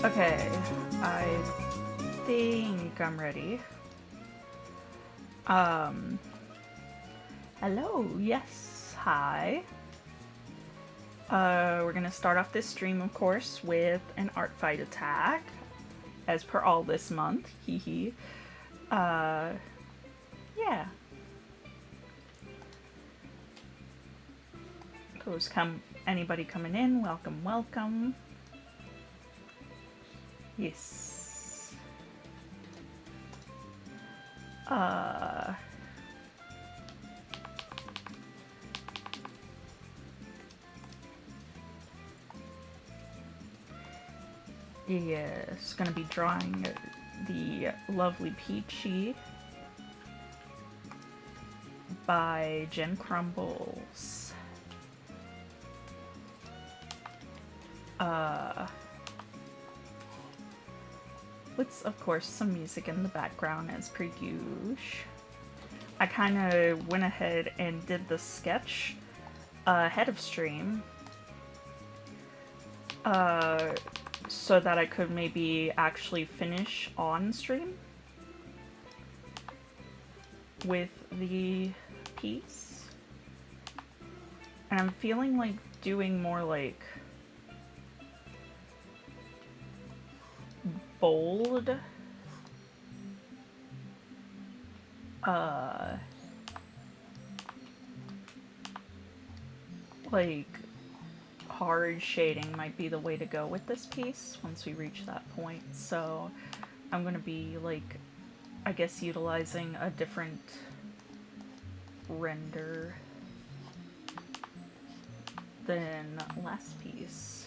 Okay, I think I'm ready. Um, Hello, yes, hi. We're gonna start off this stream, of course, with an Artfight attack, as per all this month, hee hee. Uh, yeah. Anybody coming in, welcome, welcome. Yes. Yes, gonna be drawing the lovely Peachy by Jen Crumbles. With, of course, some music in the background as per usual. I kind of went ahead and did the sketch ahead of stream so that I could maybe actually finish on stream with the piece. And I'm feeling like doing more like bold like hard shading might be the way to go with this piece once we reach that point. So I'm gonna be like, I guess, utilizing a different render than last piece.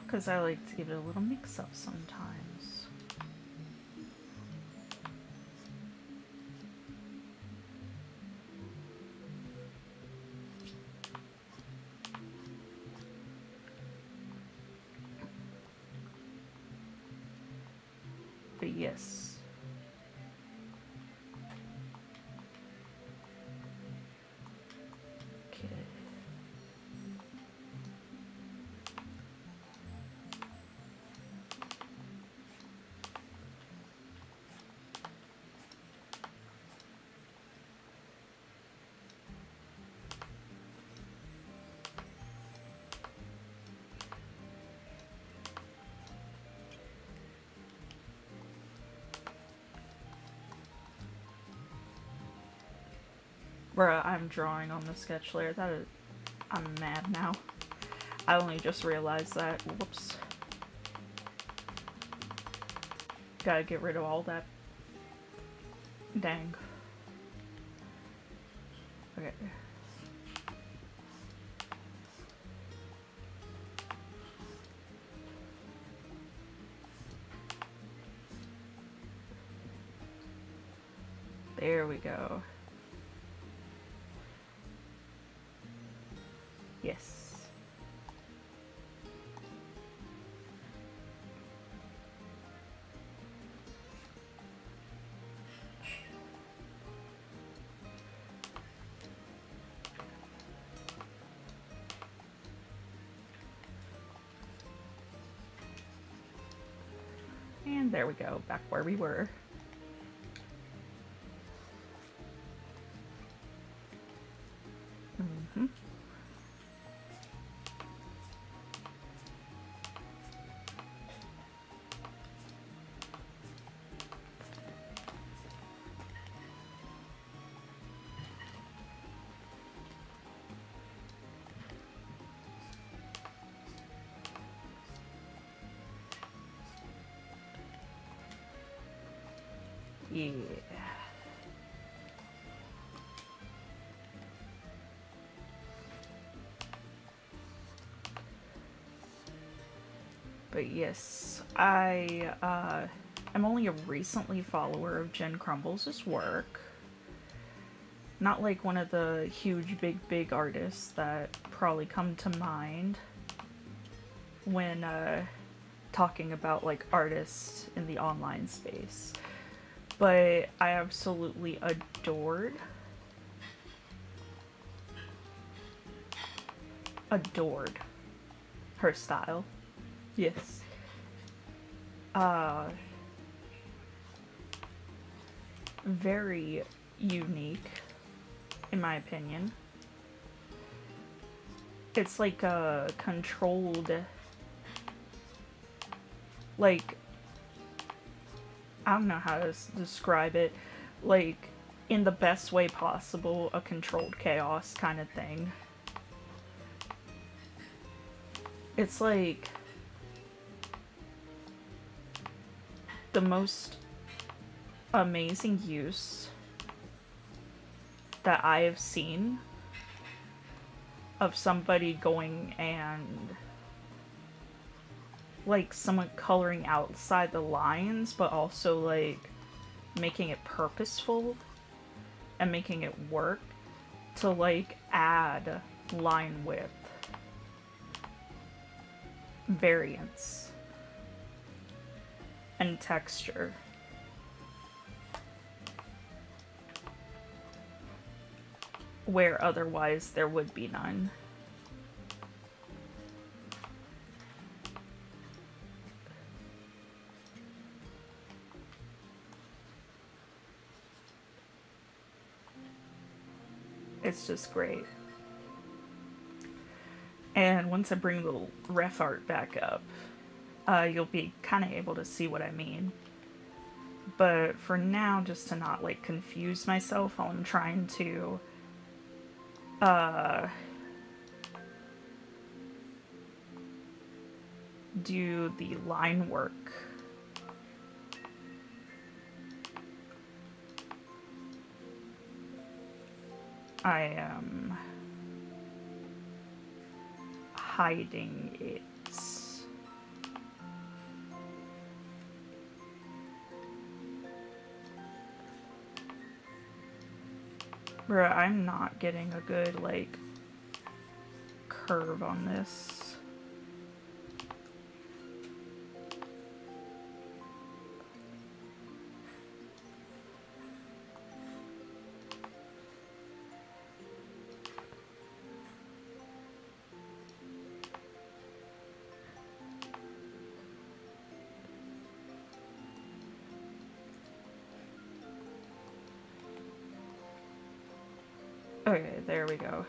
Because I like to give it a little mix-up sometimes. But yes. Okay. Bruh, I'm drawing on the sketch layer. I'm mad now. I only just realized that. Whoops. Gotta get rid of all that. Dang. Okay. There we go. Yes. And there we go, back where we were. Yeah. But yes, I am only a recently follower of Jen Crumbles' work. Not like one of the huge, big artists that probably come to mind when talking about like artists in the online space. But I absolutely adored adored her style. Yes. Very unique, in my opinion. It's like a controlled, like, I don't know how to describe it, like, in the best way possible, a controlled chaos kind of thing. It's like the most amazing use that I have seen of somebody going and, like, someone coloring outside the lines, but also, like, making it purposeful and making it work to, like, add line width, variance, and texture. Where otherwise there would be none. It's just great. And once I bring the ref art back up, you'll be kind of able to see what I mean. But for now, just to not, like, confuse myself, I'm trying to do the line work. I am hiding it. Bruh, I'm not getting a good, like, curve on this. Okay, there we go.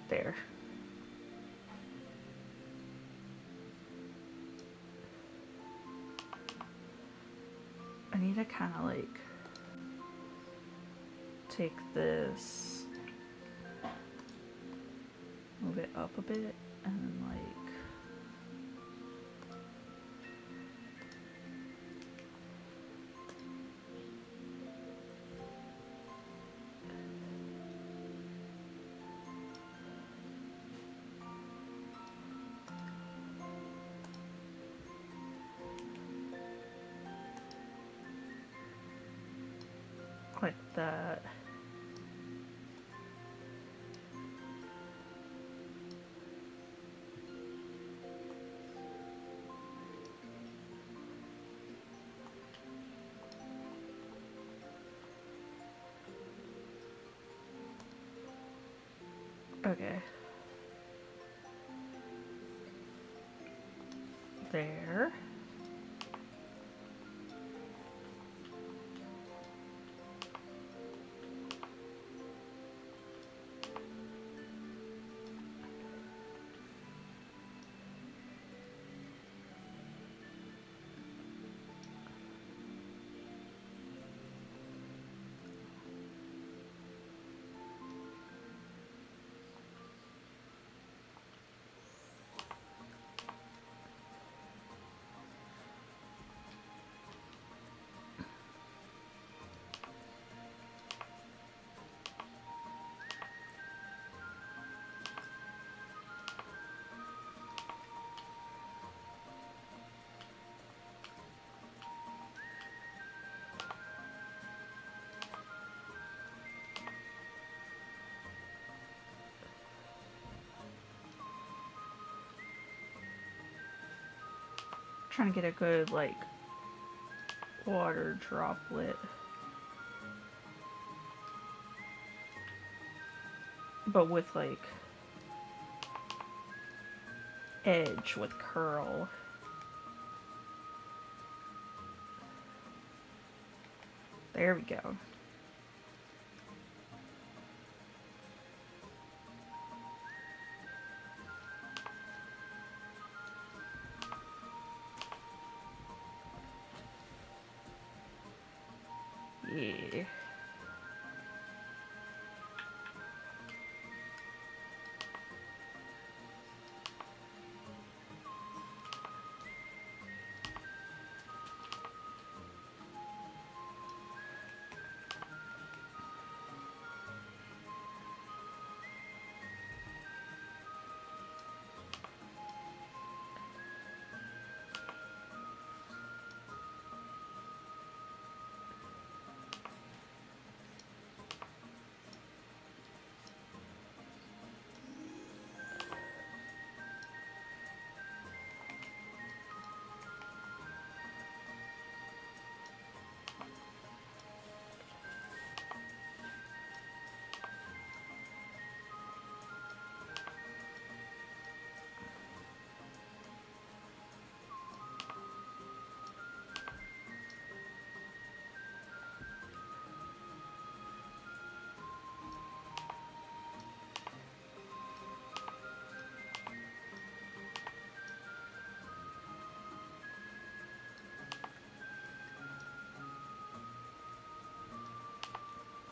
There. I need to kind of, like, take this, move it up a bit, and then, like, like that. Okay. There. Trying to get a good, like, water droplet. But with like edge with curl. There we go. Yeah.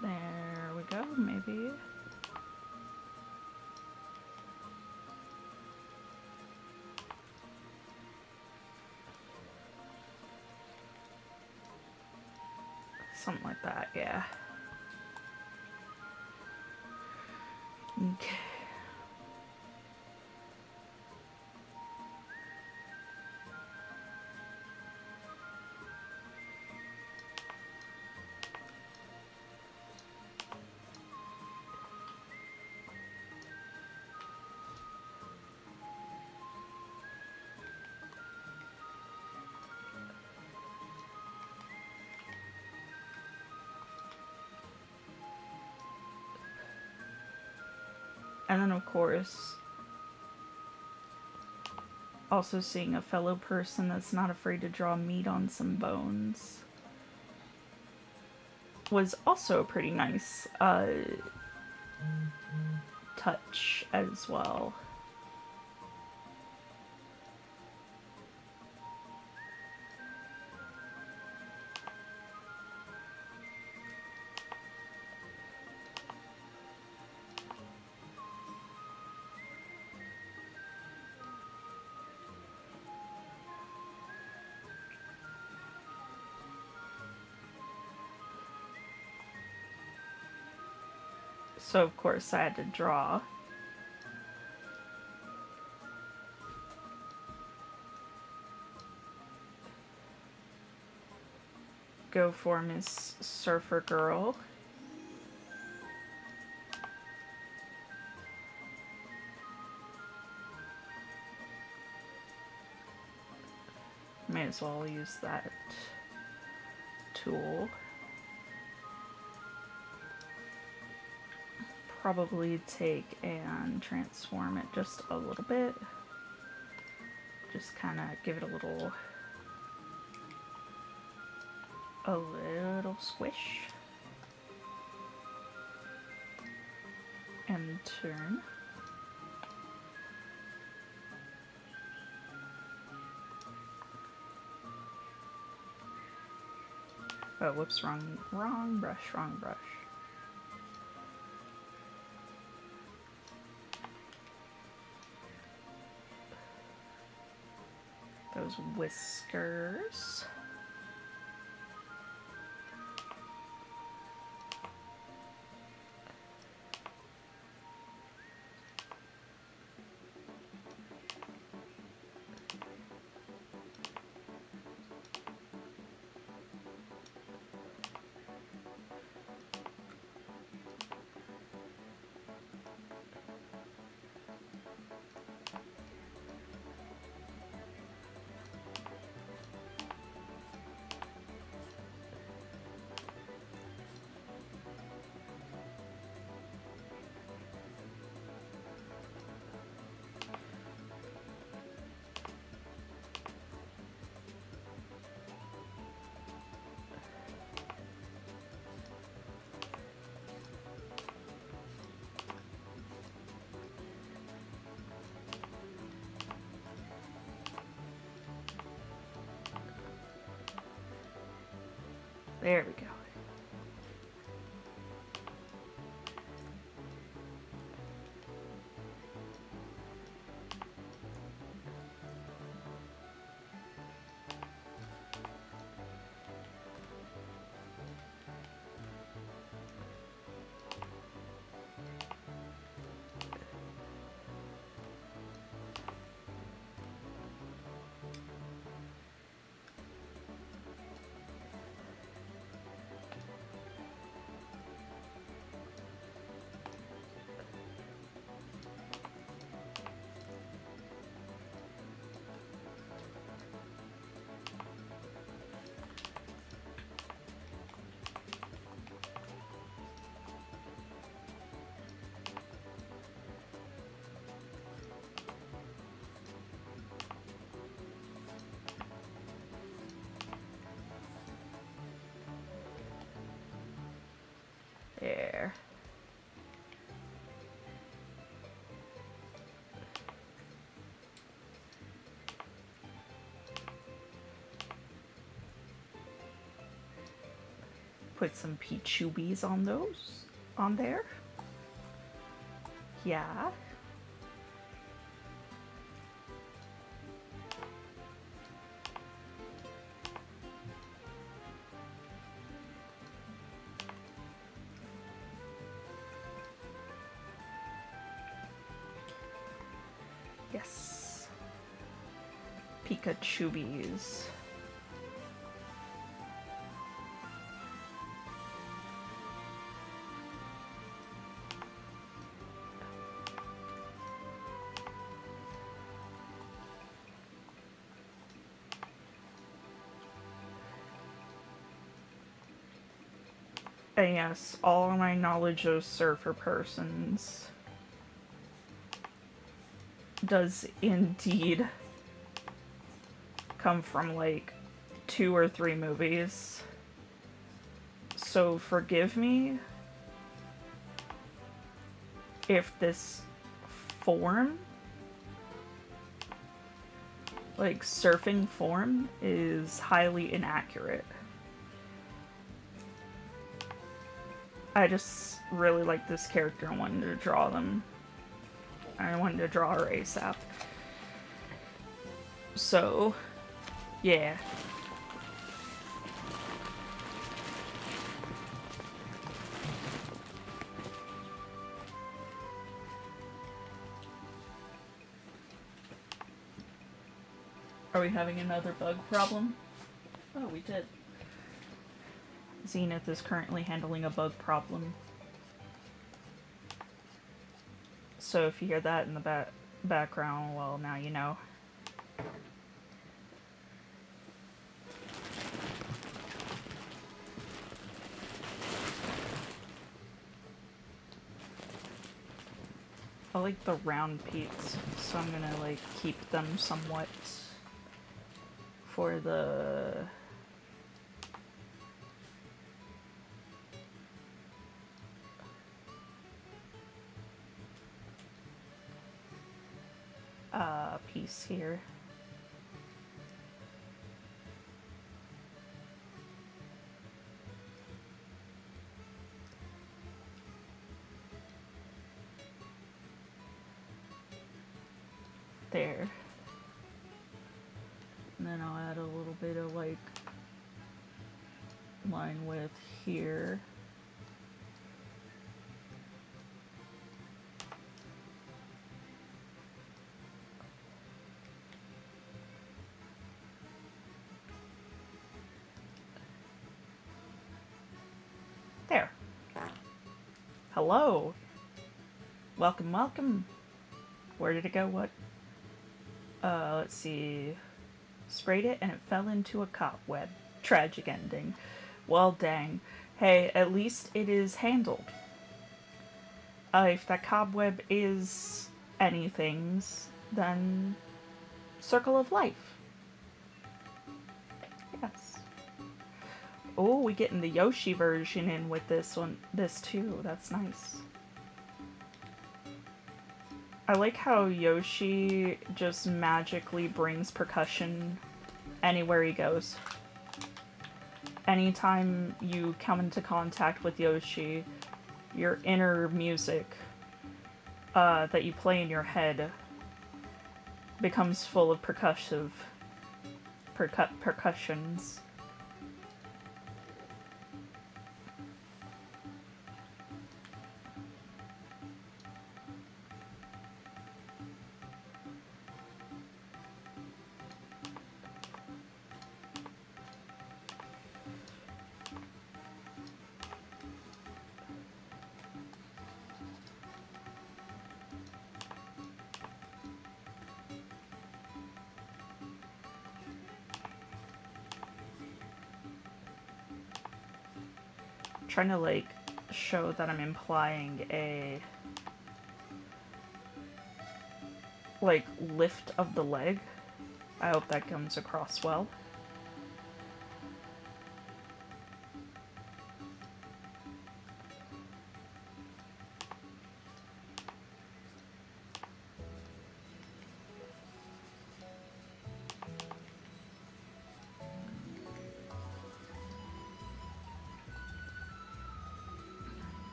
There we go, maybe. Something like that, yeah. Okay. And then, of course, also seeing a fellow person that's not afraid to draw meat on some bones was also a pretty nice touch as well. So of course I had to draw. Go for Miss Surfer Girl. May as well use that tool. Probably take and transform it just a little bit. Just kind of give it a little squish. And turn. Oh, whoops, wrong brush. Those whiskers. There we go. There. Put some Pichubies on those, on there. Yeah. Yes. Pikachubies. And yes, all my knowledge of surfer persons does indeed come from like 2 or 3 movies. So forgive me if this form, like surfing form, is highly inaccurate. I just really like this character and wanted to draw them. I wanted to draw her ASAP. So, yeah. Are we having another bug problem? Oh, we did. Zenith is currently handling a bug problem. So if you hear that in the background, well, now you know. I like the round peaks, so I'm gonna like keep them somewhat for the piece here. There. And then I'll add a little bit of like line width here. There. Hello. Welcome, welcome. Where did it go? What? Let's see. Sprayed it and it fell into a cobweb. Tragic ending. Well, dang. Hey, at least it is handled. If that cobweb is anything's, then circle of life. Yes. Oh, we getting the Yoshi version in with this too. That's nice. I like how Yoshi just magically brings percussion anywhere he goes. anytime you come into contact with Yoshi, your inner music that you play in your head becomes full of percussions. Trying to like show that I'm implying a like lift of the leg. I hope that comes across well.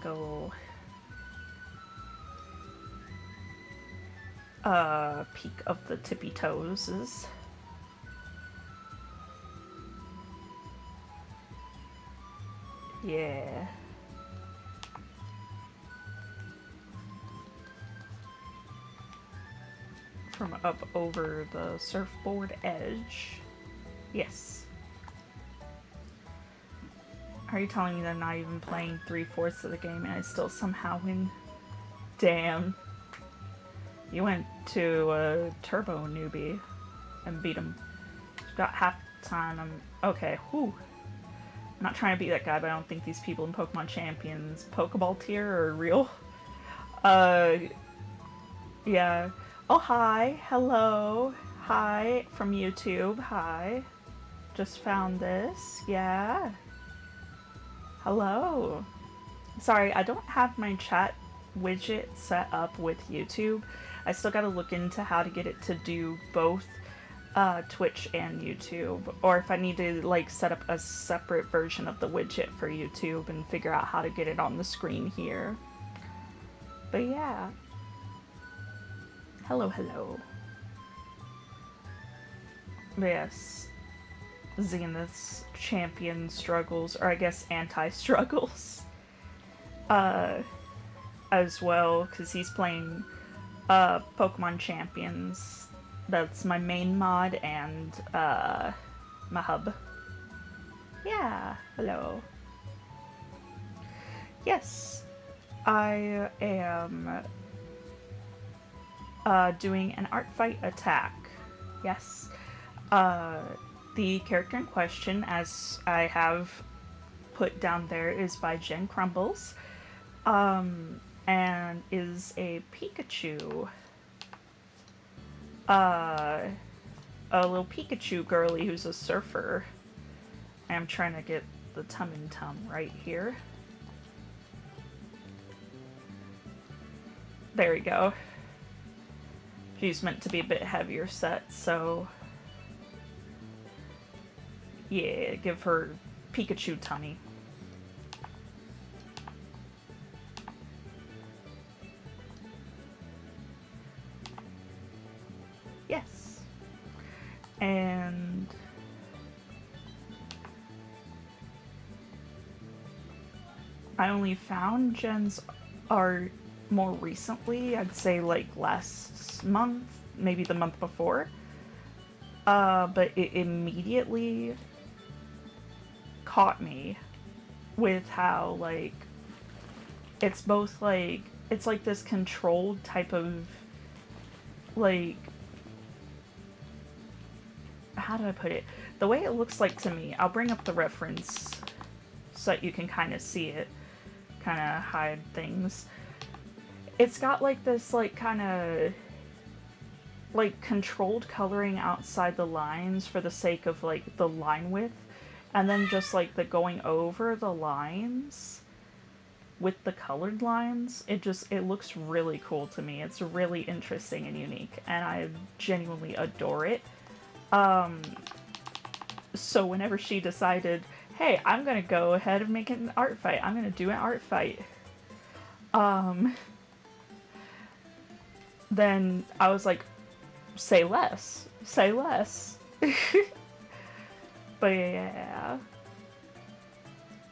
Go peek of the tippy toes is yeah. From up over the surfboard edge. Yes. Are you telling me that I'm not even playing 3/4 of the game and I still somehow win? Damn. You went to a turbo newbie and beat him. Got half the time. Okay, whew. I'm not trying to be that guy, but I don't think these people in Pokemon Champions Pokeball tier are real. Yeah. Oh, hi. Hello. Hi. From YouTube. Hi. Just found this. Yeah. Hello. Sorry, I don't have my chat widget set up with YouTube. I still gotta look into how to get it to do both Twitch and YouTube, or if I need to like set up a separate version of the widget for YouTube and figure out how to get it on the screen here. But yeah. Hello, hello. But yes. Zenith's champion struggles, or I guess anti-struggles, as well, because he's playing Pokemon Champions. That's my main mod and my hub. Yeah, hello. Yes, I am doing an Artfight attack. Yes. The character in question, as I have put down there, is by Jen Crumbles, and is a Pikachu. A little Pikachu girly who's a surfer. I'm trying to get the tum and tum right here. There we go. She's meant to be a bit heavier set, so yeah, give her Pikachu tummy. Yes. And I only found Jen's art more recently, I'd say like last month, maybe the month before. But it immediately caught me with how, like, it's both, like, it's like this controlled type of, like, how do I put it? The way it looks like to me, I'll bring up the reference so that you can kind of see it, kind of hide things. It's got, like, this, like, kind of, like, controlled coloring outside the lines for the sake of, like, the line width. And then just, like, the going over the lines with the colored lines. It looks really cool to me. It's really interesting and unique. And I genuinely adore it. Um, so whenever she decided, hey, I'm gonna go ahead and make it an art fight, I'm gonna do an art fight, then I was like, say less, say less. But yeah.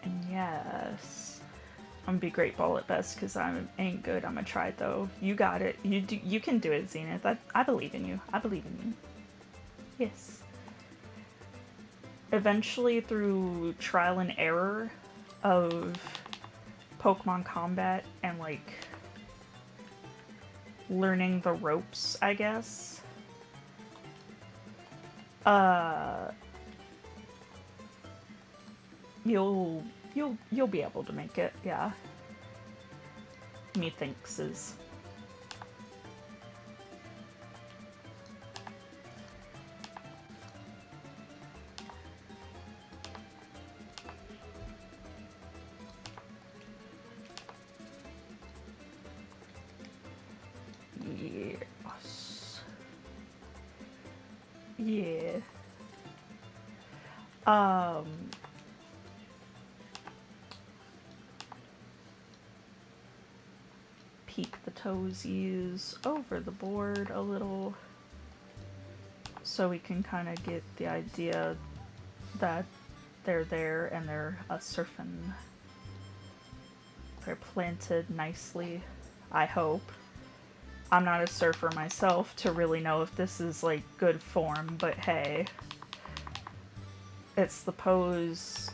And yes. I'm gonna be great ball at best because I ain't good. I'm gonna try though. You got it. You can do it, Zenith. I believe in you. I believe in you. Yes. Eventually, through trial and error of Pokemon combat and like learning the ropes, I guess. You'll be able to make it, yeah. Methinks is. Yes. Yeah. Peek the toesies over the board a little so we can kind of get the idea that they're there and they're surfing. They're planted nicely, I hope. I'm not a surfer myself to really know if this is like good form, but hey, it's the pose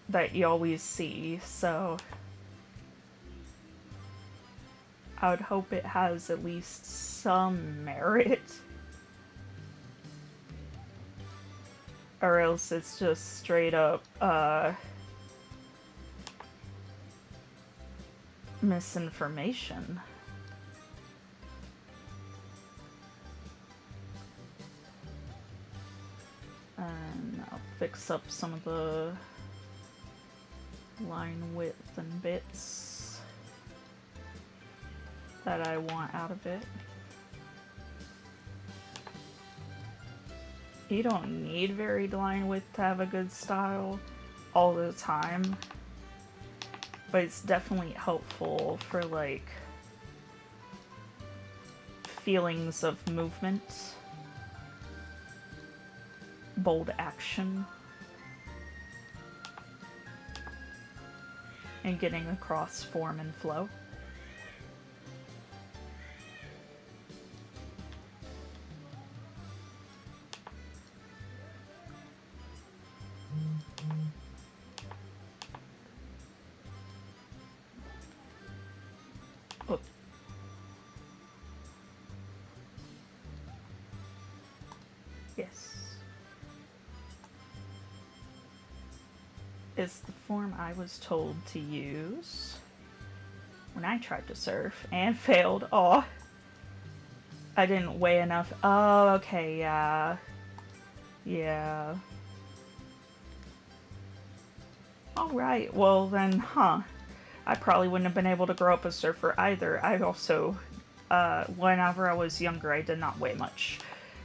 that you always see, so I would hope it has at least some merit. Or else it's just straight up, misinformation. And I'll fix up some of the line width and bits that I want out of it. You don't need varied line width to have a good style all the time, but it's definitely helpful for like feelings of movement, bold action, and getting across form and flow. Oh. Yes. Is the form I was told to use when I tried to surf and failed. Oh, I didn't weigh enough. Oh, okay, yeah. Yeah. Alright, well then, I probably wouldn't have been able to grow up a surfer either. I also, whenever I was younger, I did not weigh much.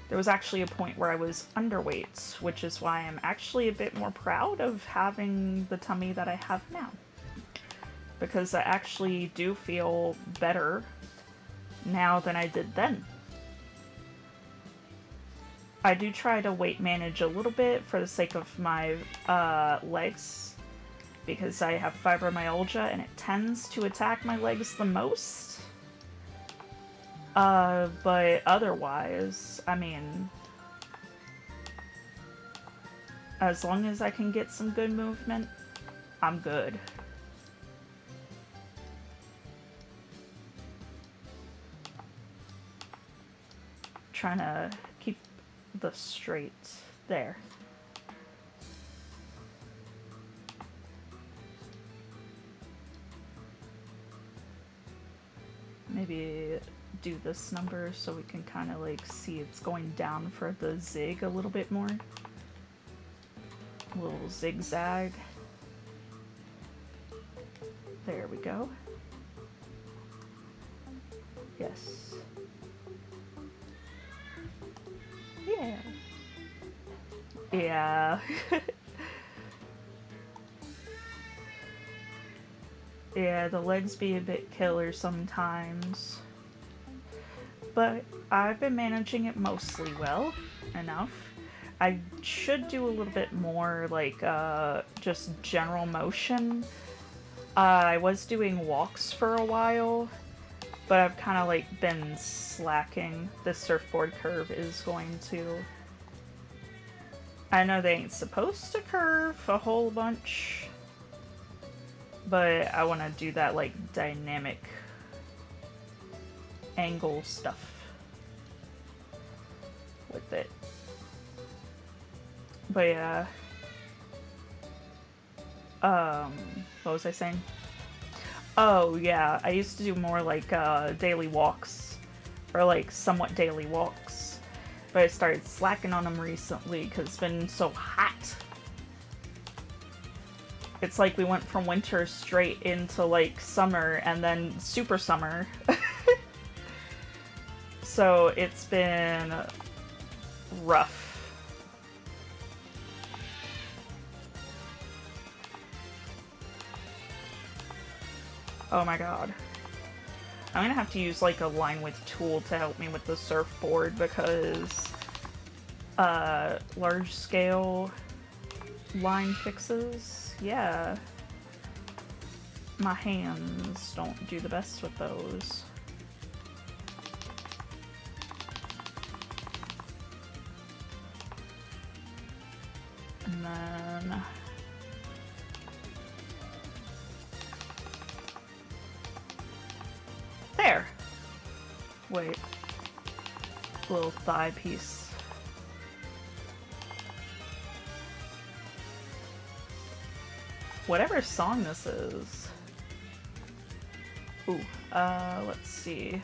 There was actually a point where I was underweight, which is why I'm actually a bit more proud of having the tummy that I have now. Because I actually do feel better now than I did then. I do try to weight manage a little bit for the sake of my legs, because I have fibromyalgia and it tends to attack my legs the most. But otherwise, I mean, as long as I can get some good movement, I'm good. Trying to keep the straight there. Maybe do this number so we can kind of like see it's going down for the zig a little bit more. A little zigzag. There we go. Yes. Yeah. Yeah. Yeah, the legs be a bit killer sometimes. But I've been managing it mostly well enough. I should do a little bit more, like, just general motion. I was doing walks for a while, but I've kind of, like, been slacking. This surfboard curve is going to... I know they ain't supposed to curve a whole bunch, but I want to do that, like, dynamic angle stuff with it. But yeah. What was I saying? Oh, yeah, I used to do more, like, daily walks, or, like, somewhat daily walks, but I started slacking on them recently because it's been so hot. It's like we went from winter straight into, like, summer, and then super summer. So it's been rough. Oh my god. I'm gonna have to use, like, a line width tool to help me with the surfboard because large scale line fixes, yeah. My hands don't do the best with those. And then... there! Wait. Little thigh piece. Whatever song this is. Ooh, let's see.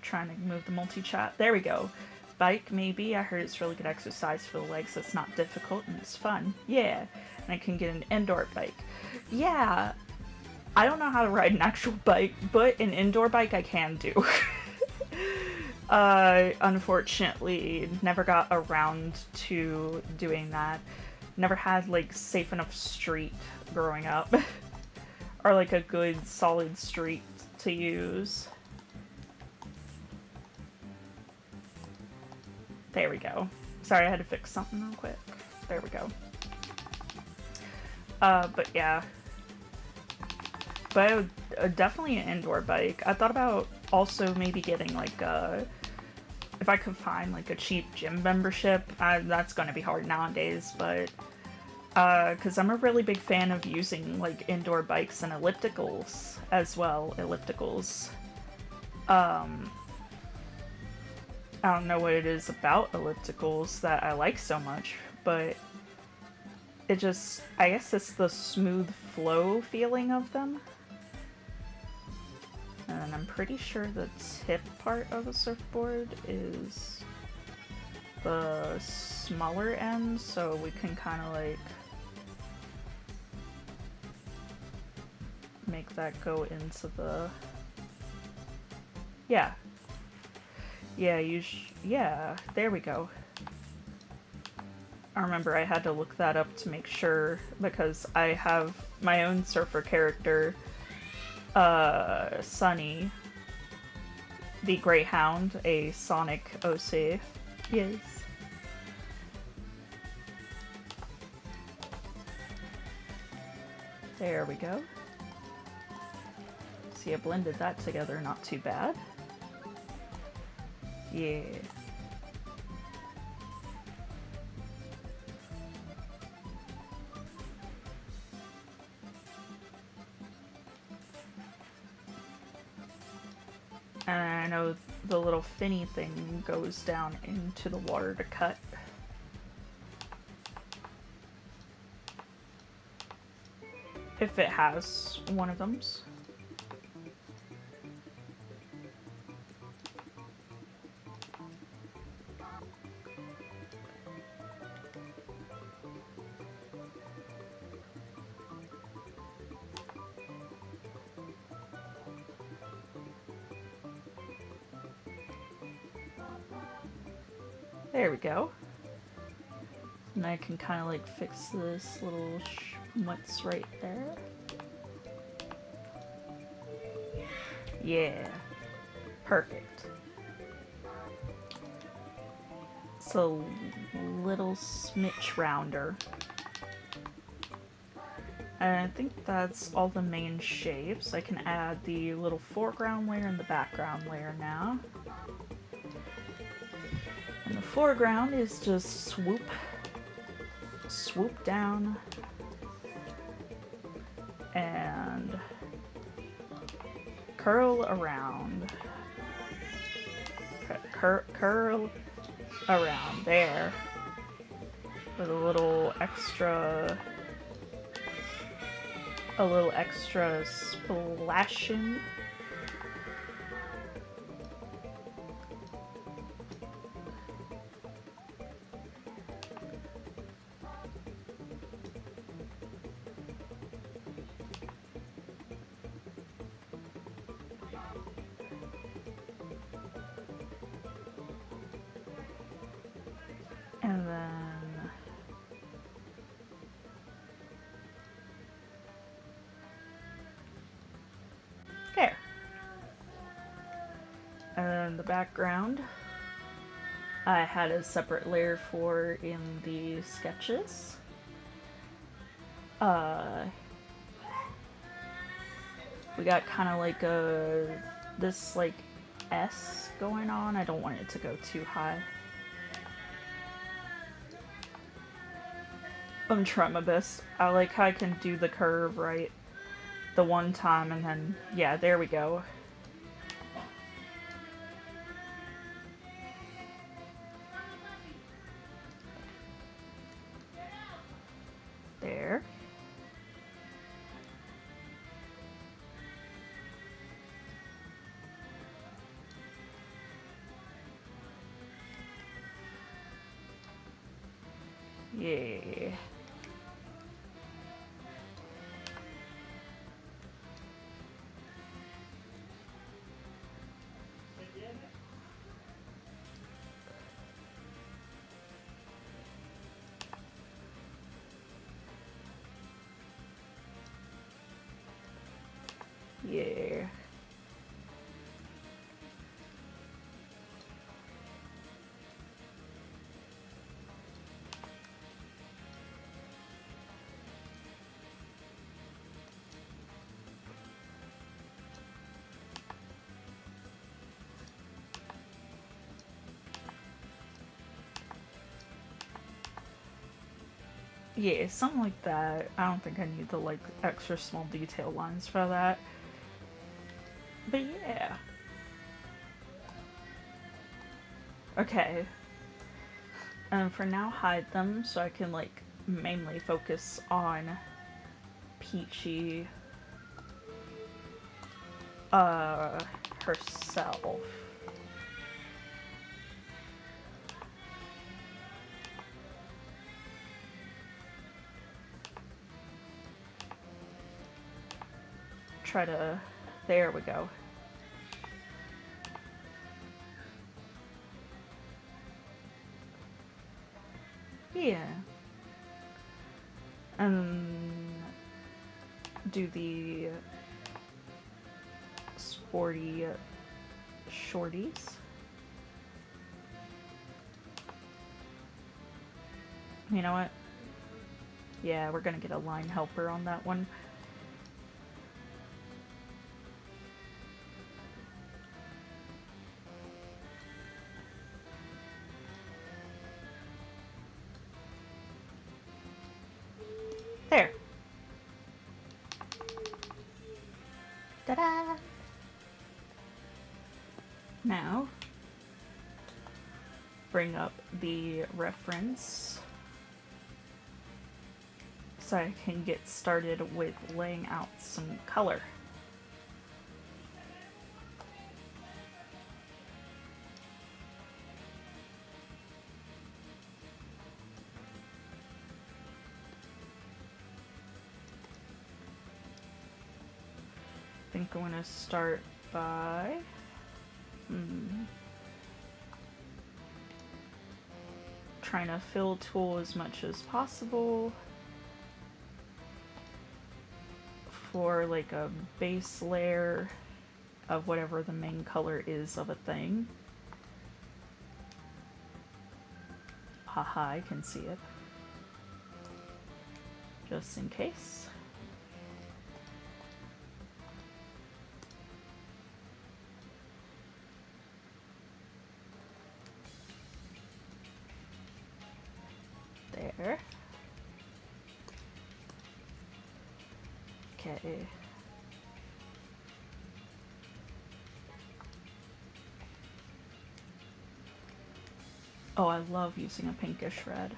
Trying to move the multi-chat. There we go. Bike, maybe. I heard it's really good exercise for the legs. It's not difficult and it's fun. Yeah. And I can get an indoor bike. Yeah. I don't know how to ride an actual bike, but an indoor bike I can do. Unfortunately, never got around to doing that. Never had, like, safe enough street growing up. Or, like, a good, solid street to use. There we go. Sorry, I had to fix something real quick. There we go. But yeah. But definitely an indoor bike. I thought about also maybe getting, like, if I could find, like, a cheap gym membership. That's gonna be hard nowadays, but... because I'm a really big fan of using, like, indoor bikes and ellipticals as well. Ellipticals. I don't know what it is about ellipticals that I like so much, but it just... I guess it's the smooth flow feeling of them. And I'm pretty sure the tip part of a surfboard is the smaller end, so we can kind of, like, make that go into the... yeah. Yeah, yeah, there we go. I remember I had to look that up to make sure, because I have my own surfer character, Sunny, the Greyhound, a Sonic OC. Yes. There we go. See, I blended that together, not too bad. Yeah. And I know the little finny thing goes down into the water to cut. If it has one of them. There we go. And I can kind of like fix this little schmutz right there. Yeah. Perfect. It's a little smidge rounder. And I think that's all the main shapes. I can add the little foreground layer and the background layer now. And the foreground is just swoop down and curl around. Curl around there with a little extra splashing. And then there. And the background I had a separate layer for in the sketches. We got kind of like this like S going on. I don't want it to go too high. I'm trying my best. I like how I can do the curve right the one time and then, yeah, there we go. There. Yeah. Yeah. Yeah, something like that. I don't think I need the like extra small detail lines for that. But yeah. Okay. And for now, hide them so I can like mainly focus on Peachy herself. Try to, there we go. Yeah. And do the sporty shorties. You know what? Yeah, we're gonna get a line helper on that one. There. Ta-da! Now, bring up the reference so I can get started with laying out some color. I think I'm going to start by trying to fill tool as much as possible for like a base layer of whatever the main color is of a thing. Haha, I can see it. Just in case. There. Okay. Oh, I love using a pinkish red.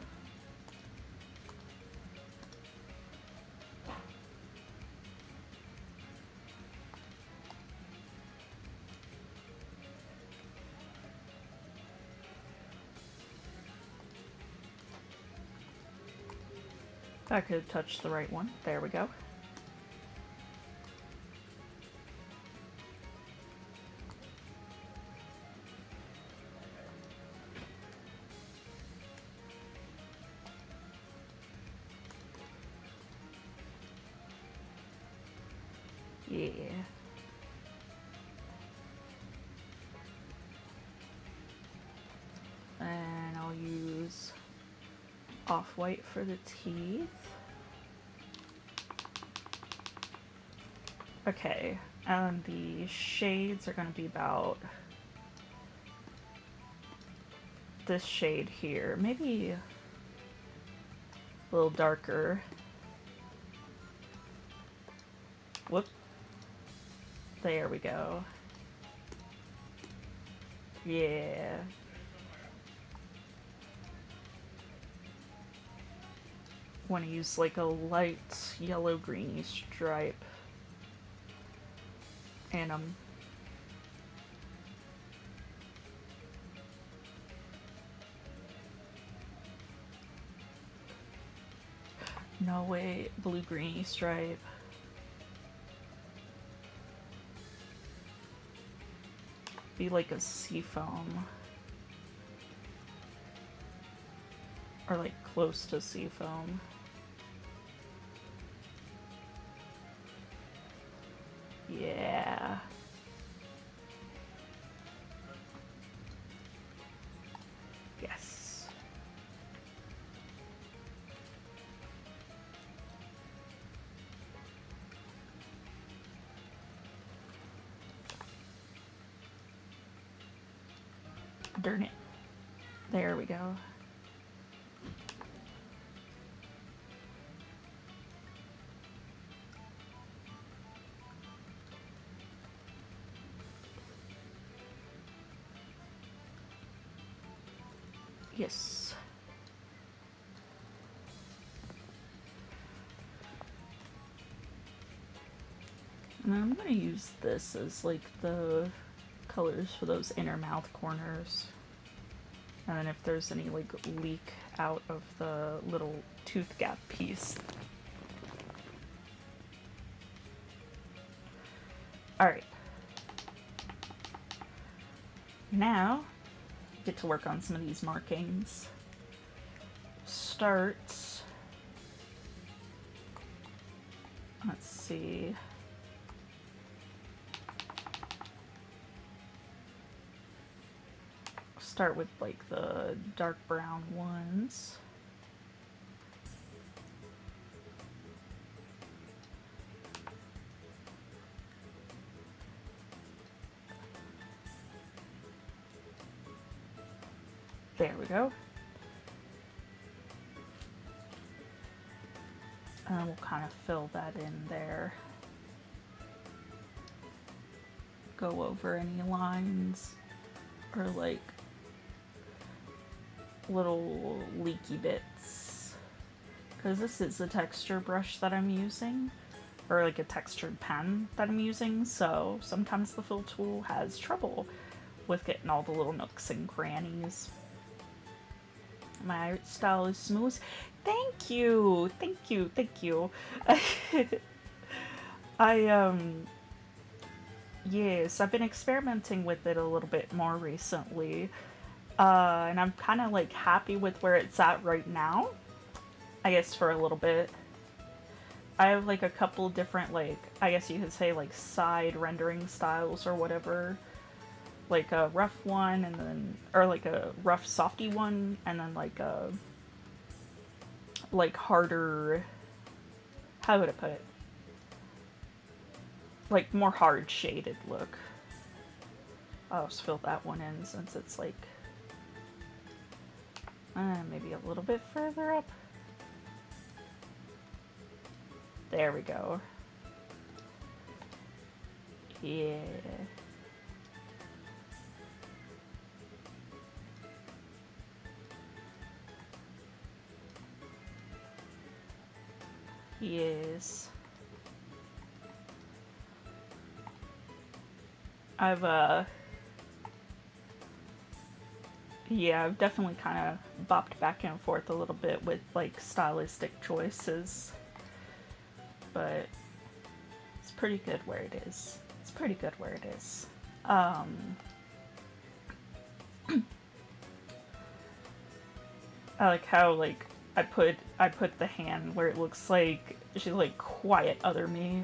I could have touched the right one. There we go. Yeah. And I'll use off-white for the teeth. Okay, and the shades are going to be about this shade here. Maybe a little darker. Whoop. There we go. Yeah. Want to use like a light yellow-greeny stripe. And no way, blue-greeny stripe. Be like a seafoam. Or like close to seafoam. Yeah. Yes. Darn it. There we go. Yes. And then I'm going to use this as like the colors for those inner mouth corners. And then if there's any like leak out of the little tooth gap piece. Alright. Now, get to work on some of these markings. Let's see. Start with like the dark brown ones. There we go. And we'll kind of fill that in there. Go over any lines or like little leaky bits. Because this is a texture brush that I'm using, or like a textured pen that I'm using, so sometimes the fill tool has trouble with getting all the little nooks and crannies. My art style is smooth. Thank you, thank you, thank you. Yes, I've been experimenting with it a little bit more recently, And I'm kind of like happy with where it's at right now. I guess for a little bit. I have like a couple different, like, I guess you could say like side rendering styles or whatever. Like a rough one and then, or like a rough softy one and then like a, like harder, how would I put it? Like more hard shaded look. I'll just fill that one in since it's like, maybe a little bit further up. There we go. Yeah. Yes. Yeah, I've definitely kind of bopped back and forth a little bit with like stylistic choices. But it's pretty good where it is. It's pretty good where it is. I like how like I put the hand where it looks like she's like quiet other me.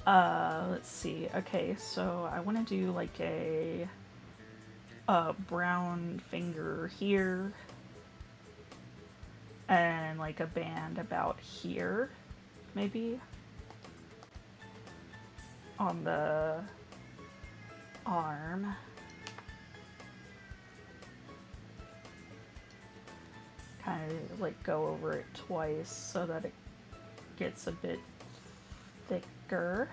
Let's see. Okay, so I want to do like a brown finger here. And like a band about here, maybe, on the arm. Kind of like go over it twice so that it gets a bit thicker.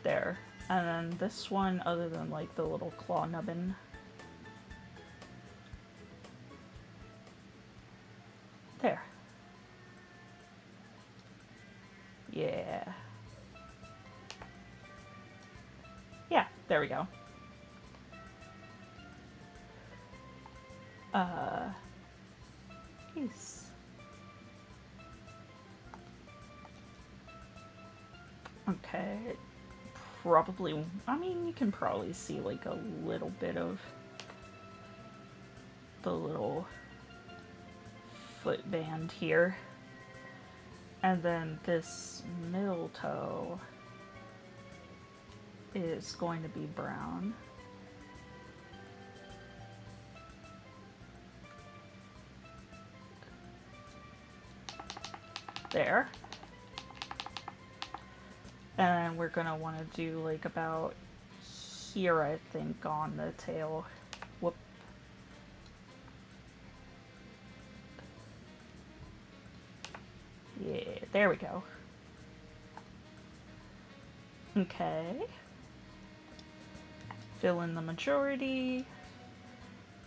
There. And then this one, other than like the little claw nubbin, there. Yeah. Yeah, there we go. Peace. Okay. Probably, I mean, you can probably see like a little bit of the little foot band here. And then this middle toe is going to be brown. There. And we're gonna want to do like about here, I think, on the tail. Whoop. Yeah, there we go. Okay. Fill in the majority.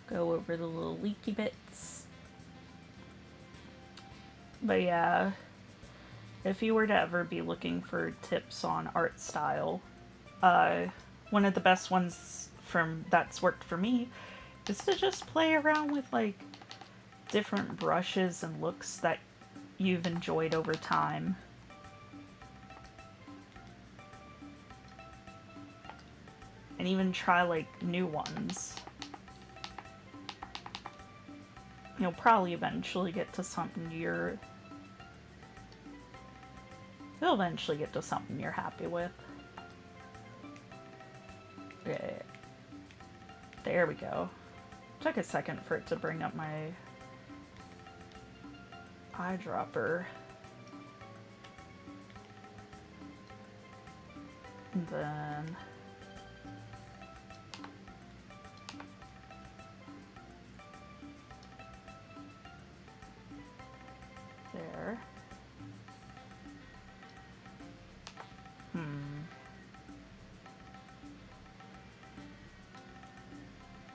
Go over the little leaky bits. But yeah, if you were to ever be looking for tips on art style, one of the best ones that's worked for me is to just play around with like different brushes and looks that you've enjoyed over time. And even try like new ones. You'll probably eventually get to something you'll eventually get to something you're happy with. Yeah. There we go. Took a second for it to bring up my eyedropper. And then there.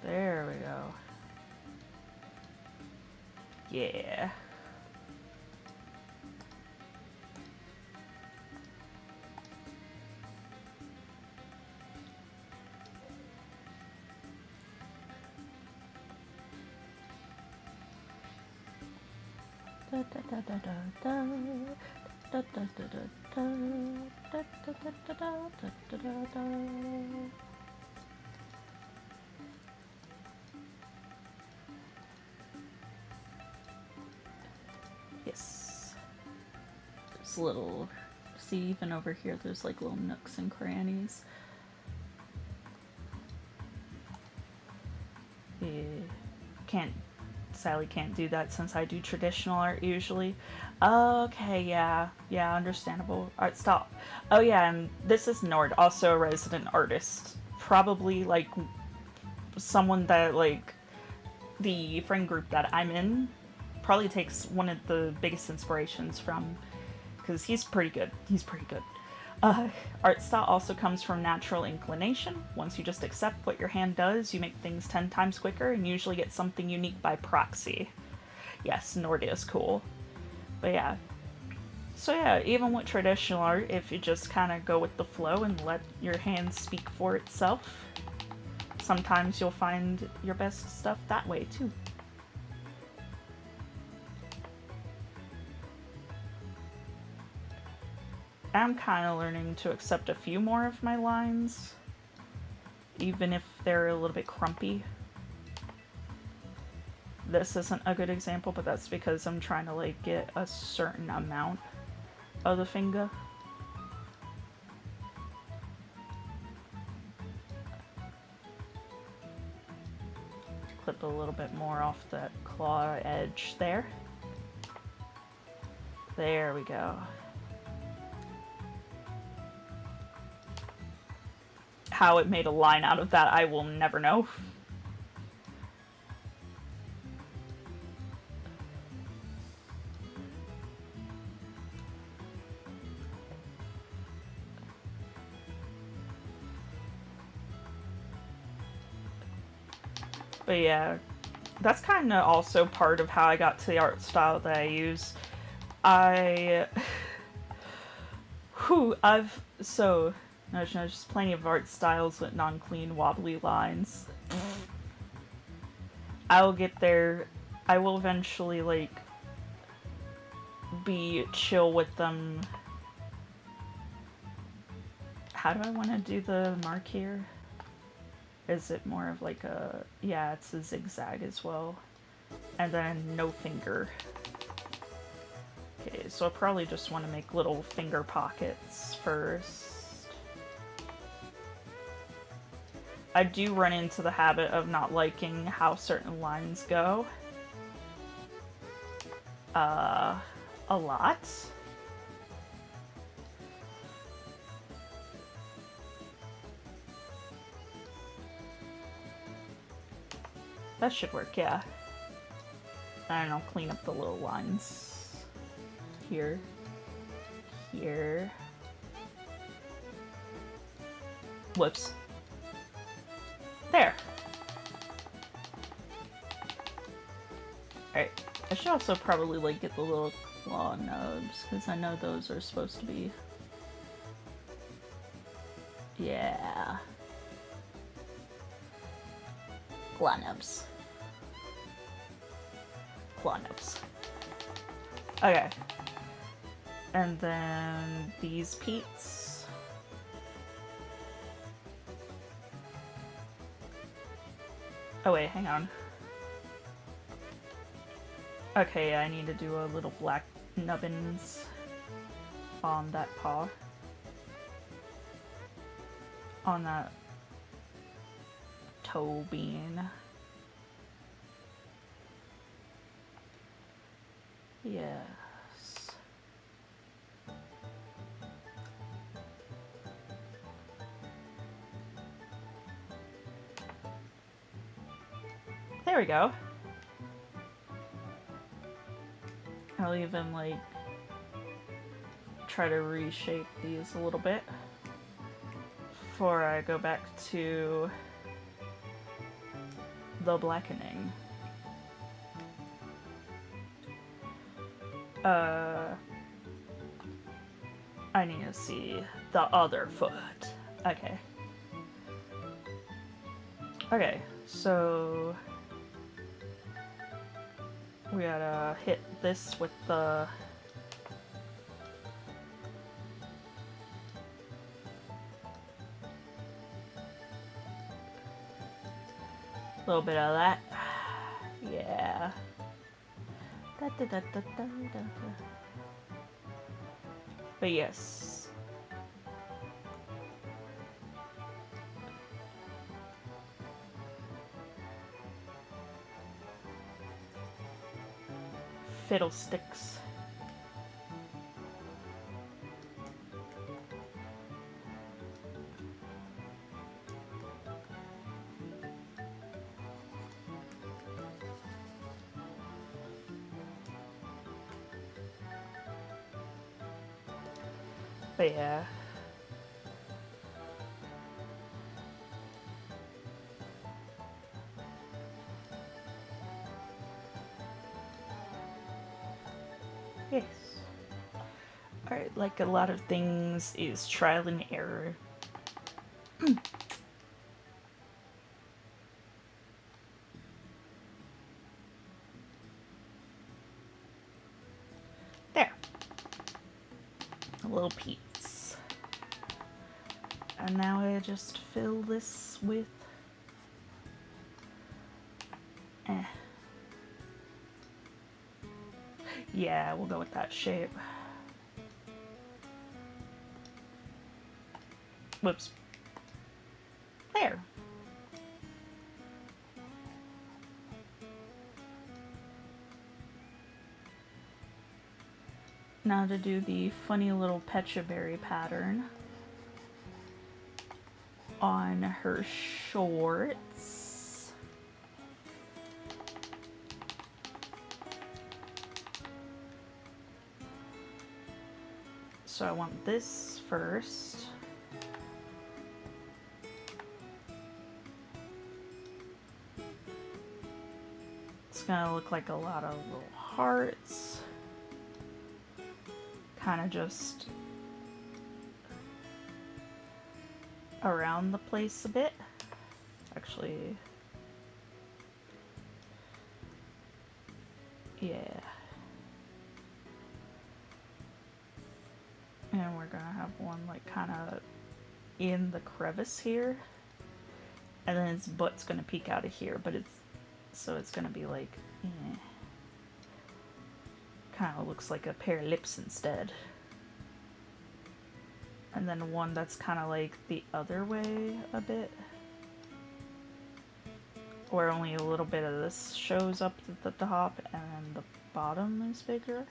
There we go. Yeah. Da da da da da da da da da da da da da da da da. Yes. There's little, see, even over here, there's like little nooks and crannies. Sadly can't do that since I do traditional art usually. Okay, yeah, understandable. Art stop. Oh yeah, and this is Nord, also a resident artist. Probably like someone that like the friend group that I'm in probably takes one of the biggest inspirations from, because he's pretty good. Art style also comes from natural inclination. Once you just accept what your hand does, you make things 10 times quicker and usually get something unique by proxy. Yes, Nord is cool. But yeah. So yeah, even with traditional art, if you just kind of go with the flow and let your hand speak for itself, sometimes you'll find your best stuff that way too. I'm kind of learning to accept a few more of my lines, even if they're a little bit crumpy. This isn't a good example, but that's because I'm trying to like get a certain amount of the finger. Clip a little bit more off that claw edge there. There we go. How it made a line out of that, I will never know. But yeah, that's kind of also part of how I got to the art style that I use. There's plenty of art styles with non-clean, wobbly lines. I will get there. I will eventually, like, be chill with them. How do I want to do the mark here? Is it more of like a... yeah, it's a zigzag as well. And then no finger. Okay, so I probably just want to make little finger pockets first. I do run into the habit of not liking how certain lines go. A lot. That should work, yeah. And I'll clean up the little lines. Here. Here. Whoops. There. Alright. I should also probably, like, get the little claw nubs, because I know those are supposed to be... yeah. Claw nubs. Claw nubs. Okay. And then these peats. Oh wait, hang on. Okay, I need to do a little black nubbins on that paw. On that toe bean. Yes. There we go. I'll even, like, try to reshape these a little bit before I go back to the blackening. I need to see the other foot. Okay. Okay, so we gotta hit this with the little bit of that. Yeah. Da, da, da, da, da, da. But yes. Fiddlesticks. But yeah. Yes. Alright, like a lot of things is trial and error. There. A little piece. And now I just fill this with yeah, we'll go with that shape. Whoops. There. Now to do the funny little Pechaberry pattern on her shorts. So I want this first. It's gonna look like a lot of little hearts. Kind of just around the place a bit. Actually, yeah. And we're gonna have one like kind of in the crevice here, and then its butt's gonna peek out of here, but it's gonna be like kind of looks like a pair of lips instead. And then one that's kind of like the other way a bit, where only a little bit of this shows up at the top and then the bottom is bigger.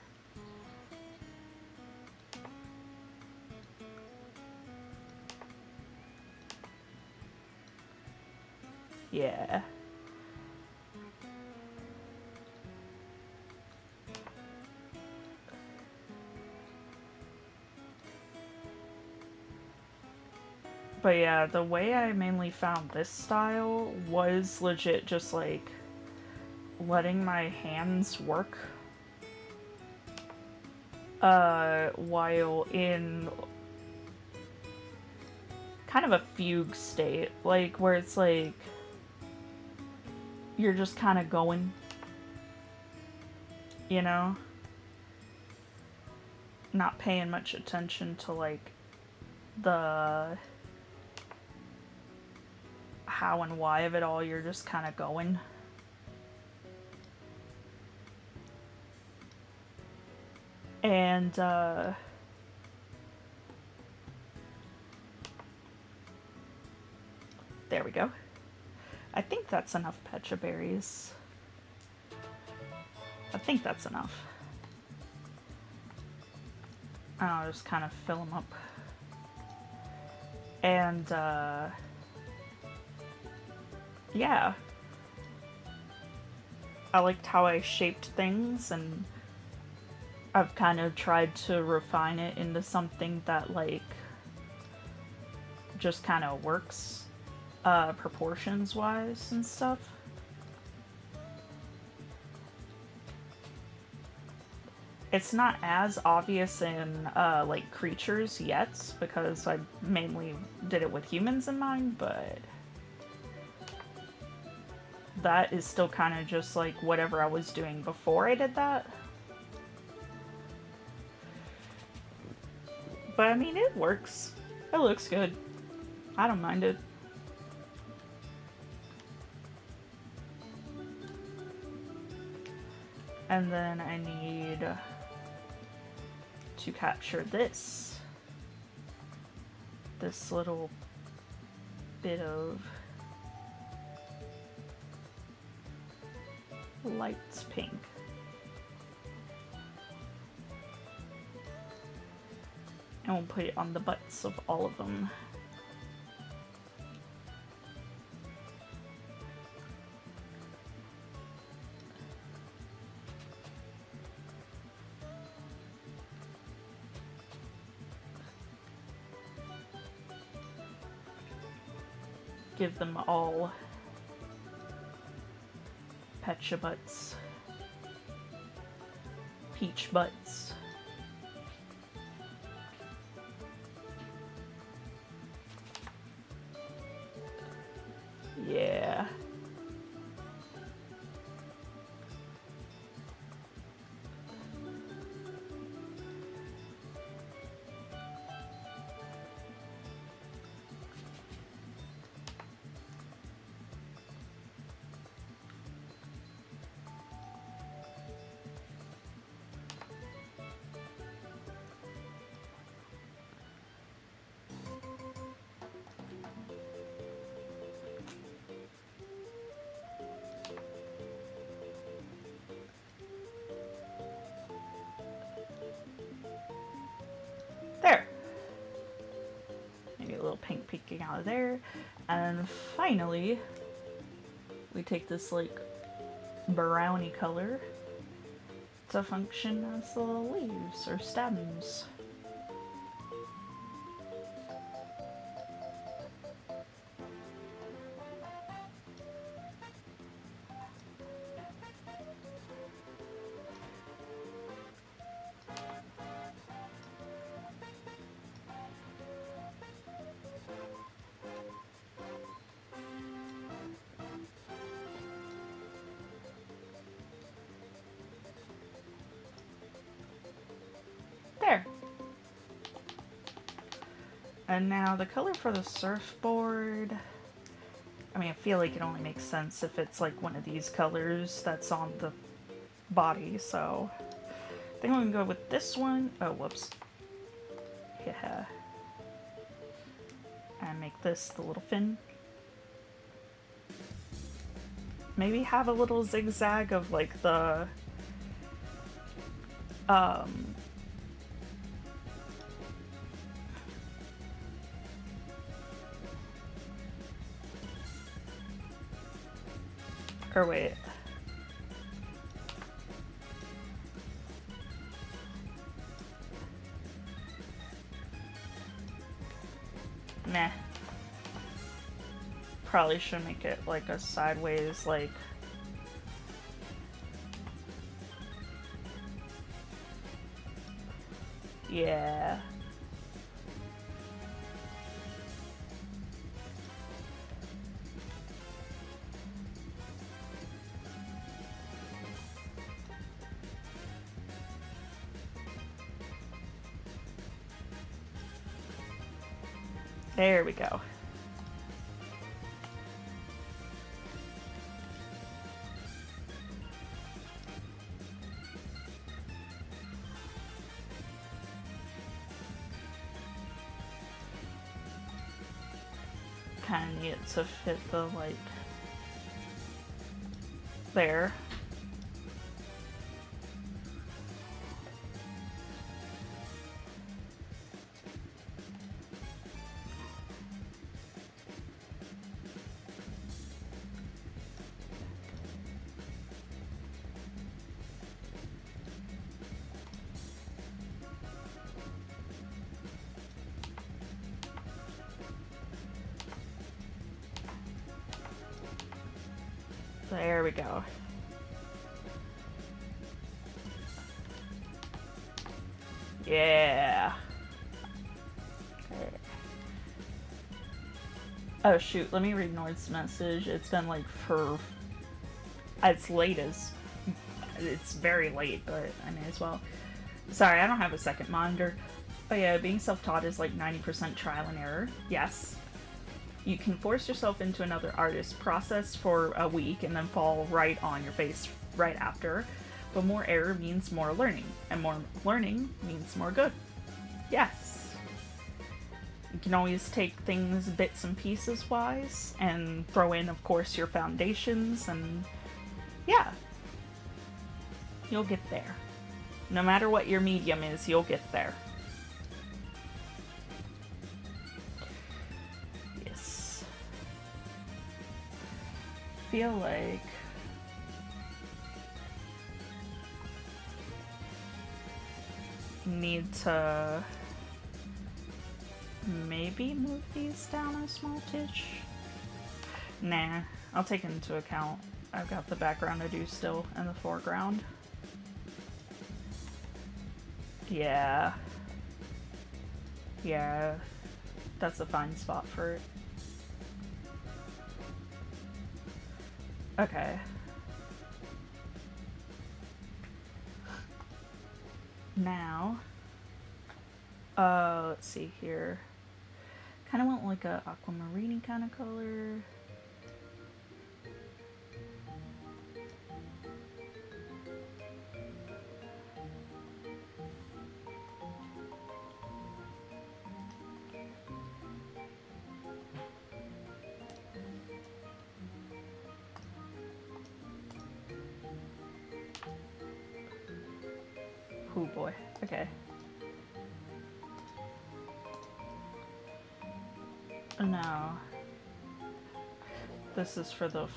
Yeah. But yeah, the way I mainly found this style was legit just like letting my hands work while in kind of a fugue state, like where it's like you're just kind of going, you know, not paying much attention to like the how and why of it all. You're just kind of going. And there we go. I think that's enough Pechaberries. I think that's enough. I'll just kind of fill them up. And yeah. I liked how I shaped things, and I've kind of tried to refine it into something that like just kind of works proportions wise and stuff. It's not as obvious in like creatures yet, because I mainly did it with humans in mind, but that is still kind of just like whatever I was doing before I did that. But I mean, it works. It looks good. I don't mind it. And then I need to capture this little bit of lights pink. And we'll put it on the butts of all of them. Give them all Pecha butts, Peach butts. Yeah. There. Maybe a little pink peeking out of there. And finally, we take this like brownie color to function as the leaves or stems. There. And now the color for the surfboard, I mean, I feel like it only makes sense if it's like one of these colors that's on the body, so I think I'm gonna go with this one. Oh, whoops. Yeah. And make this the little fin. Maybe have a little zigzag of like the or wait. Meh. Probably should make it like a sideways, like... Yeah. There we go. Kind of need it to fit the, like, there. There we go. Yeah. Okay. Oh shoot, let me read Nord's message. It's been like for... It's late as... It's very late, but I may as well. Sorry, I don't have a second monitor. But yeah, being self-taught is like 90% trial and error. Yes. You can force yourself into another artist's process for a week and then fall right on your face right after. but more error means more learning, and more learning means more good. Yes. You can always take things bits and pieces wise, and throw in, of course, your foundations, and yeah. You'll get there. No matter what your medium is, you'll get there. Yes. Feel like need to maybe move these down a small titch. Nah, I'll take into account I've got the background to do still in the foreground. Yeah. Yeah, that's a fine spot for it. Okay. Now, let's see here. Kind of want like a aquamarine kind of color. Oh boy, okay. No. This is for the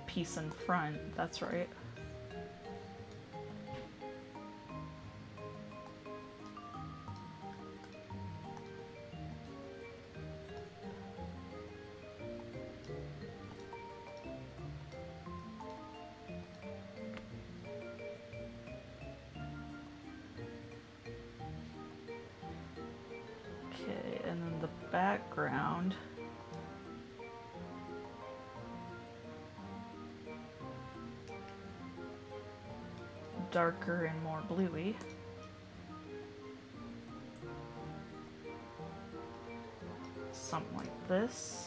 piece in front, that's right. Okay, and then the background. Darker and more bluey. Something like this.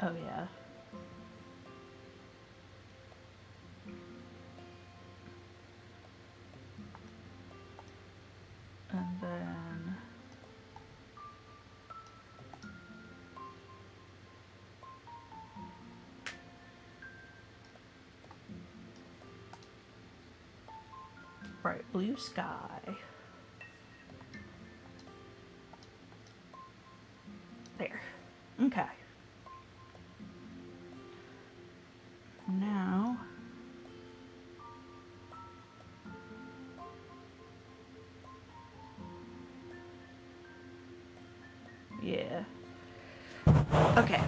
Oh yeah. And then bright blue sky. There. Okay. Now, yeah. Okay.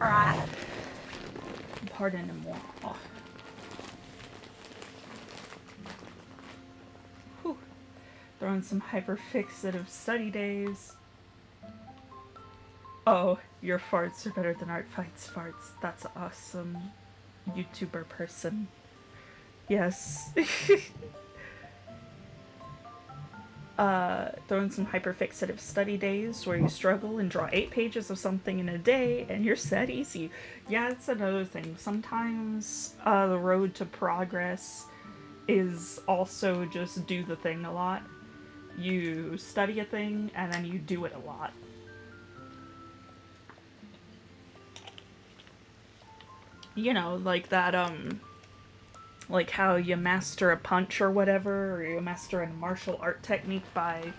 Alright. Pardon the more. Oh. Whew. Throwing some hyperfixative study days. Oh, your farts are better than Artfight's farts. That's awesome. YouTuber person. Yes. Throwing some hyperfixative study days where you struggle and draw 8 pages of something in a day and you're set easy. Yeah, it's another thing. Sometimes the road to progress is also just do the thing a lot. You study a thing and then you do it a lot. You know, like that, like how you master a punch or whatever, or you master a martial art technique by,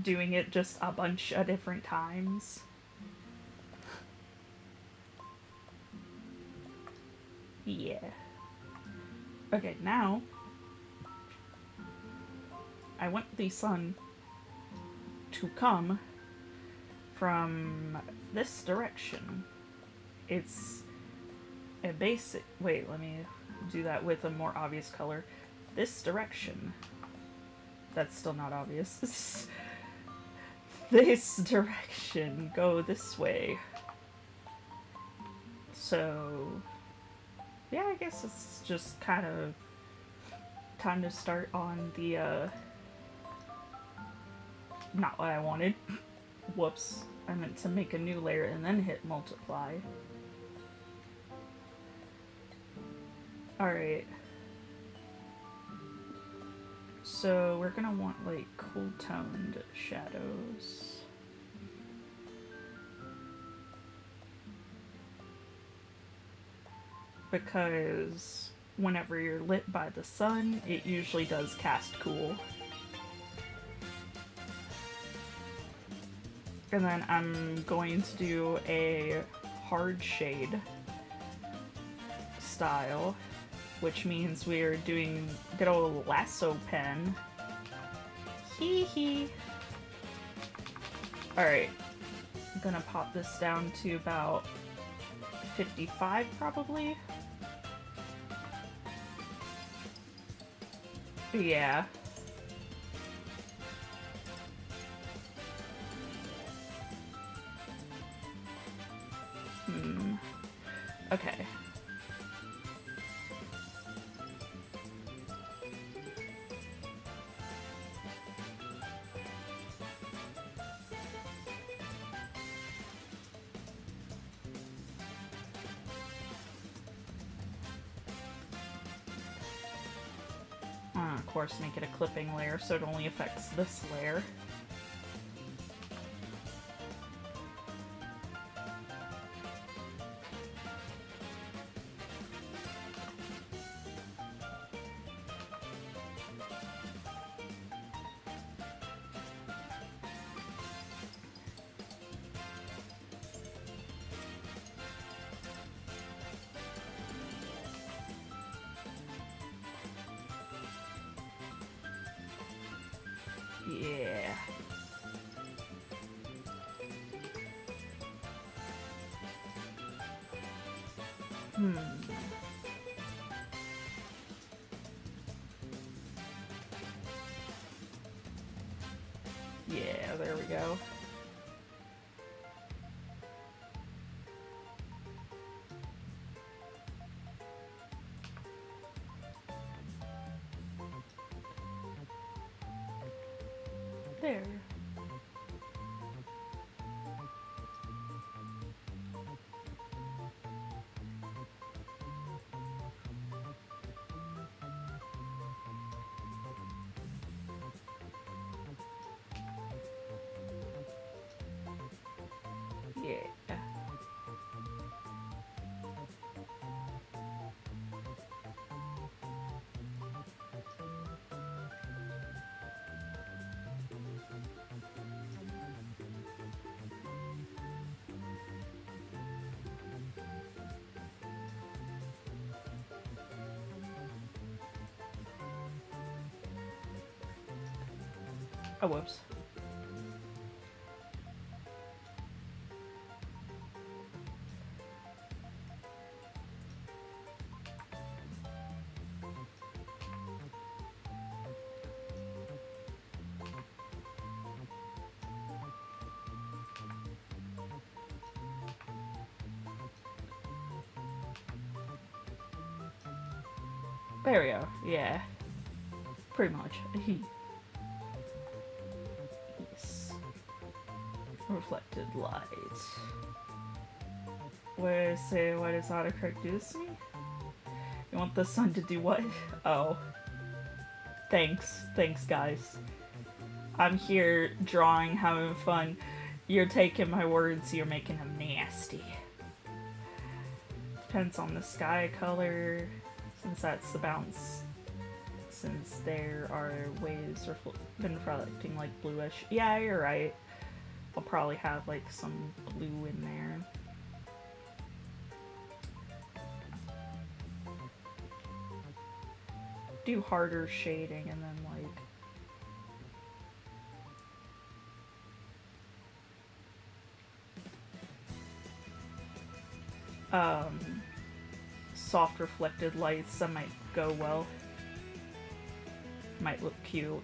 doing it just a bunch of different times. Yeah. Okay, now I want the sun to come from this direction. It's a basic... Wait, let me do that with a more obvious color. This direction. That's still not obvious. This direction. Go this way. So... yeah, I guess it's just kind of time to start on the, not what I wanted. Whoops. I meant to make a new layer and then hit multiply. Alright. So we're gonna want, like, cool toned shadows. Because whenever you're lit by the sun, it usually does cast cool. And then I'm going to do a hard shade style, which means we're doing good old lasso pen. Hee hee. Alright, I'm gonna pop this down to about 55 probably. Yeah. Okay. Of course, make it a clipping layer so it only affects this layer. Yeah. Yeah, there we go. There. Yeah. Oh, whoops. There we go. Yeah. Pretty much. Yes. Reflected light. Wait, say, why does autocorrect do this to me? You want the sun to do what? Oh. Thanks. Thanks, guys. I'm here drawing, having fun. You're taking my words, you're making them nasty. Depends on the sky color, since that's the bounce. Since there are waves been reflecting like bluish. Yeah, you're right. I'll probably have like some blue in there. Do harder shading and then like soft reflected lights, that might go well. Might look cute.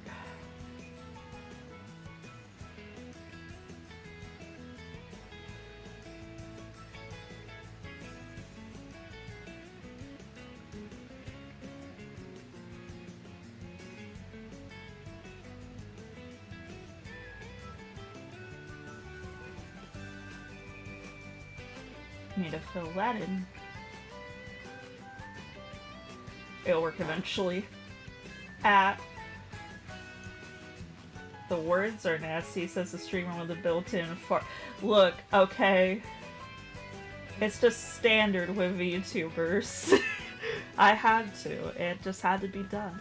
Need to fill that in. It'll work eventually. The words are nasty, says the streamer with a built-in fart. Look, okay. It's just standard with VTubers. I had to. It just had to be done.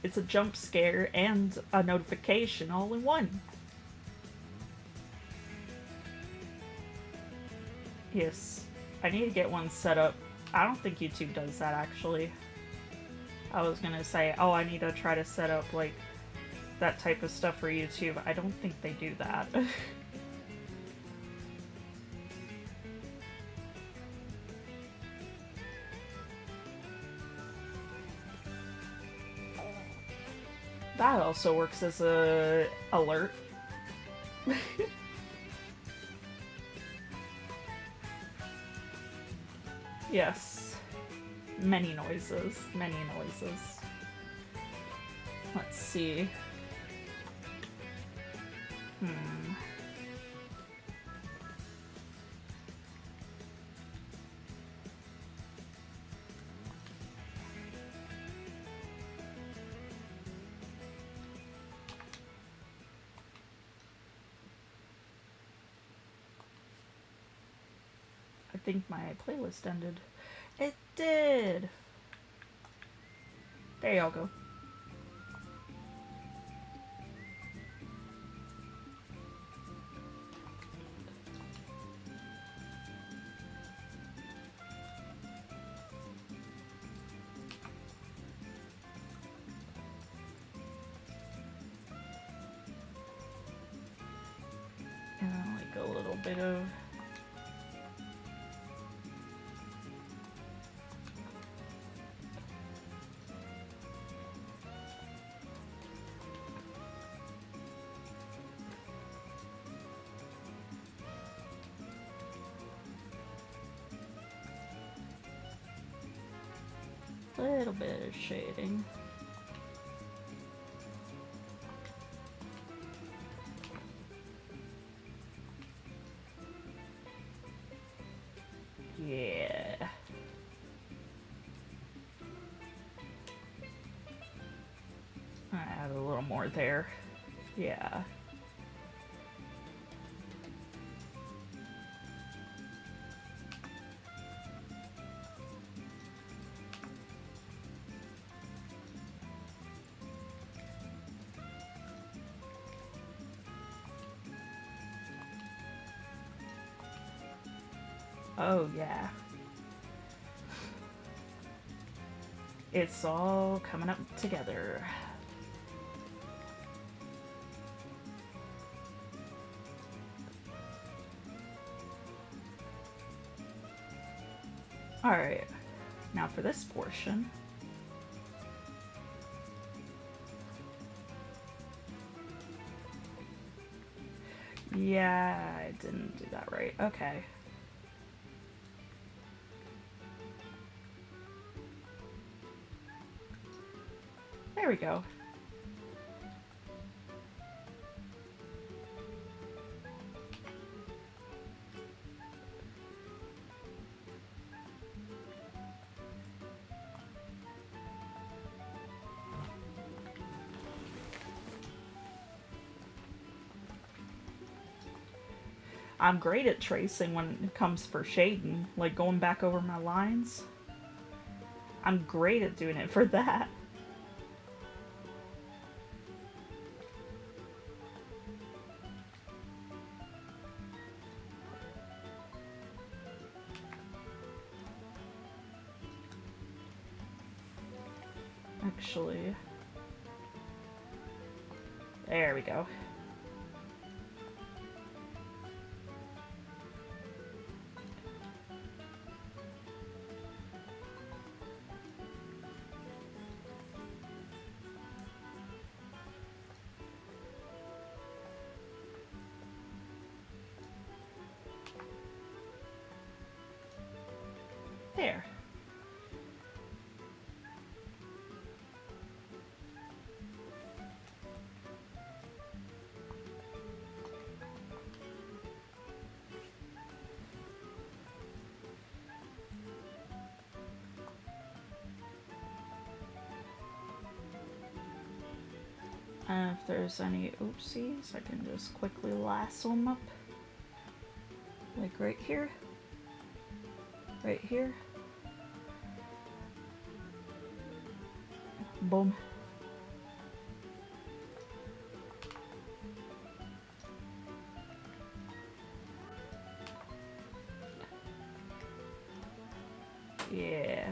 It's a jump scare and a notification all in one. Yes. I need to get one set up. I don't think YouTube does that, actually. I was gonna say, oh, I need to try to set up, like, that type of stuff for YouTube. I don't think they do that. That also works as a alert. Yes. Many noises. Many noises. Let's see. I think my playlist ended. It did! There y'all go. And then like a little bit of shading. Yeah. I add a little more there. Yeah. Oh, yeah. It's all coming up together. Alright, now for this portion. Yeah, I didn't do that right. Okay. There we go. I'm great at tracing when it comes for shading, like going back over my lines. I'm great at doing it for that. Actually, there we go. There. And if there's any oopsies, I can just quickly lasso them up. Like right here. Right here. Boom. Yeah.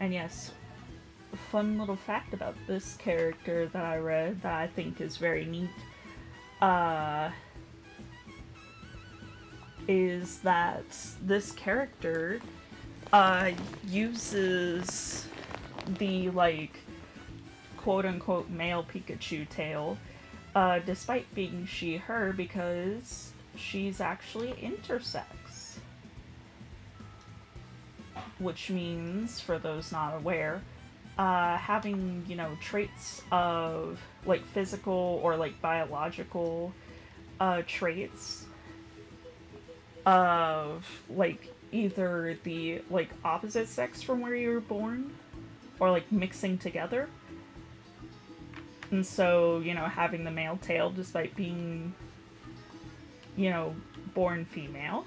And yes, fun little fact about this character that I read that I think is very neat, is that this character, uses the, like, quote-unquote male Pikachu tail, despite being she/her, because she's actually intersex. Which means, for those not aware, having, you know, traits of, like, physical or, like, biological, traits of, like, either the, like, opposite sex from where you were born, or, like, mixing together. And so, you know, having the male tail despite being, you know, born female.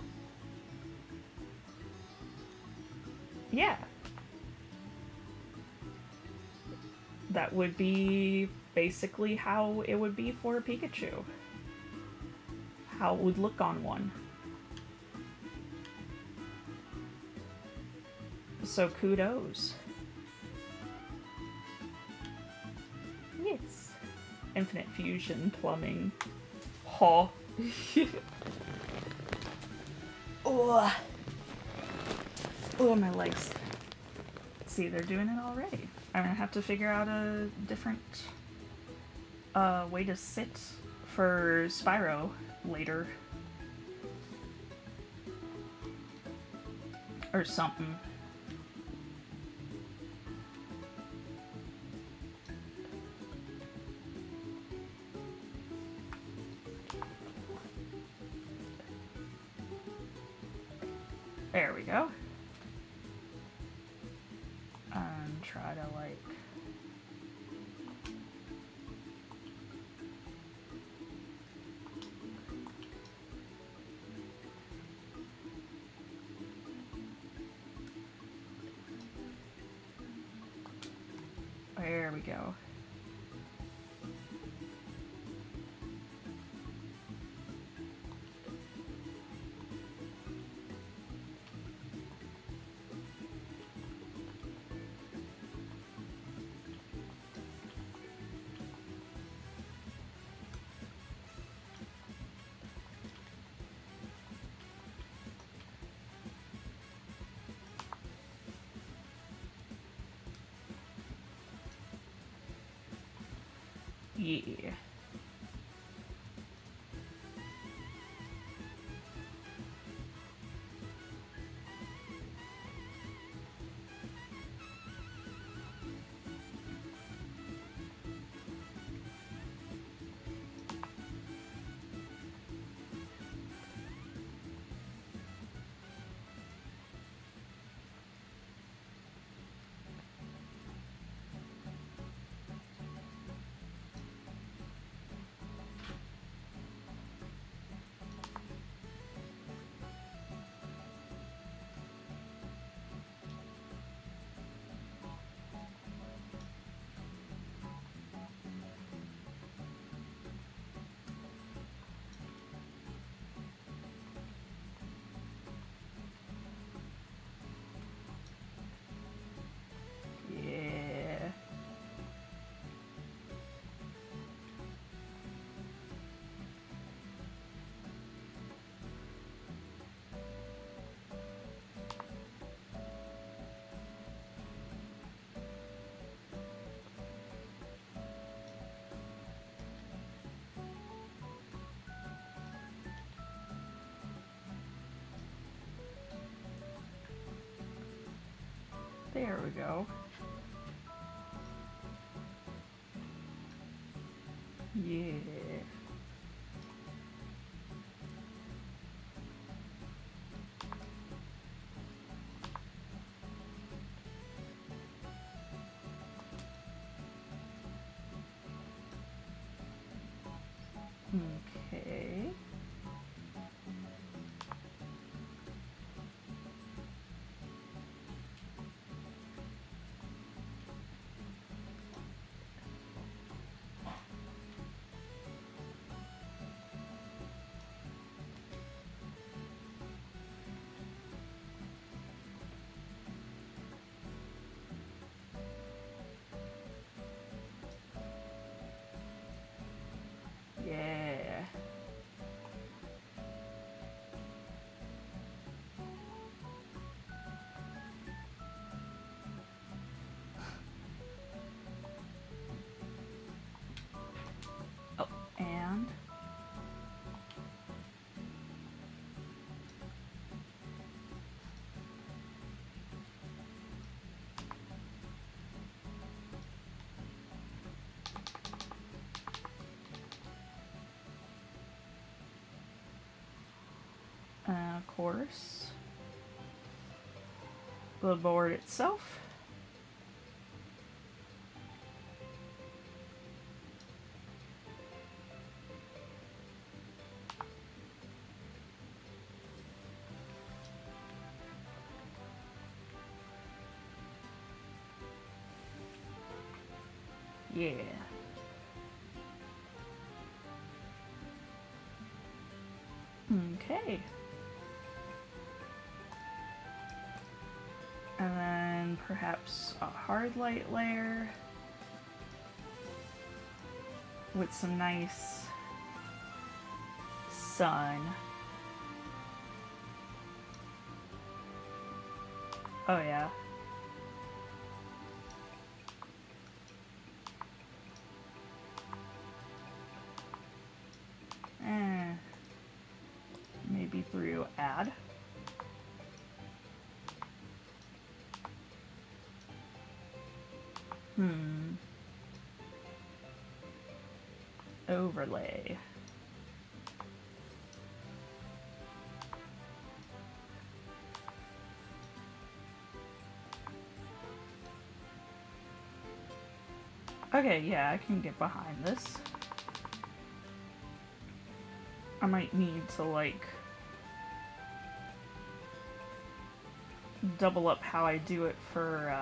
Yeah. That would be basically how it would be for a Pikachu. How it would look on one. So kudos. Yes. Infinite fusion plumbing. Huh. Oh. Oh, my legs. See, they're doing it already. I'm gonna have to figure out a different way to sit for Spyro later. Or something. There we go. And try to, like... There we go. Yeah. There we go. Yeah. Okay. Yeah. Oh, and of course, the board itself. Yeah. Okay. And then perhaps a hard light layer with some nice sun. Oh yeah. Maybe through add. Overlay. Okay, yeah, I can get behind this. I might need to, like, double up how I do it for,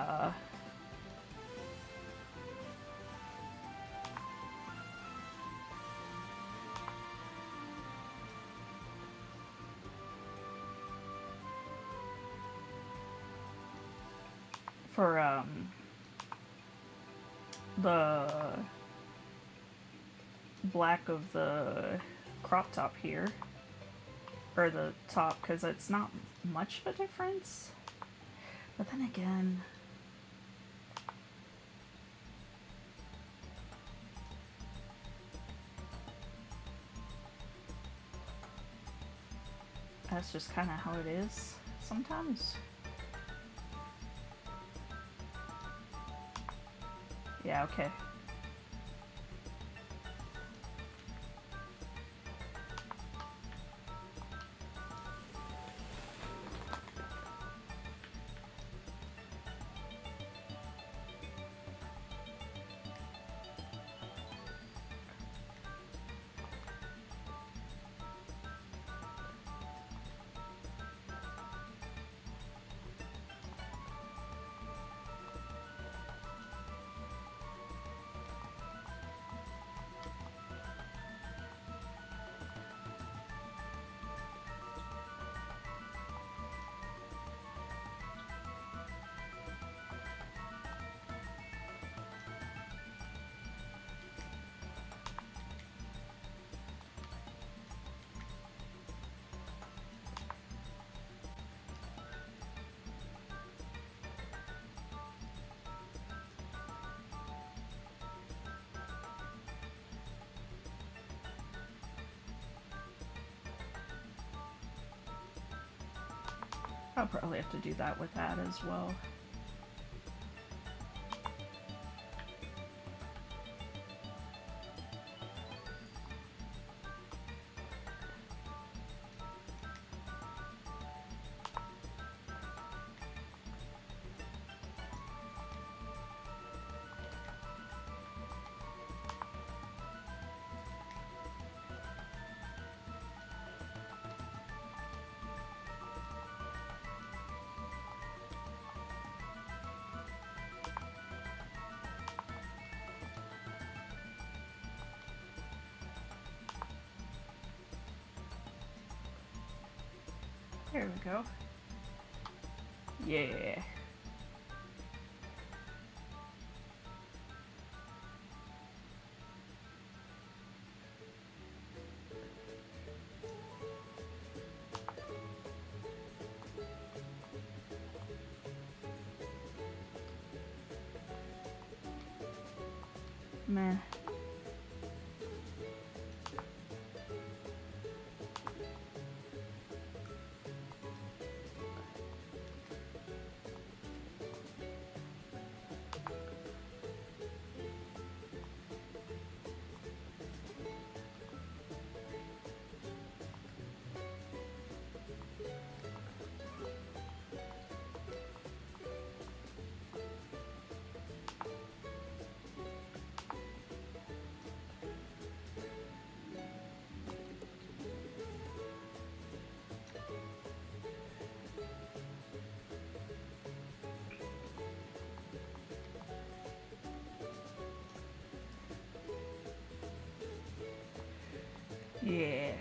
the black of the crop top here, or the top, because it's not much of a difference. But then again, that's just kind of how it is sometimes. Yeah, okay. I'll probably have to do that with that as well. There we go. Yeah. Meh. Yeah.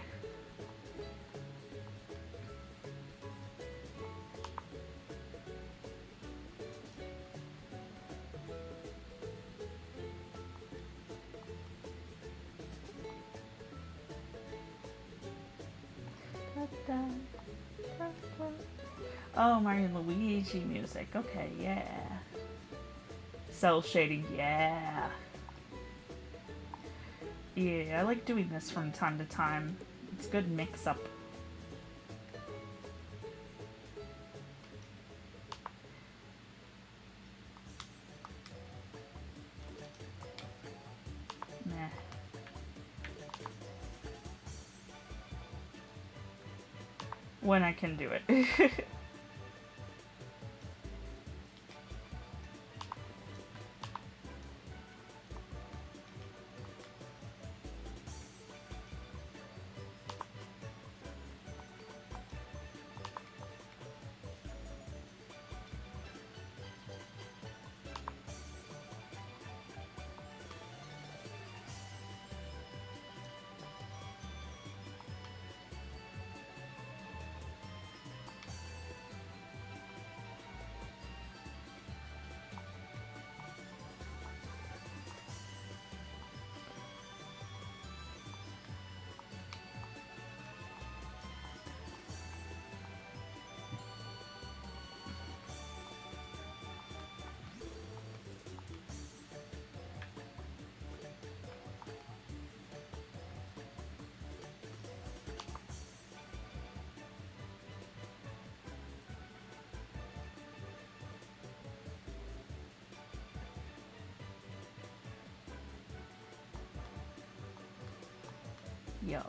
Oh, Mario and Luigi music. Okay, yeah. Cell shading, yeah. Yeah, I like doing this from time to time. It's a good mix-up. Meh. When I can do it. Yeah.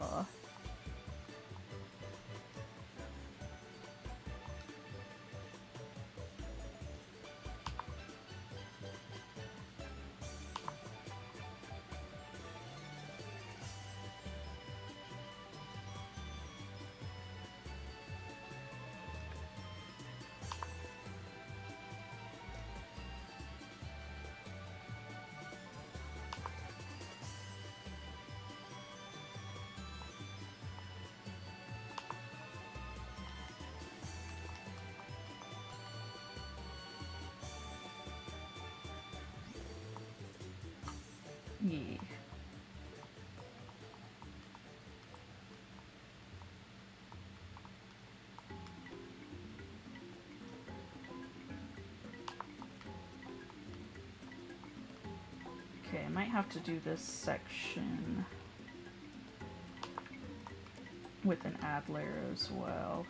Yeah. Okay, I might have to do this section with an ad layer as well.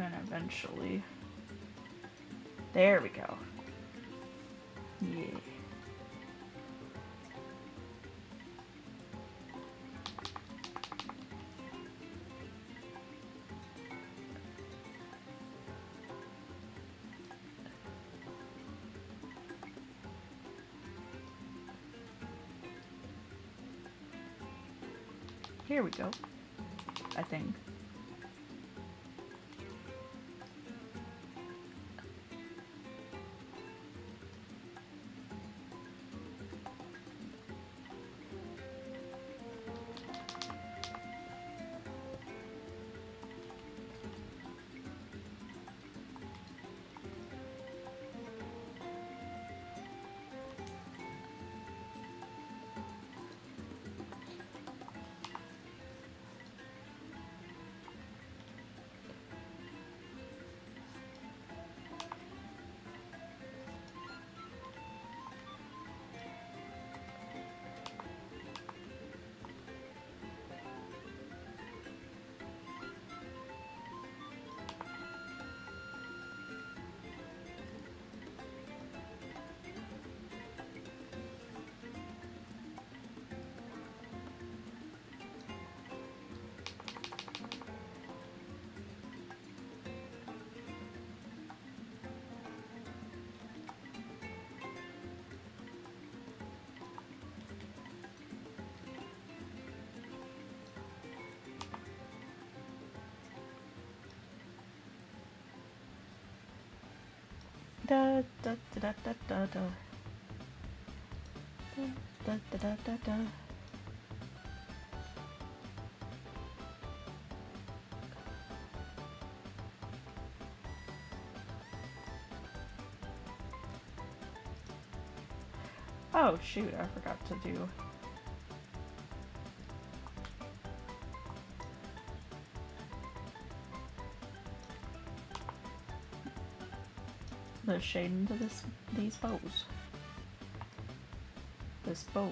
movement eventually. There we go. Yeah. Here we go, I think. Da da da da da da da da da da da. Oh shoot, I forgot to do. The shading to these bows. This bow.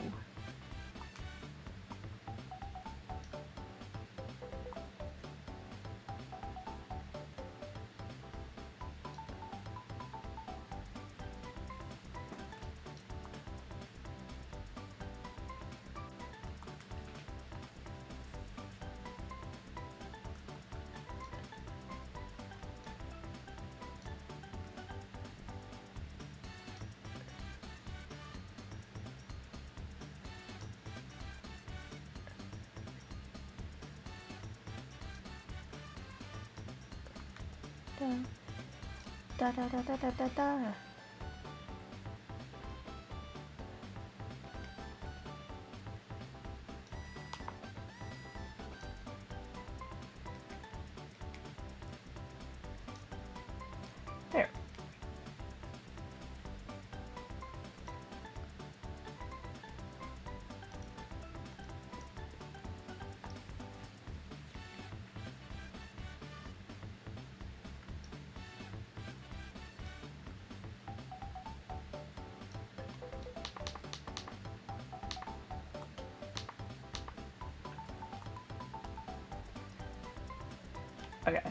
Da da da da da da da. There. Okay.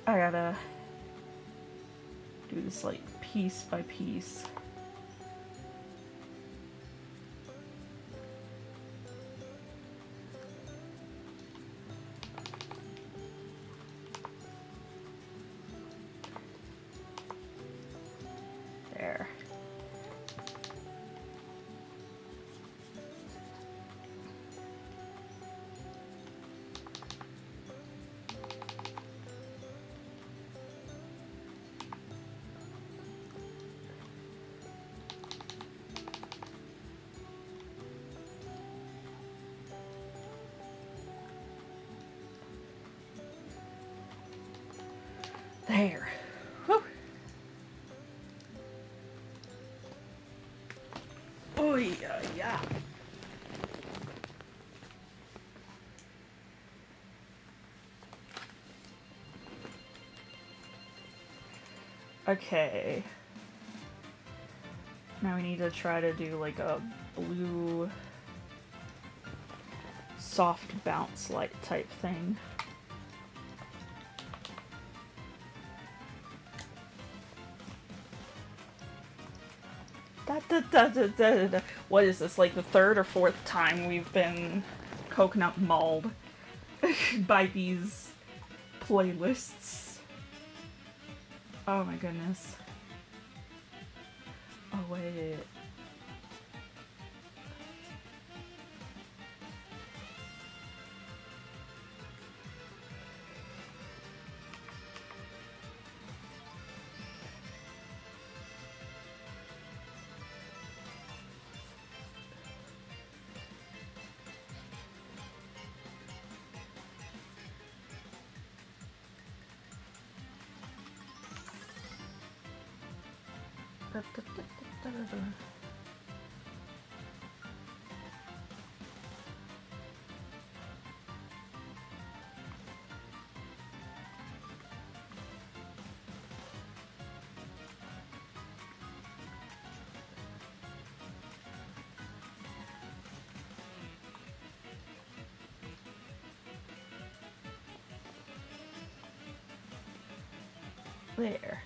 I gotta do this like piece by piece. There. There. Whew. Oh yeah, yeah. Okay. Now we need to try to do like a blue soft bounce light type thing. What is this, like the third or fourth time we've been coconut mauled by these playlists? Oh my goodness. Oh wait. There.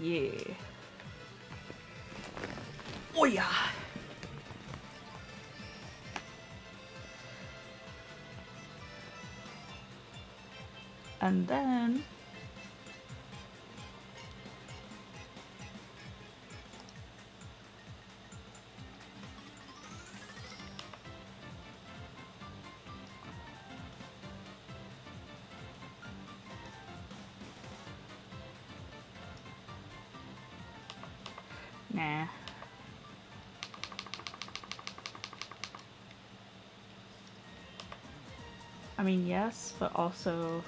Yeah. Oh yeah. And then nah. I mean, yes, but also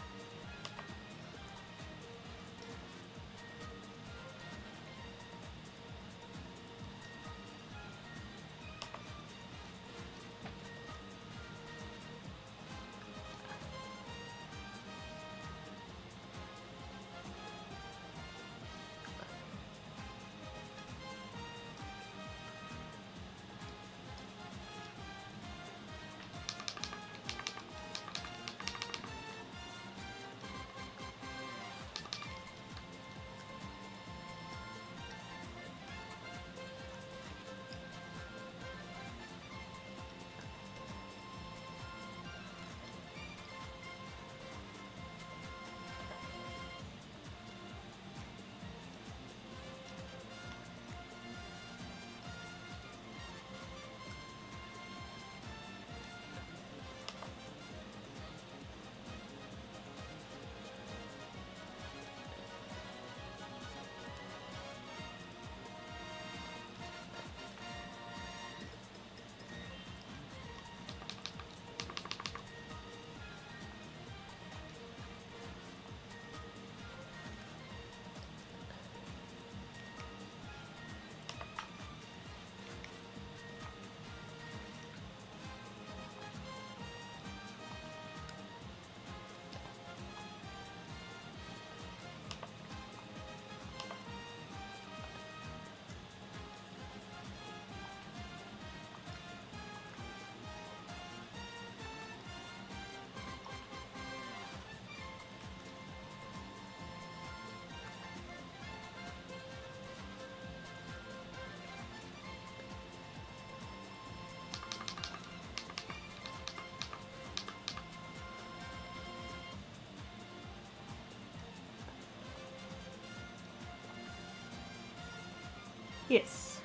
yes.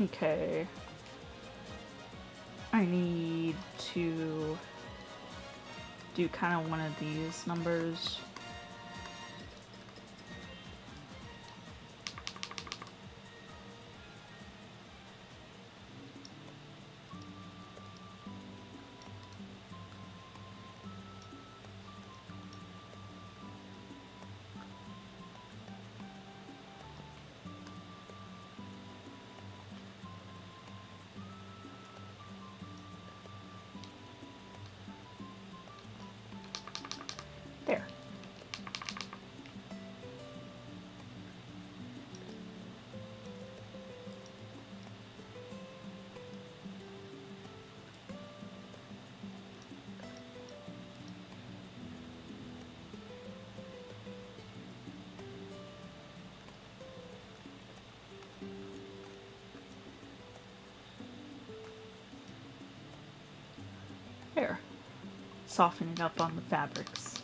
Okay. I need to do kind of one of these numbers. soften it up on the fabrics.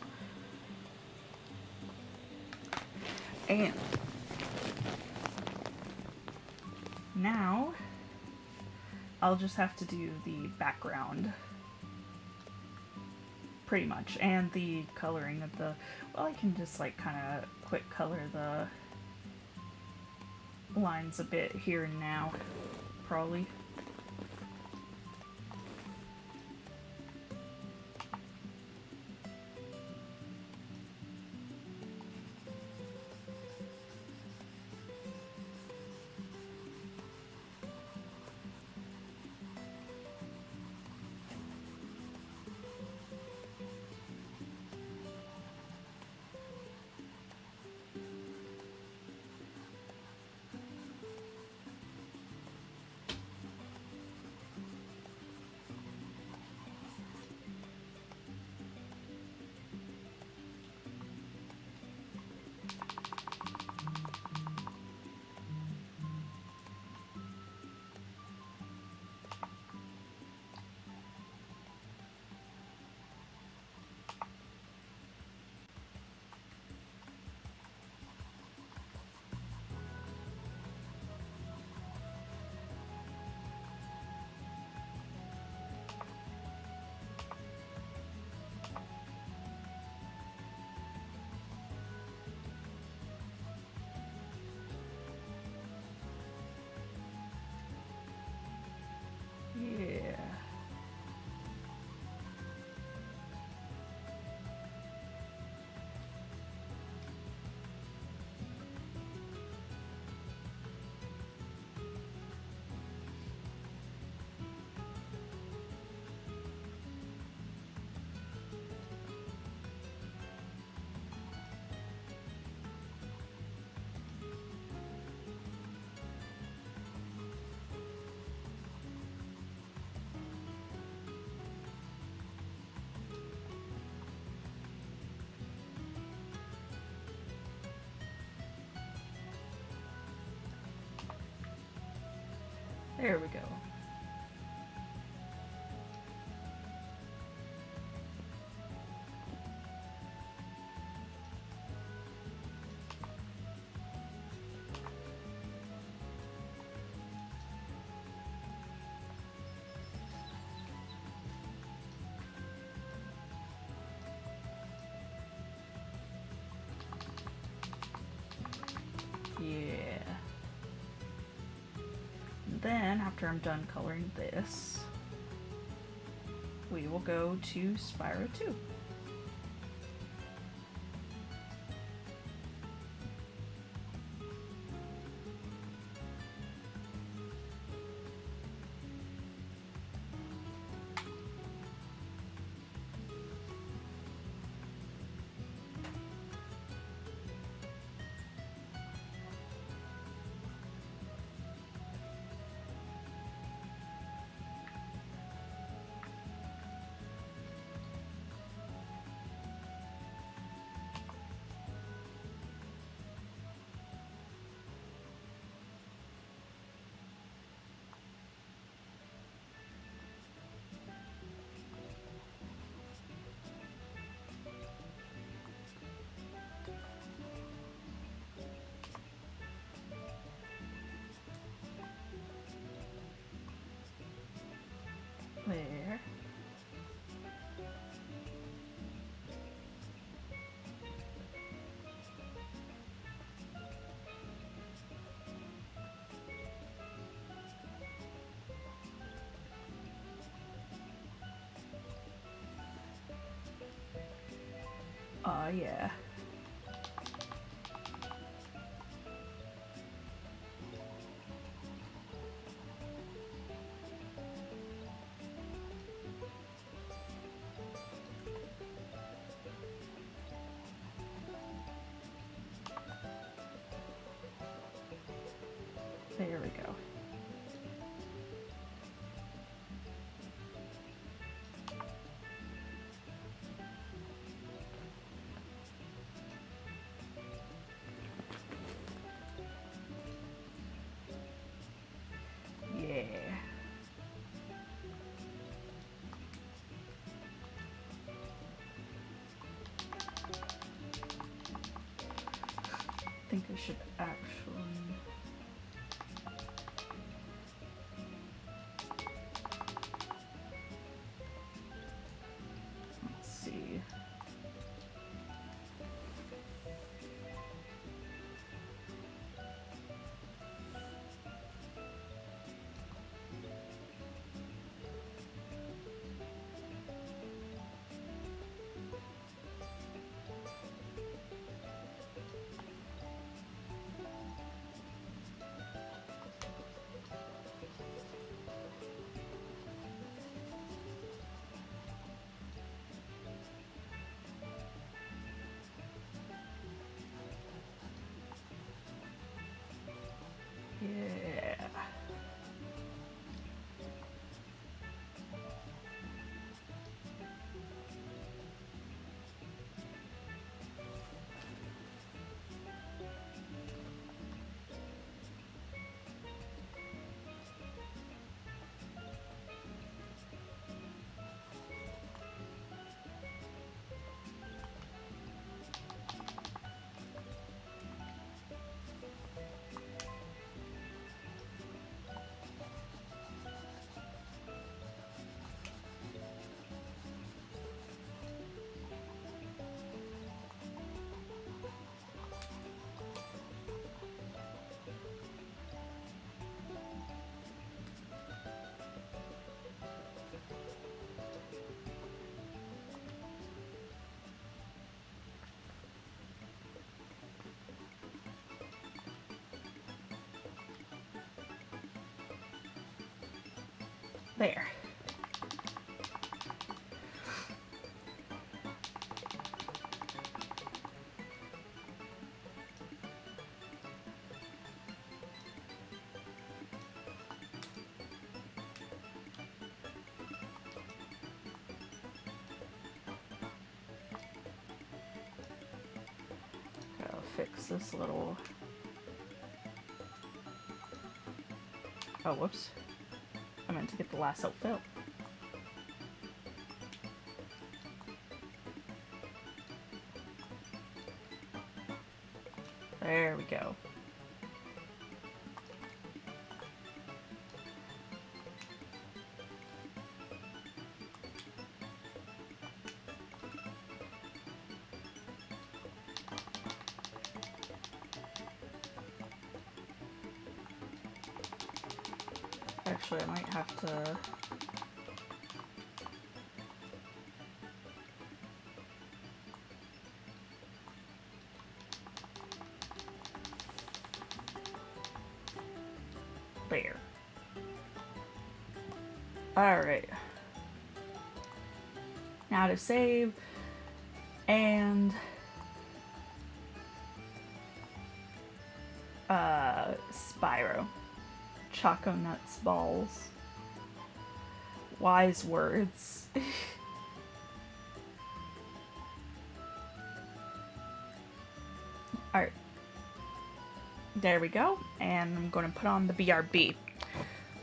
And now I'll just have to do the background, pretty much, and the coloring of the, well, I can just like kind of quick color the lines a bit here and now, probably. Yeah. There we go. Yeah. Then, after I'm done coloring this, we will go to Spyro 2. There. Yeah. There we go. should actually... Let's see. Yeah. There. Gotta fix this little... Oh, whoops. I meant to get the last outfit. There we go. Actually, I might have to... There. Alright. Now to save. And... Spyro. Choco nuts balls. Wise words. Alright. There we go. And I'm going to put on the BRB.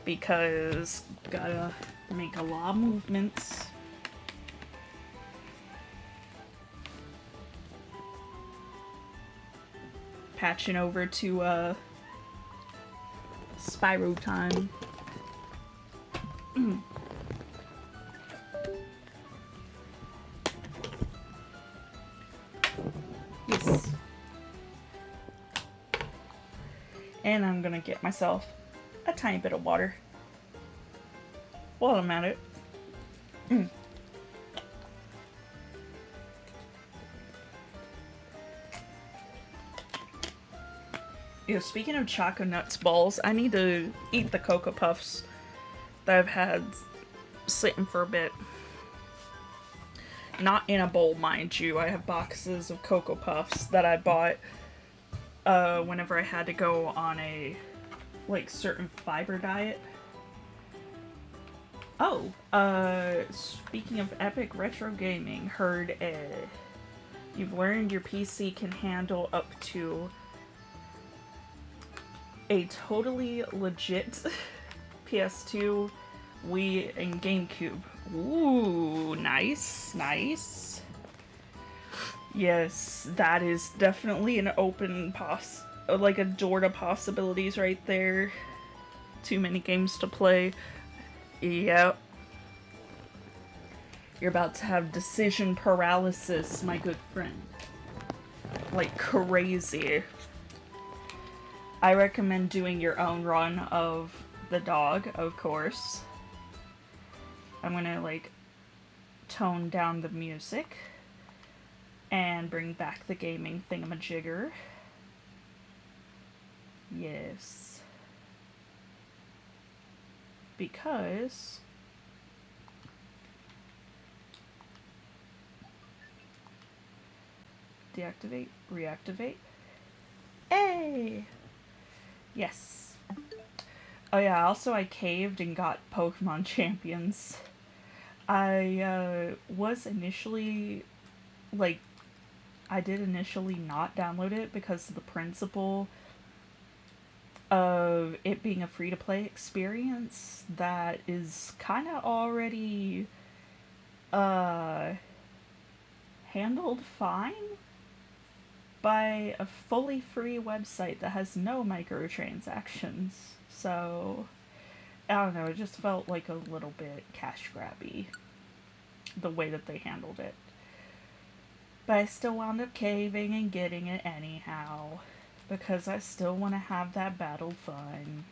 Because gotta make a lot of movements. Patching over to Spyro time. Yes. And I'm gonna get myself a tiny bit of water while I'm at it. You know, speaking of Choco Nuts balls, I need to eat the Cocoa Puffs that I've had sitting for a bit. Not in a bowl, mind you. I have boxes of Cocoa Puffs that I bought whenever I had to go on a, like, certain fiber diet. Oh, speaking of epic retro gaming, heard you've learned your PC can handle up to a totally legit PS2, Wii, and GameCube. Ooh, nice, nice. Yes, that is definitely an open like a door to possibilities right there. Too many games to play. Yep. You're about to have decision paralysis, my good friend. Like crazy. I recommend doing your own run of the dog, of course. I'm gonna like tone down the music and bring back the gaming thingamajigger. Yes. Because deactivate, reactivate. Hey! Yes. Oh yeah, also I caved and got Pokemon Champions. I was initially, like, I did initially not download it because of the principle of it being a free-to-play experience that is kind of already, handled fine by a fully free website that has no microtransactions. So, I don't know, it just felt like a little bit cash grabby, the way that they handled it. But I still wound up caving and getting it anyhow, because I still want to have that battle fun.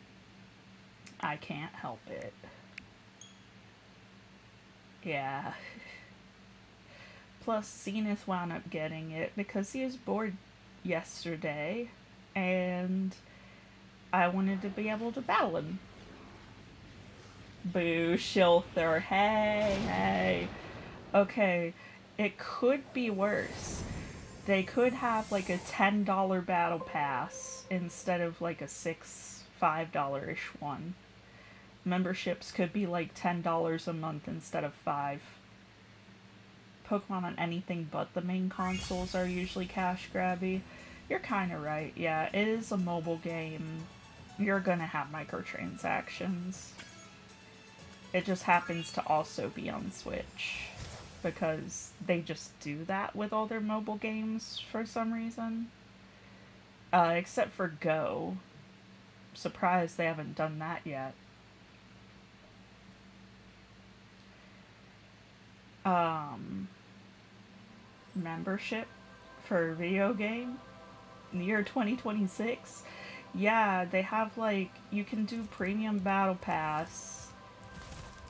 I can't help it. Yeah. Plus, Zenith wound up getting it because he was bored yesterday, and I wanted to be able to battle him. Boo, Shilther. Hey, hey. Okay, it could be worse. They could have like a $10 battle pass instead of like a $5-ish one. Memberships could be like $10 a month instead of 5. Pokemon on anything but the main consoles are usually cash grabby. You're kind of right. Yeah, it is a mobile game. You're gonna have microtransactions. It just happens to also be on Switch, because they just do that with all their mobile games for some reason. Except for Go. Surprised they haven't done that yet. Membership for a video game in the year 2026. Yeah, they have like, you can do premium battle pass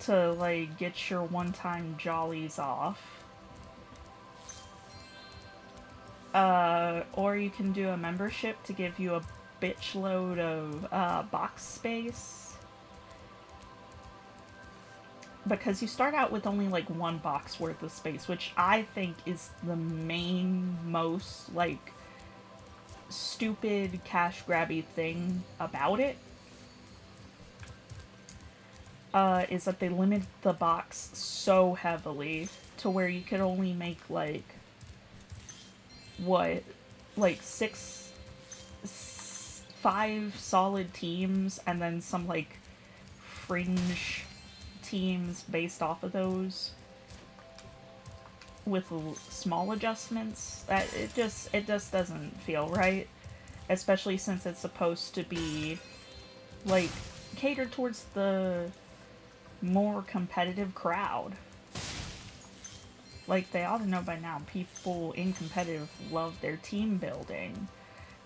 to like get your one-time jollies off. Or you can do a membership to give you a bitch load of box space. Because you start out with only like one box worth of space, which I think is the main most like stupid cash grabby thing about it. Is that they limit the box so heavily to where you could only make like what, like 5 solid teams and then some like fringe teams based off of those with small adjustments. That it just doesn't feel right, especially since it's supposed to be like catered towards the more competitive crowd. Like, they ought to know by now, people in competitive love their team building,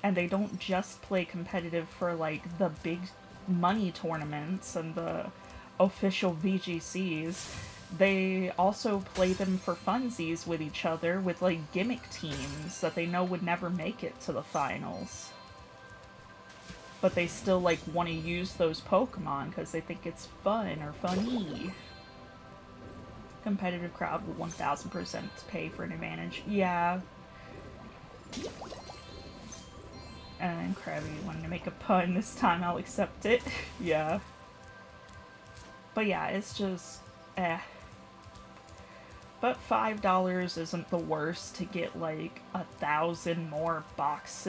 and they don't just play competitive for like the big money tournaments and the official VGCs. They also play them for funsies with each other with like gimmick teams that they know would never make it to the finals. But they still like want to use those Pokemon because they think it's fun or funny. Competitive crowd will 1000% pay for an advantage. Yeah. And Krabby wanted to make a pun this time, I'll accept it. Yeah. But yeah, it's just, But $5 isn't the worst to get like 1,000 more box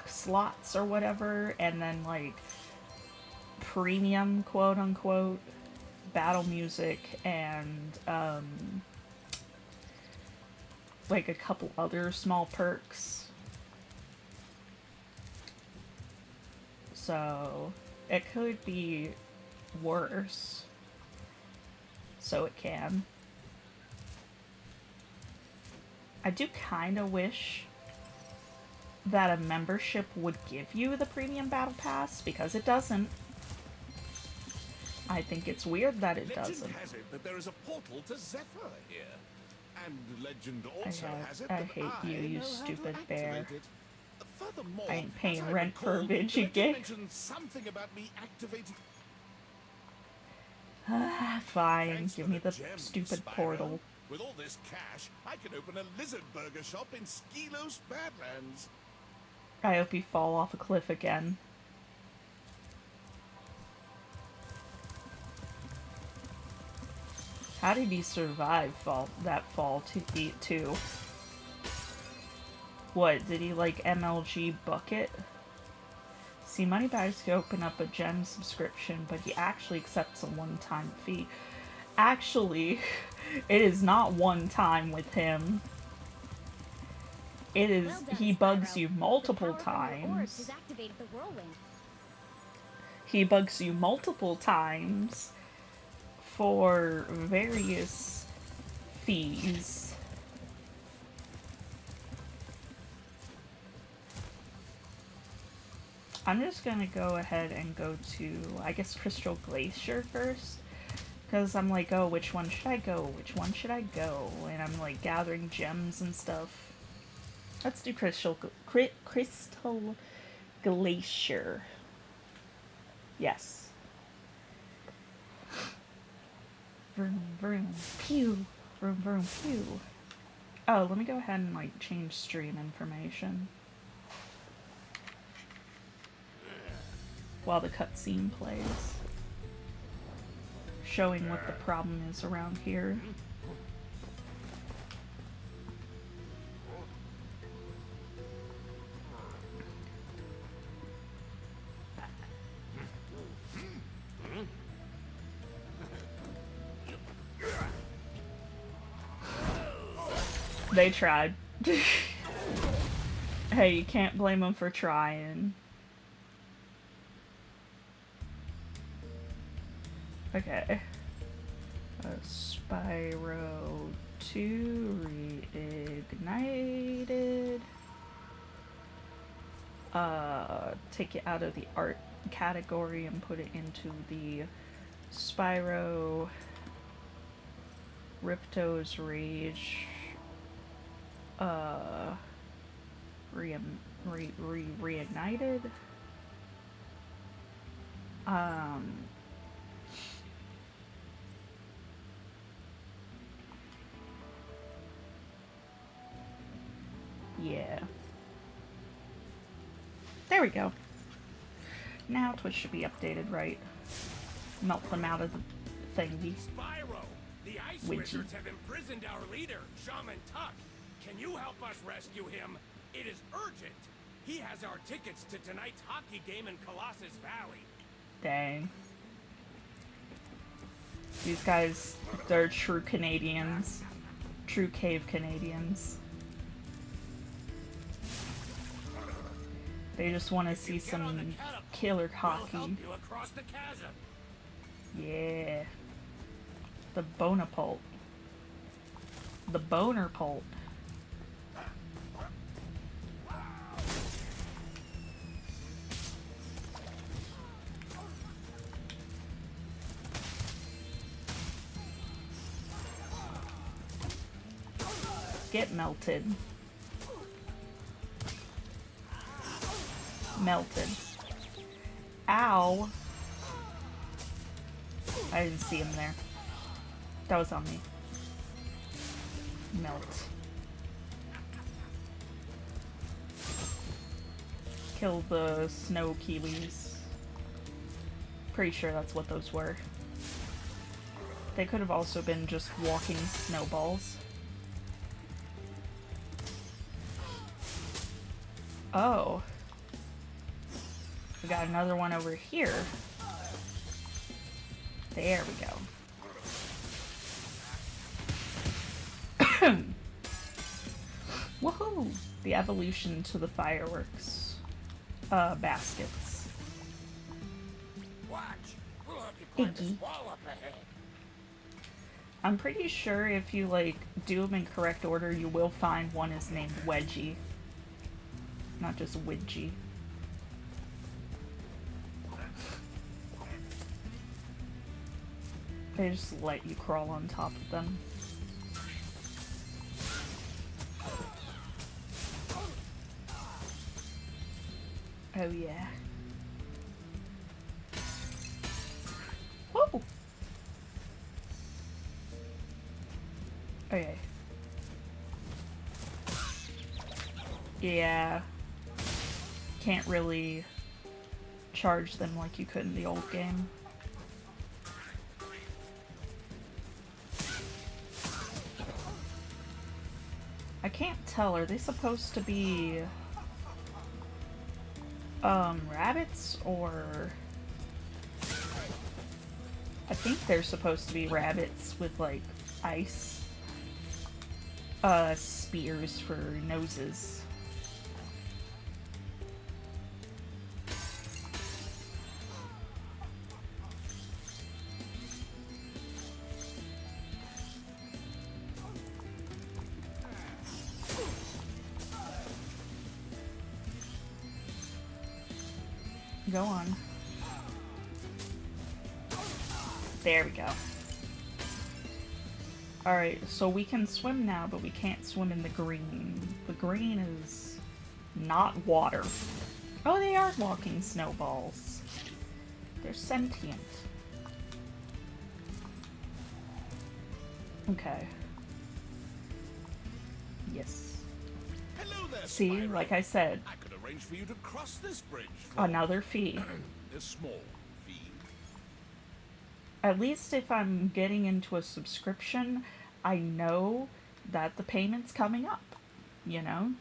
slots or whatever, and then like premium quote unquote battle music and like a couple other small perks. So it could be worse. So it can. I do kind of wish that a membership would give you the premium battle pass, because it doesn't. I think it's weird that it doesn't. Legend has it that there is a portal to Zephyr here. And legend also has it I that hate you, you know stupid how to bear. activate it. Furthermore, I ain't paying as I rent for a recall, bitch the legend again. mentioned something about me activating. Fine, Thanks give for me the gem, stupid Spyro. portal. With all this cash, I can open a lizard burger shop in Skilos Badlands. I hope you fall off a cliff again. How did he survive that fall too? What, did he like MLG bucket? See, Moneybags can open up a gem subscription, but he actually accepts a one-time fee. Actually, it is not one time with him. It is, Well done, he bugs Spyro. you multiple The power from your orbs times. has activated the whirlwind. He bugs you multiple times for various fees. I'm just gonna go ahead and go to, I guess, Crystal Glacier first. Because I'm like, oh, which one should I go? Which one should I go? And I'm like gathering gems and stuff. Let's do Crystal Glacier. Yes. Vroom, vroom, pew. Vroom, vroom, pew. Oh, let me go ahead and like change stream information while the cutscene plays, showing what the problem is around here. They tried. Hey, you can't blame them for trying. Okay. Spyro 2 reignited. Take it out of the art category and put it into the Spyro Ripto's Rage reignited. Yeah. There we go. Now Twitch should be updated, right? Melt them out of the thingy. Spyro, the Ice Wizards have imprisoned our leader, Shaman Tuck. Can you help us rescue him? It is urgent. He has our tickets to tonight's hockey game in Colossus Valley. Dang. These guys, they're true Canadians. True cave Canadians. They just want to see some killer hockey. We'll help you across the chasm. Yeah. The Bonapult. The Boner Pult. Get melted. Melted. Ow. I didn't see him there. That was on me. Melt. Kill the snow kiwis. Pretty sure that's what those were. They could have also been just walking snowballs. Oh. We got another one over here. There we go. Woohoo! The evolution to the fireworks baskets. Quite a Iggy. squall up ahead. I'm pretty sure if you, like, do them in correct order, you will find one is named Wedgie. Not just Widgie. They just let you crawl on top of them. Oh yeah. Whoa! Okay. Yeah. Can't really charge them like you could in the old game. I can't tell, are they supposed to be rabbits or I think they're supposed to be rabbits with like ice spears for noses. Go on. There we go. Alright, so we can swim now, but we can't swim in the green. The green is not water. Oh, they are walking snowballs. They're sentient. Okay. Yes. Hello there, See, Spyro. like I said, I could arrange for you to cross this bridge for another fee. a small fee. At least if I'm getting into a subscription, I know that the payment's coming up, you know?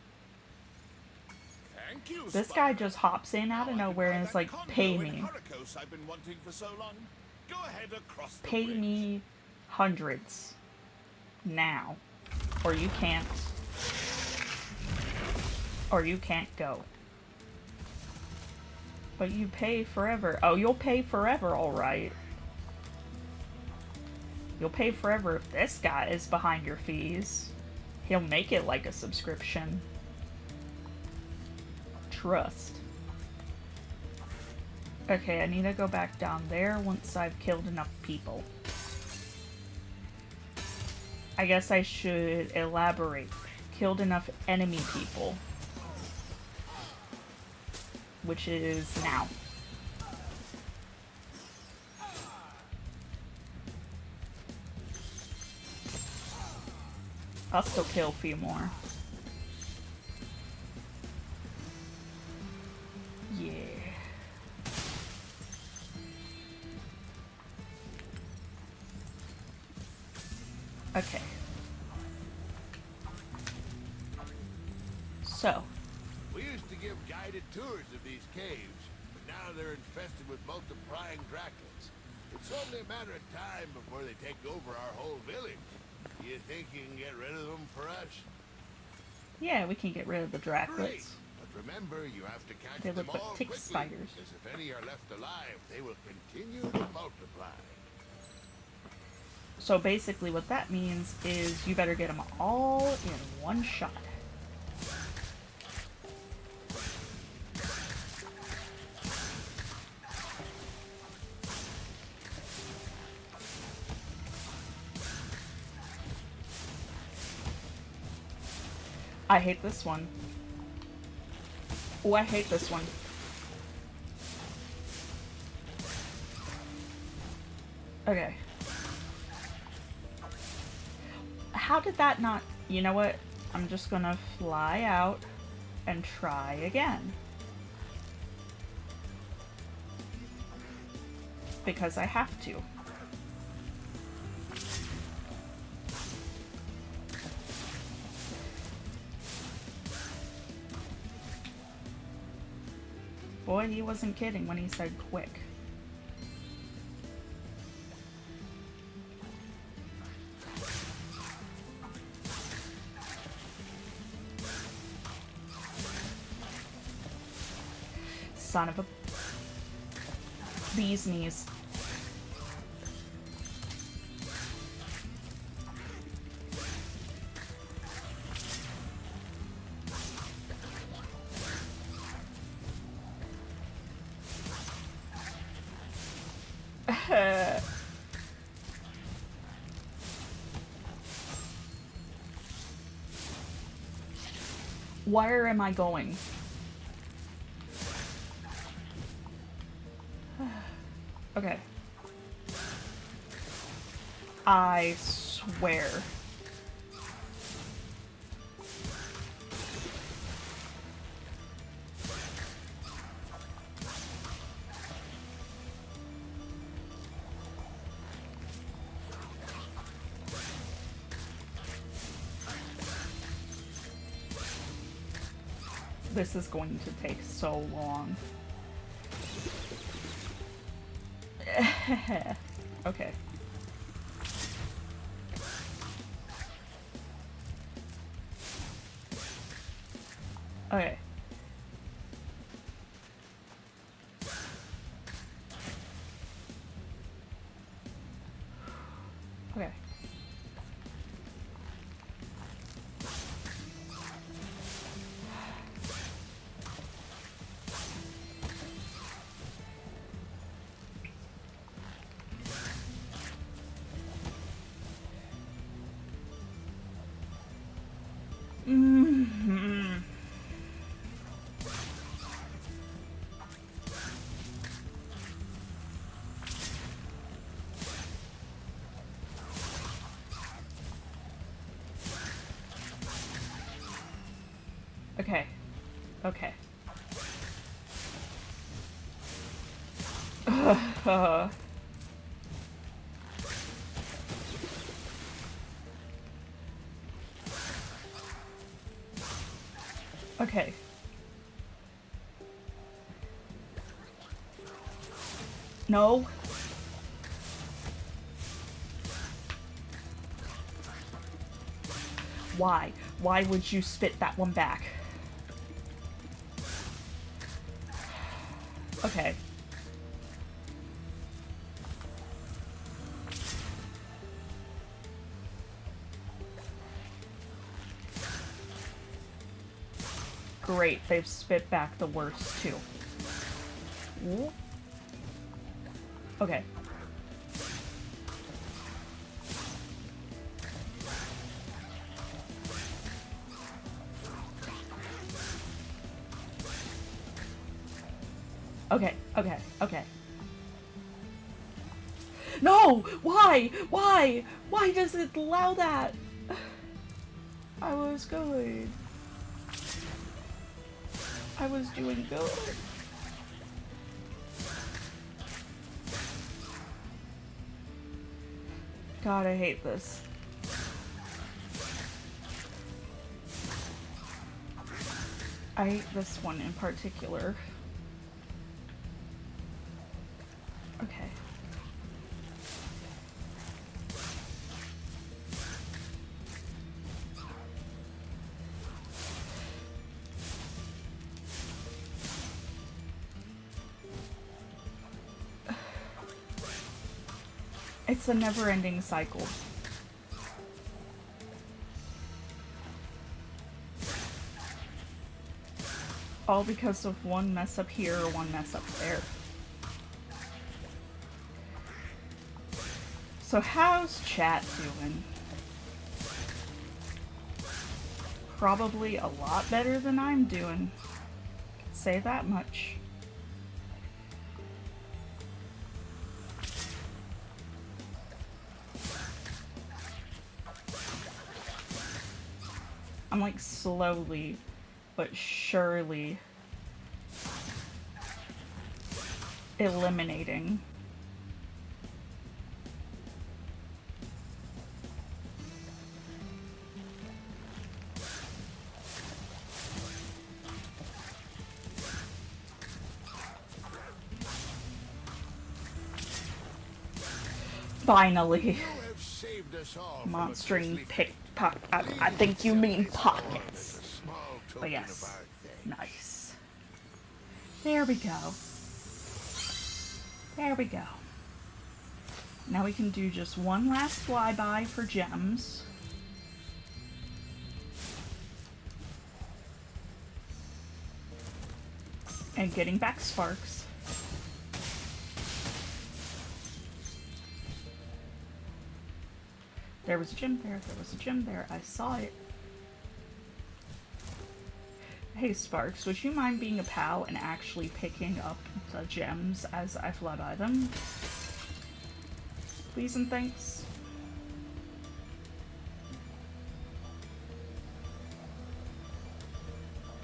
Thank you, This Spyro. guy just hops in out of Now I can nowhere buy and is that like, condo pay in me. Hurricos I've been wanting for so long. Go ahead across the Pay bridge. me hundreds. Now. Or you can't. Or you can't go. But you pay forever. Oh, you'll pay forever, alright. You'll pay forever if this guy is behind your fees. He'll make it like a subscription. Trust. Okay, I need to go back down there once I've killed enough people. I guess I should elaborate. Killed enough enemy people. Which is now. I'll still kill a few more. Yeah. Okay. So. We used to give guided tours of these caves, but now they're infested with multiplying Dracula's. It's only a matter of time before they take over our whole village. Do you think you can get rid of them for us? Yeah, we can get rid of the Great! Dracula's. But remember, you have to catch They them look like all tick quickly, spiders. because if any are left alive, they will continue to multiply. So basically what that means is you better get them all in one shot. I hate this one. Oh, I hate this one. Okay. How did that not... You know what? I'm just gonna fly out and try again. Because I have to. Boy, he wasn't kidding when he said quick. Son of a... bee's knees. Where am I going? Okay. I swear. This is going to take so long. Okay. Okay. Okay. Mm-hmm. Okay. Okay. Okay. No. Why? Why would you spit that one back? Okay. Great, they've spit back the worst too. Ooh. Okay. Okay, okay, okay. No! Why? Why? Why does it allow that? I was good. I was doing good. God, I hate this. I hate this one in particular. Okay. It's a never-ending cycle. All because of one mess up here or one mess up there. So how's chat doing? Probably a lot better than I'm doing. Say that much. I'm like slowly but surely eliminating. Finally. Monstering I think you mean pockets. But yes. Nice. There we go. There we go. Now we can do just one last flyby for gems. And getting back sparks. There was a gym there. There was a gym there. I saw it. Hey Sparks, would you mind being a pal and actually picking up the gems as I fly by them? Please and thanks.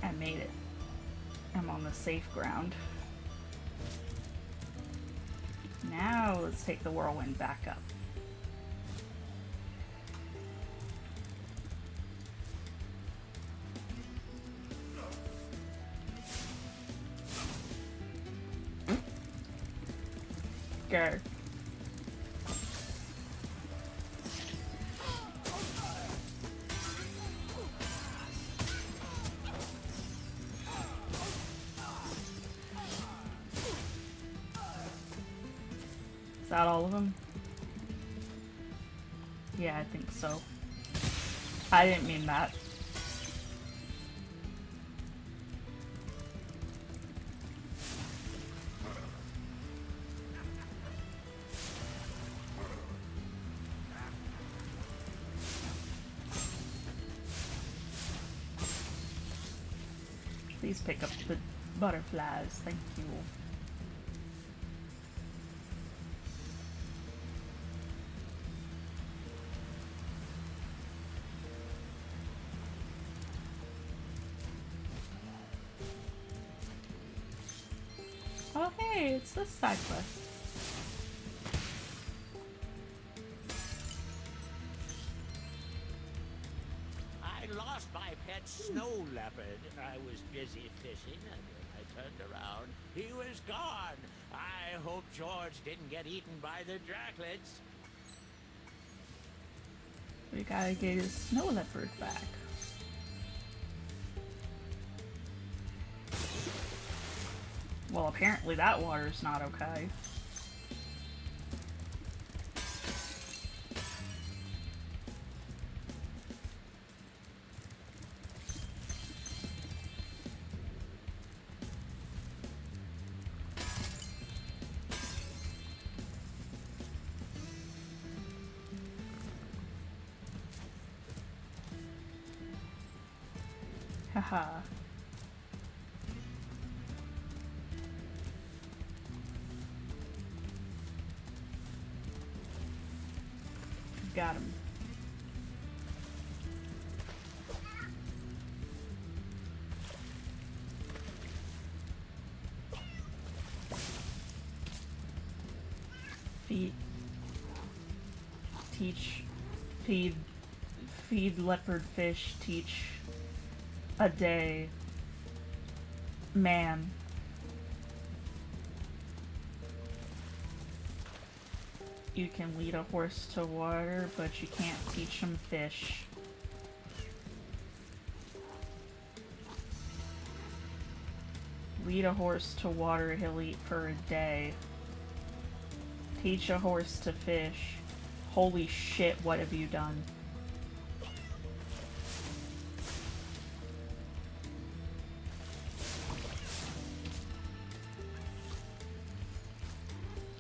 I made it. I'm on the safe ground. Now let's take the whirlwind back up. Go. Is that all of them? Yeah, I think so. I didn't mean that. Please pick up the butterflies, thank you. Oh hey, it's this side quest. I lost my pet snow leopard. I was busy fishing, and when I turned around, he was gone. I hope George didn't get eaten by the Draclets. We gotta get his snow leopard back. Well, apparently that water's not okay. Haha. Got him. Feed leopard fish, teach a day. Man. You can lead a horse to water, but you can't teach him fish. Lead a horse to water, he'll eat for a day. Teach a horse to fish. Holy shit, what have you done?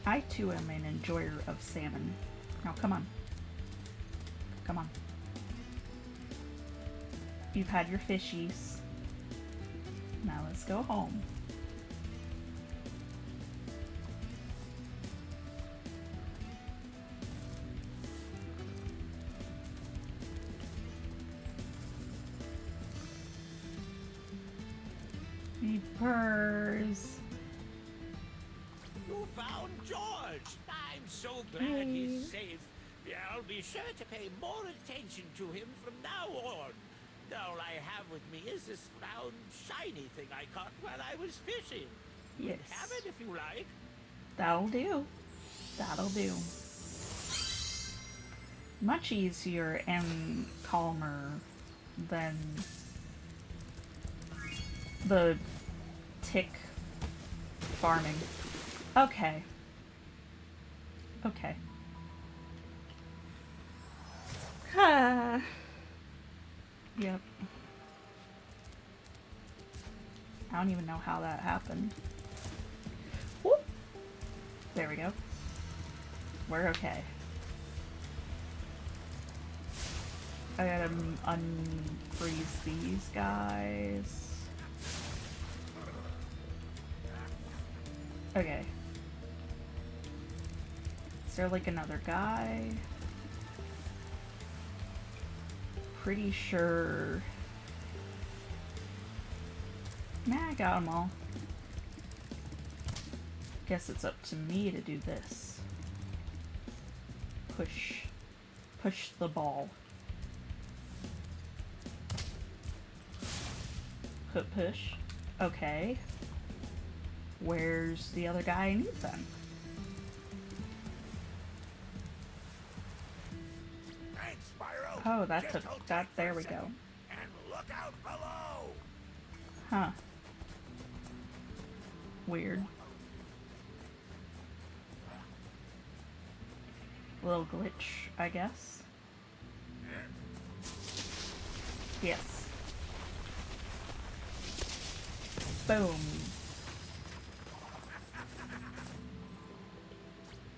I too am an enjoyer of salmon. Now come on. Come on. You've had your fishies. Now let's go home. He purrs. You found George! I'm so glad he's safe. I'll be sure to pay more attention to him from now on. All I have with me is this round, shiny thing I caught while I was fishing. Yes. Have it if you like. That'll do. That'll do. Much easier and calmer than the tick farming. Okay. Okay. Yep. I don't even know how that happened. Whoop. There we go. We're okay. I gotta unfreeze these guys. Okay. Is there like another guy? Pretty sure. Nah, I got them all. Guess it's up to me to do this. Push the ball. Push. Okay. Where's the other guy I need then? Thanks, Spyro. Oh, that Just took hold that. tight for There a we go. second, and look out below. Huh. Weird. Little glitch, I guess. Yes. Boom.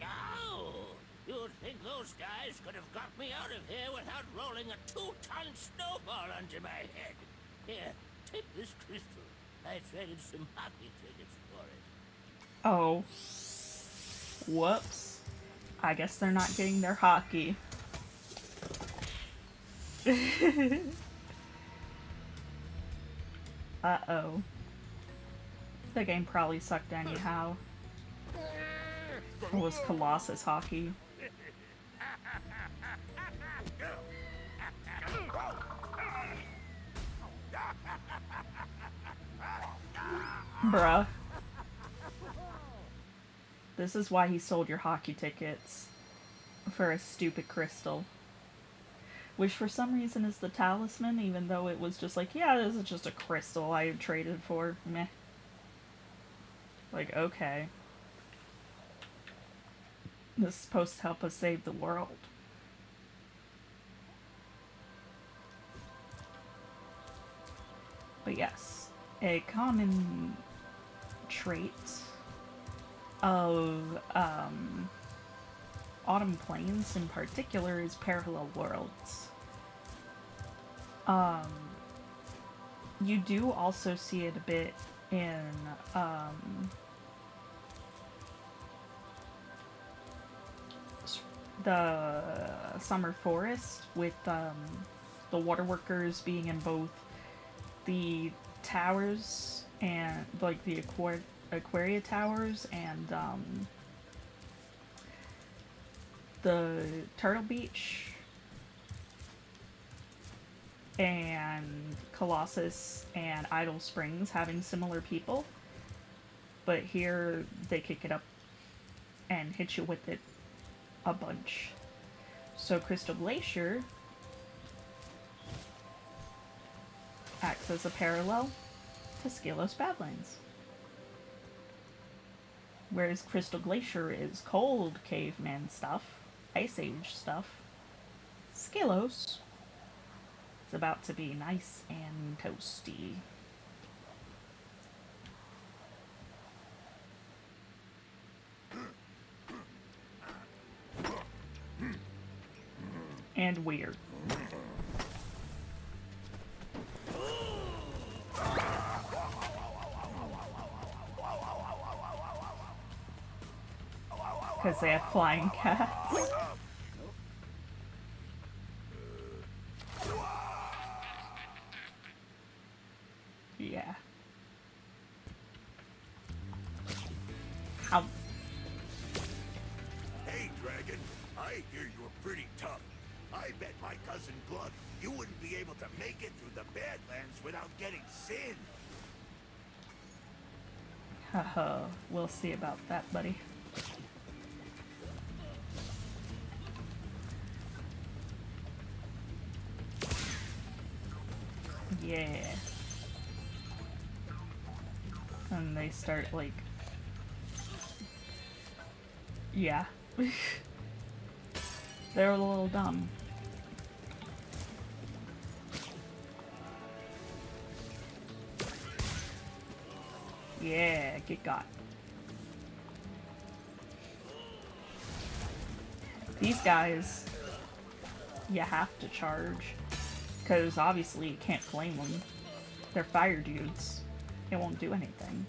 Oh, you'd think those guys could have got me out of here without rolling a 2-ton snowball onto my head. Here, take this crystal. I traded some hockey tickets for it. Oh. Whoops. I guess they're not getting their hockey. Uh-oh. The game probably sucked anyhow. It was Colossus hockey. Bruh. This is why he sold your hockey tickets. For a stupid crystal. Which for some reason is the talisman, even though it was just like, yeah, this is just a crystal I traded for. Meh. Like, okay. This is supposed to help us save the world. But yes, a common trait of Autumn Plains in particular is parallel worlds. You do also see it a bit in the Summer Forest with the waterworkers being in both the towers and like the Aquaria towers and the Turtle Beach and Colossus and Idle Springs having similar people, but here they kick it up and hit you with it a bunch. So Crystal Glacier acts as a parallel to Skylos Badlands. Whereas Crystal Glacier is cold caveman stuff, Ice Age stuff, Skylos is about to be nice and toasty. And weird. Because they have flying cats. Yeah. How? Hey, Dragon. I hear you're pretty tough. I bet my cousin Glug you wouldn't be able to make it through the Badlands without getting sin. Haha, we'll see about that, buddy. Yeah. And they start like... Yeah. They're a little dumb. Yeah, get got. These guys you have to charge. Because obviously you can't flame them. They're fire dudes. It won't do anything.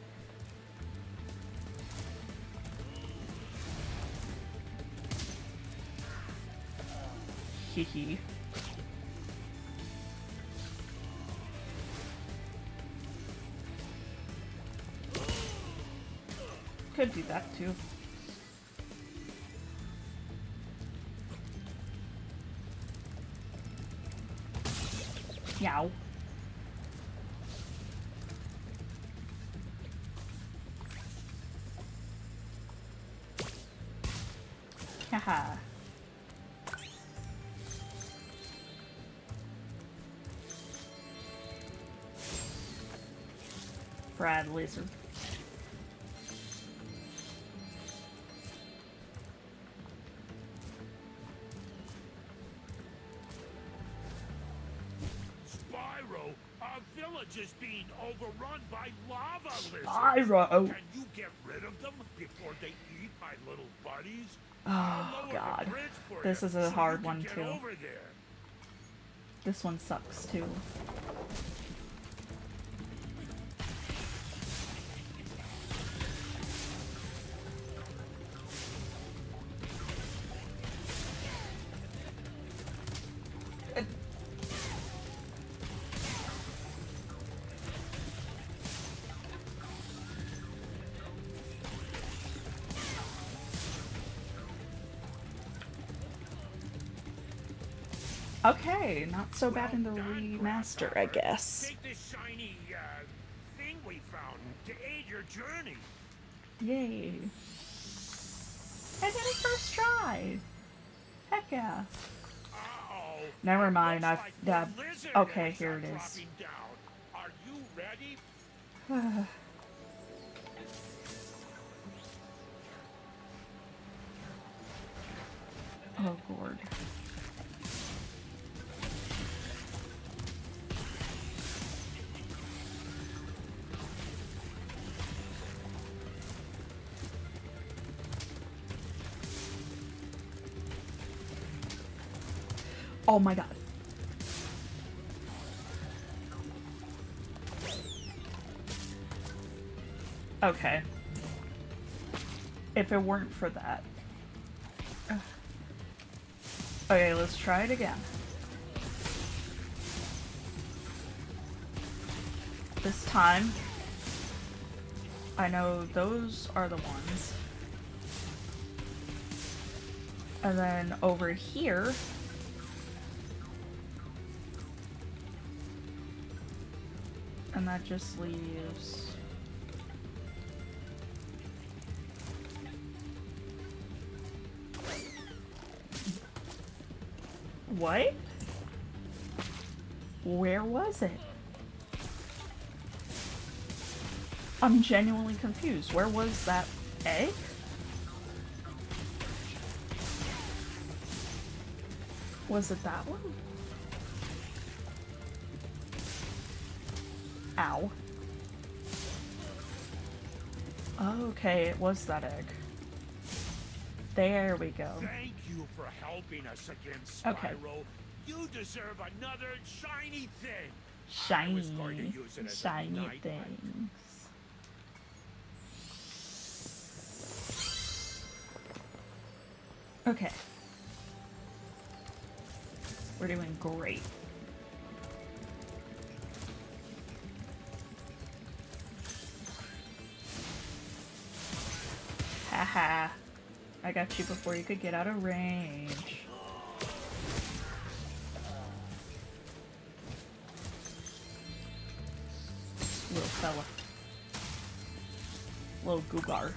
Hehe. Could do that too. Yow. Haha. Brad Lizard. Spyro, our village is being overrun by lava lizards. Spyro! Can you get rid of them before they eat my little buddies? Oh god. This is a hard one too. This one sucks too. Okay, not so bad in the remaster, I guess. Take this shiny thing we found to aid your journey. Yay. I did it first try! Heck yeah. Uh-oh. Never mind, Looks I've... like the Yeah, lizard okay, eggs here are it is. dropping down. Are you ready? Oh, Lord. Oh my god. Okay. If it weren't for that. Okay, let's try it again. This time, I know those are the ones. And then over here, and that just leaves... What? Where was it? I'm genuinely confused. Where was that egg? Was it that one? Ow. Okay, it was that egg. There we go. Thank you for helping us again, Spyro. Okay. You deserve another shiny thing. I Shiny, was going to use it as a shiny night light. things. Okay. We're doing great. Haha. I got you before you could get out of range. Little fella. Little googar.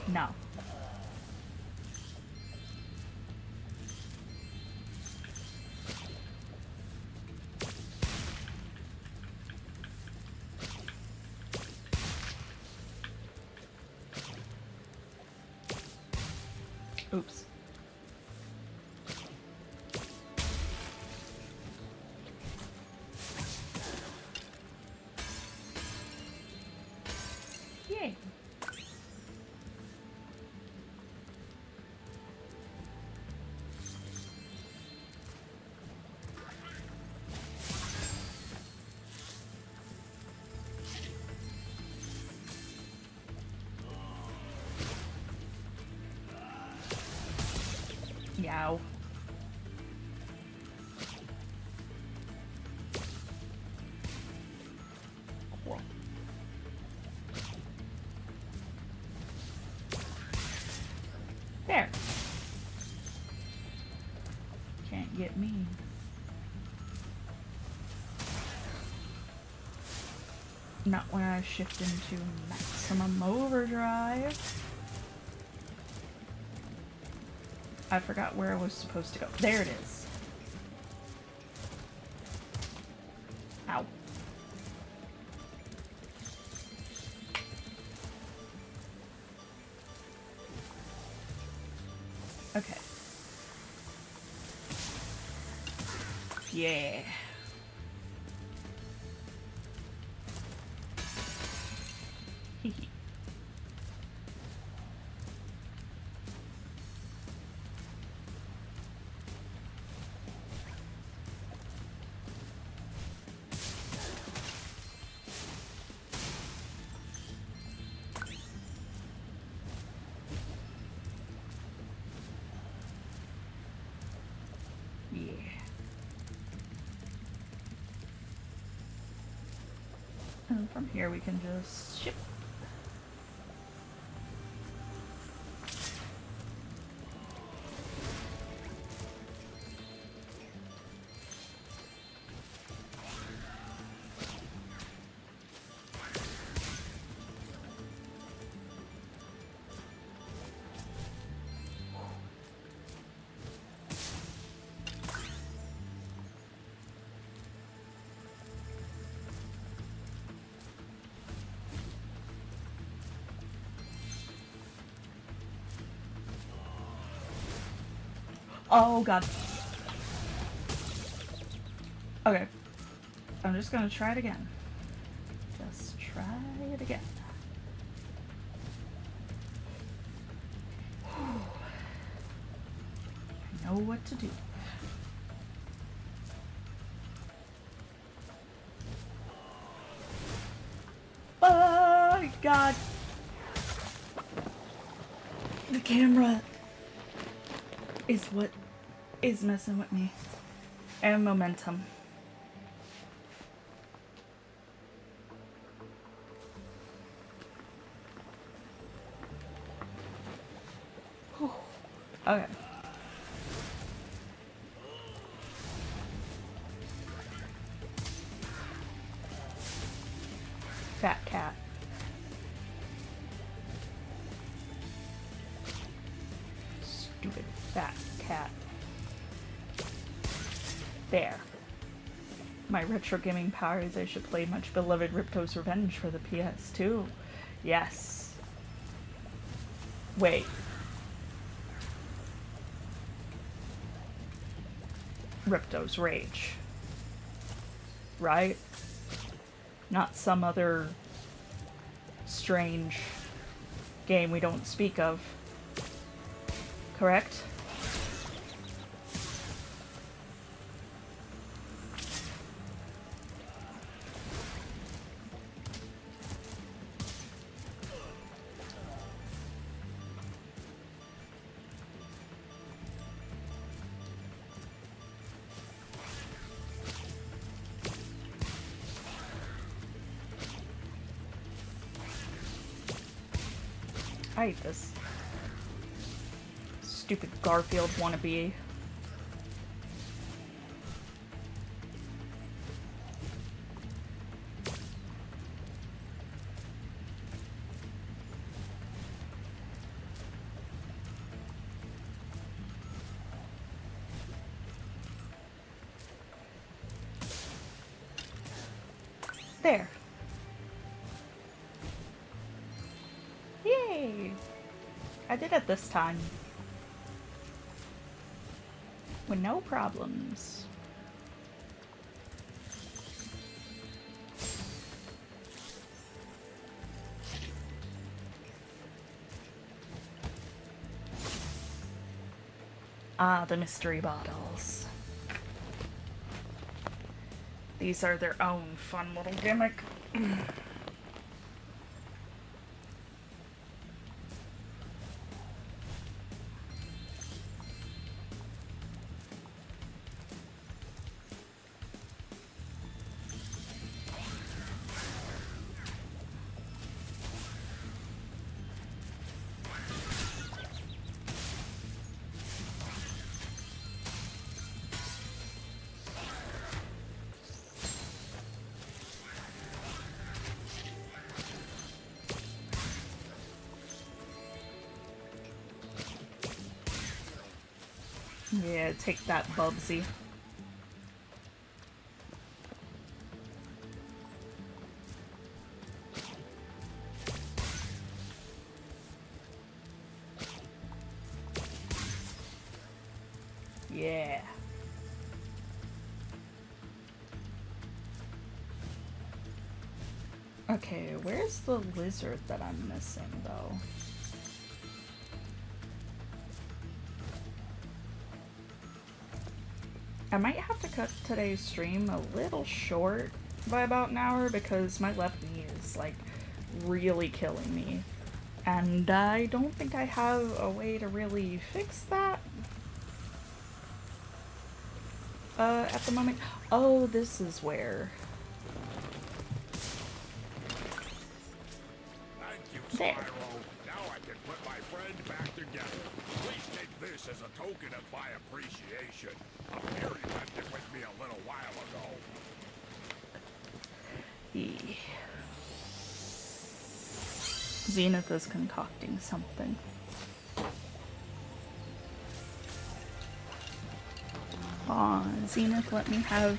No. Oops. Ow. Cool. There. Can't get me. Not when I shift into maximum overdrive. I forgot where I was supposed to go. There it is. Ow. Okay. Yeah. Hee hee. Yeah. And from here we can just ship. Oh god. Okay. I'm just gonna try it again. Just try it again. I know what to do. Oh god. The camera is what is messing with me. And momentum. Whew. Okay. Fat cat. Stupid fat cat. There. My retro gaming powers, I should play much beloved Ripto's Revenge for the PS2. Yes. Wait. Ripto's Rage. Right? Not some other strange game we don't speak of. Correct? I hate this. Stupid Garfield wannabe. There. Yay! I did it this time. With no problems. Ah, the mystery bottles. These are their own fun little gimmick. Yeah, take that, Bubsy. Yeah. Okay, where's the lizard that I'm missing, though? I might have to cut today's stream a little short by about an hour because my left knee is, like, really killing me. And I don't think I have a way to really fix that. At the moment. Oh, this is where. Thank you, There. Spyro. Now I can put my friend back together. Please take this as a token of my appreciation. A fairy left it with me a little while ago. Zenith is concocting something. Aw, Zenith, let me have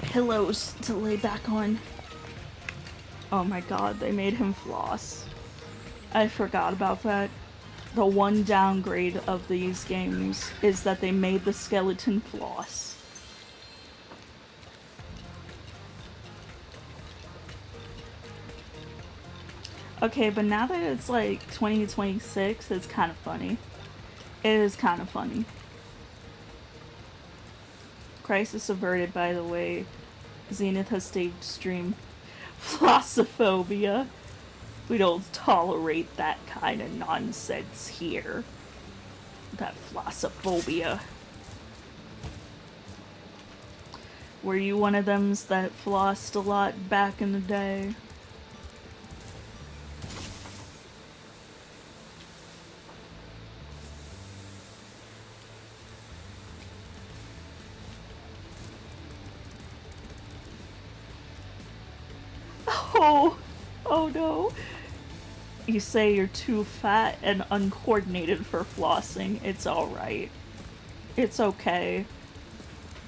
pillows to lay back on. Oh my god, they made him floss. I forgot about that. The one downgrade of these games is that they made the skeleton floss. Okay, but now that it's like 2026, it's kind of funny. It is kind of funny. Crisis averted, by the way. Zenith has staged stream. Flossophobia. We don't tolerate that kind of nonsense here. That flossophobia. Were you one of them that flossed a lot back in the day? Oh no. You say you're too fat and uncoordinated for flossing. It's alright. It's okay.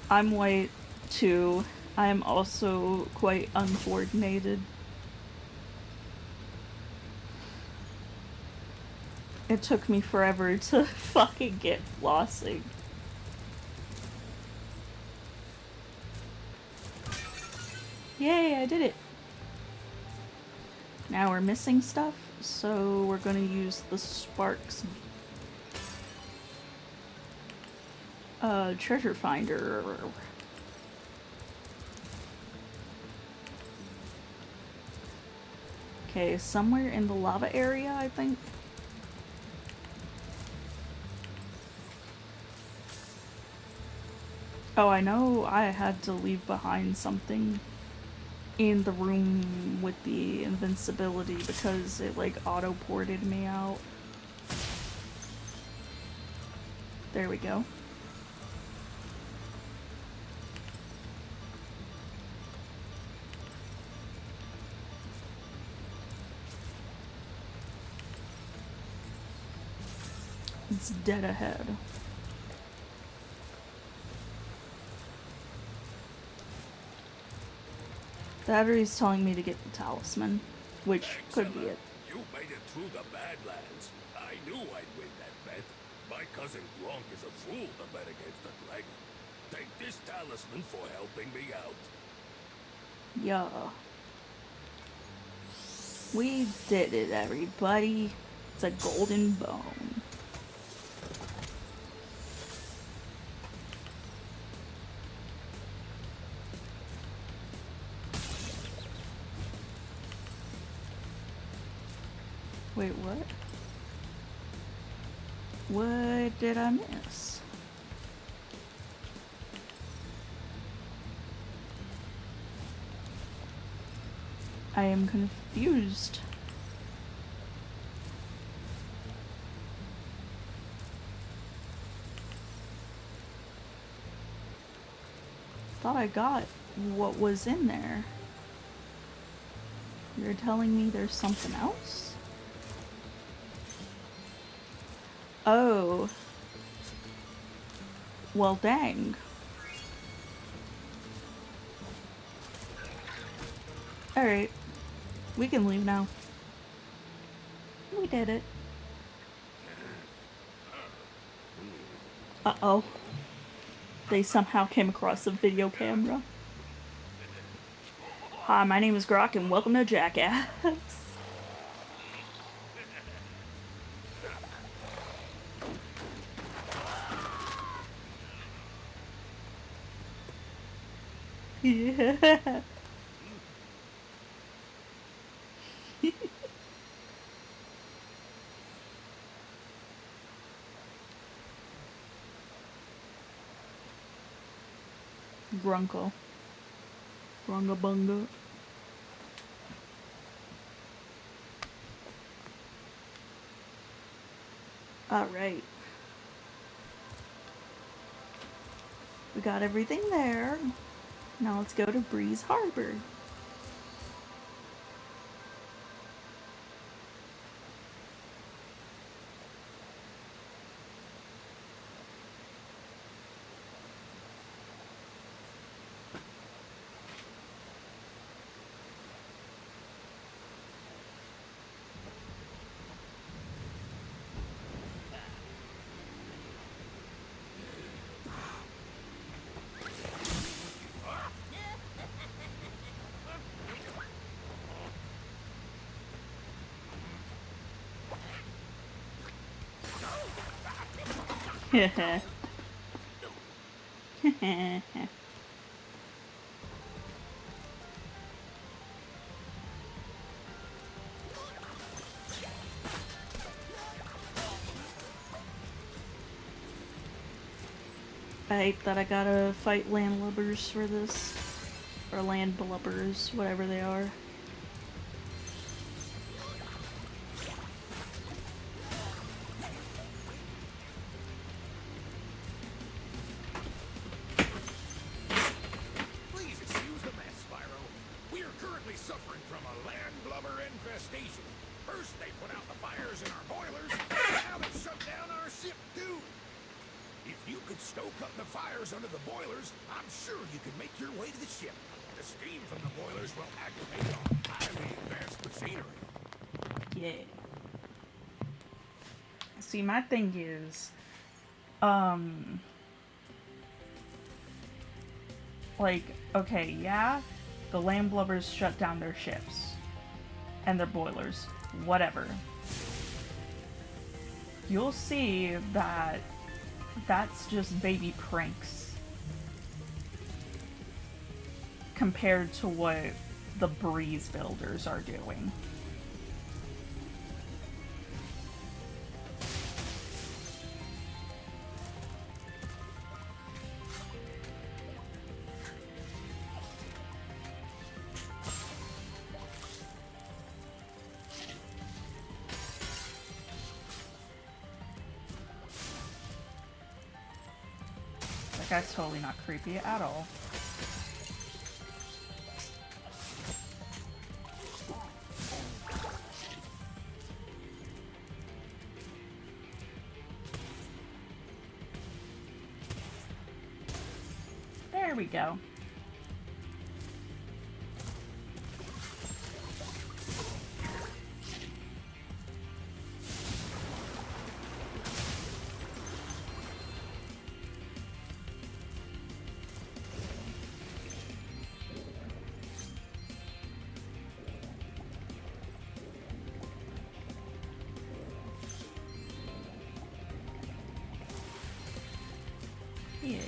I'm white too. I'm also quite uncoordinated. It took me forever to fucking get flossing. Yay, I did it. Now we're missing stuff, so we're gonna use the Sparks treasure finder. Okay, somewhere in the lava area, I think. Oh, I know I had to leave behind something in the room with the invincibility because it like auto-ported me out. There we go. It's dead ahead. The battery's telling me to get the talisman, which could be it. You made it through the Badlands. I knew I'd win that bet. My cousin Gronk is a fool to bet against a dragon. Take this talisman for helping me out. Yeah. We did it, everybody. It's a golden bone. Wait, what? What did I miss? I am confused. Thought I got what was in there. You're telling me there's something else? Oh. Well, dang. Alright. We can leave now. We did it. Uh-oh. They somehow came across the video camera. Hi, my name is Grok, and welcome to Jackass. Yeah. Grunkle. Grunga bunga. Alright. We got everything there. Now let's go to Breeze Harbor. Heh. I hate that I gotta fight landlubbers for this. Or landblubbers, whatever they are. Please excuse the mess, Spyro. We are currently suffering from a land blubber infestation. First they put out the fires in our boilers, now they've shut down our ship too. If you could stoke up the fires under the boilers, I'm sure you could make your way to the ship. The steam from the boilers will activate our highly advanced machinery. Yeah. See, my thing is, like, okay, yeah, the landblubbers shut down their ships and their boilers, whatever. You'll see that that's just baby pranks compared to what the breeze builders are doing. That guy's totally not creepy at all. There we go. Yeah.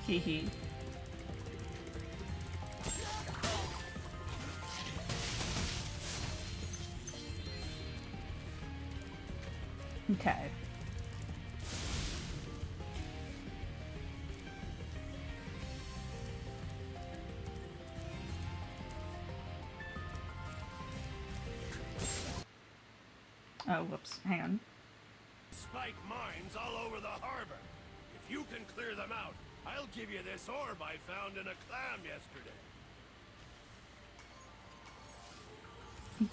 Hee. Okay. Oh, whoops. Hang on. Spyro, Artfight mines all over the harbor. If you can clear them out, I'll give you this orb I found in a clam yesterday.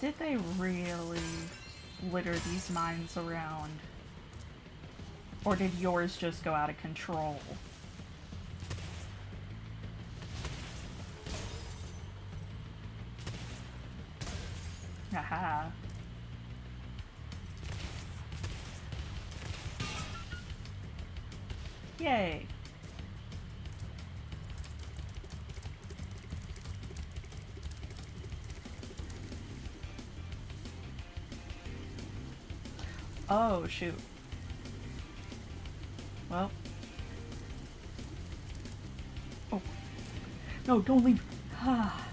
Did they really litter these mines around? Or did yours just go out of control? Aha. Yay. Oh, shoot. Well. Oh. No, don't leave. Ah.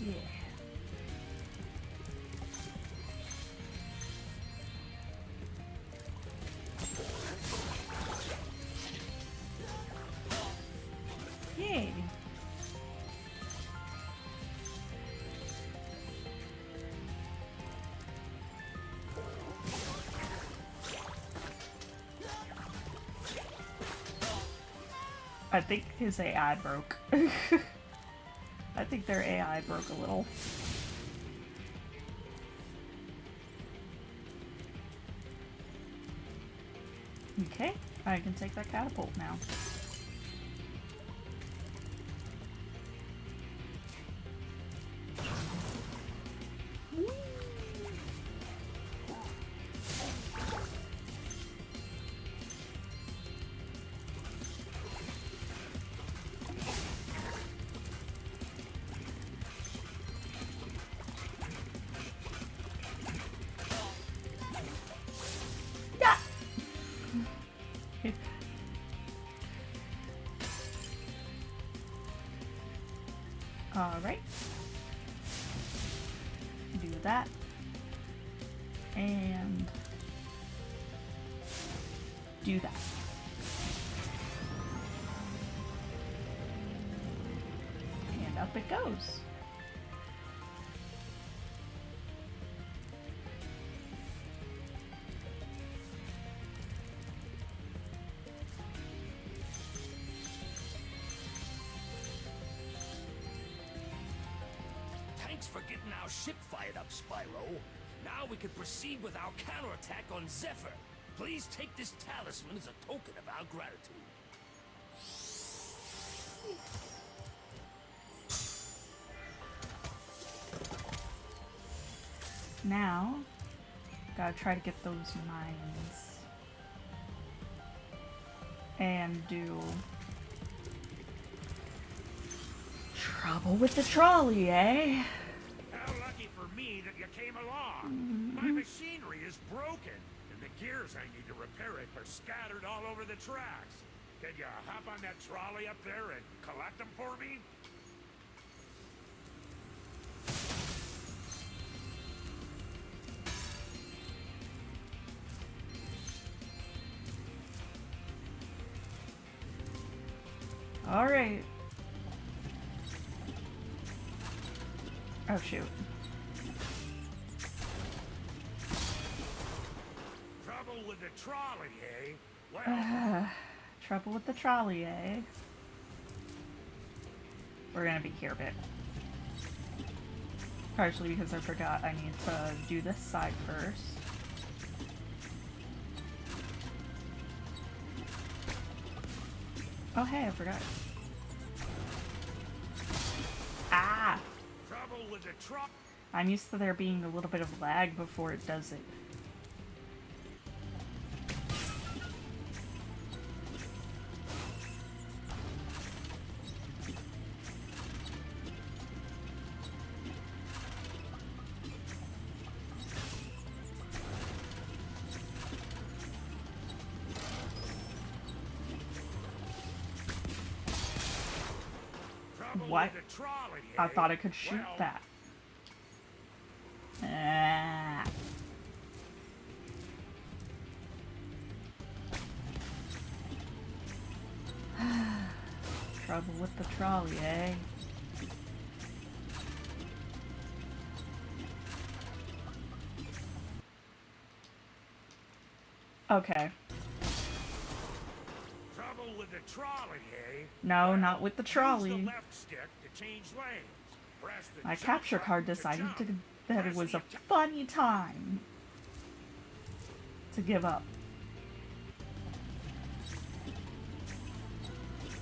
Yeah. Yay. I think his AI broke. I think their AI broke a little. Okay, I can take that catapult now. Alright. Do that. And do that. And up it goes. Thanks for getting our ship fired up, Spyro. Now we can proceed with our counterattack on Zephyr. Please take this talisman as a token of our gratitude. Now, gotta try to get those mines. And do trouble with the trolley, eh? How lucky for me that you came along. My machinery is broken, and the gears I need to repair it are scattered all over the tracks. Can you hop on that trolley up there and collect them for me? All right. Oh, shoot. Trouble with the trolley, eh? Well, Trouble with the trolley, eh? We're gonna be here a bit. Partially because I forgot I need to do this side first. Oh, hey, I forgot. Ah! trouble with the trolley. I'm used to there being a little bit of lag before it does it. Trouble What? with the trolley, I eh? thought I could shoot Well, that. Trouble with the trolley, eh? Okay. Trouble with the trolley, eh? No, Well, not with the use trolley. the left stick to change lanes. Press the My jump capture card button decided jump. that it Press was the a funny time to give up.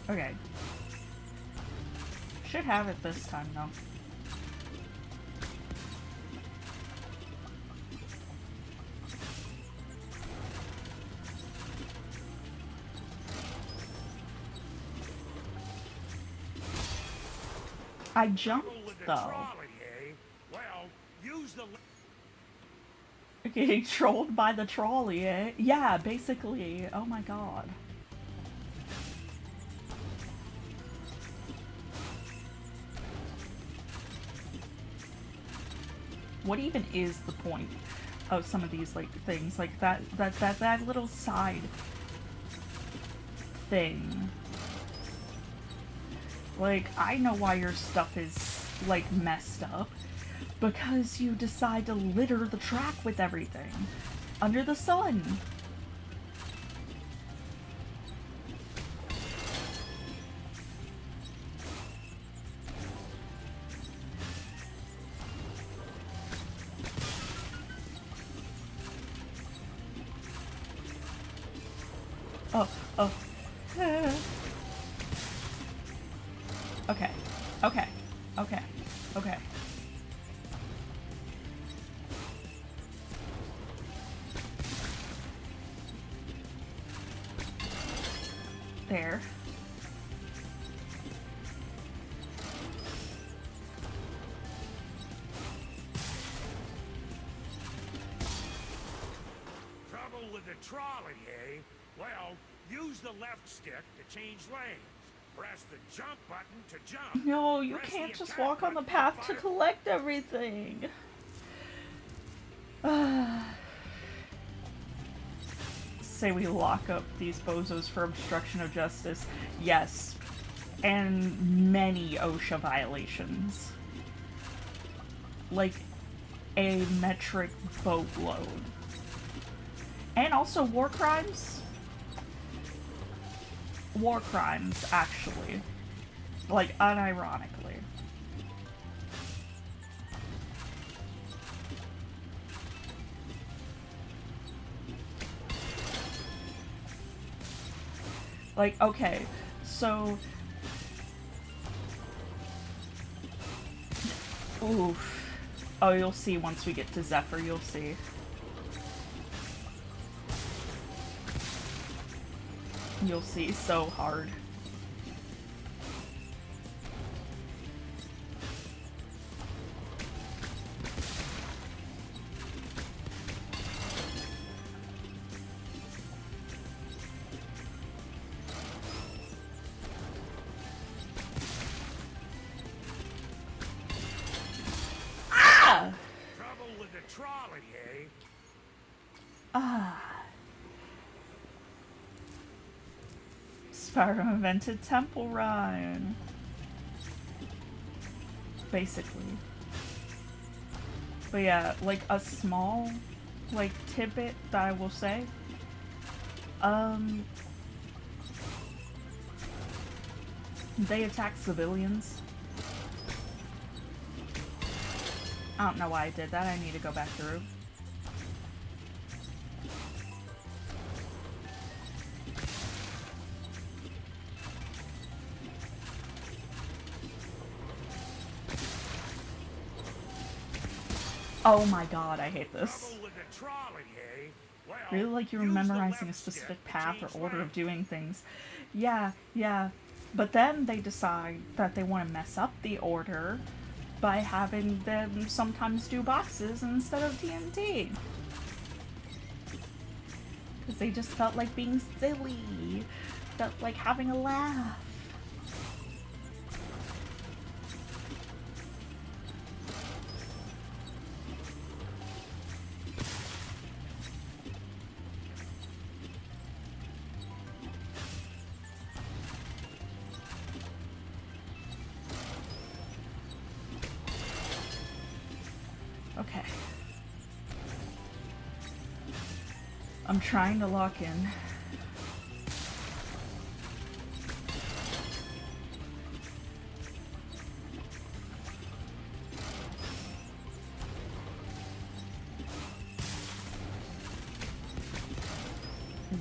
Okay. Should have it this time, though. I jumped, Trouble with the though. trolley, eh? Well, use the Getting trolled by the trolley, eh? Yeah, basically. Oh my god. What even is the point of some of these, like, things? Like, that little side thing. Like, I know why your stuff is, like, messed up. Because you decide to litter the track with everything. Under the sun. Oh. Okay. There. trouble with the trolley, eh? Well, use the left stick to change lanes. Press the jump button to jump. No, you Press the can't just attack walk on the button path to fire. collect everything. Say we lock up these bozos for obstruction of justice. Yes. And many OSHA violations. Like, a metric boatload. And also war crimes. War crimes, actually. Like, unironically. Like, okay, so... Oof. Oh, you'll see once we get to Zephyr, you'll see. You'll see so hard. Trouble with the trolley, eh? Spyro invented Temple Run. Basically. But yeah, like a small, like, tidbit that I will say. They attack civilians. I don't know why I did that. I need to go back through. Oh my god, I hate this. Trouble with the trolley, eh? Well, Really like you're use the memorizing a left stick specific to path or change order of lanes. doing things. Yeah. But then they decide that they want to mess up the order by having them sometimes do boxes instead of TNT. Because they just felt like being silly. Felt like having a laugh. Okay. I'm trying to lock in.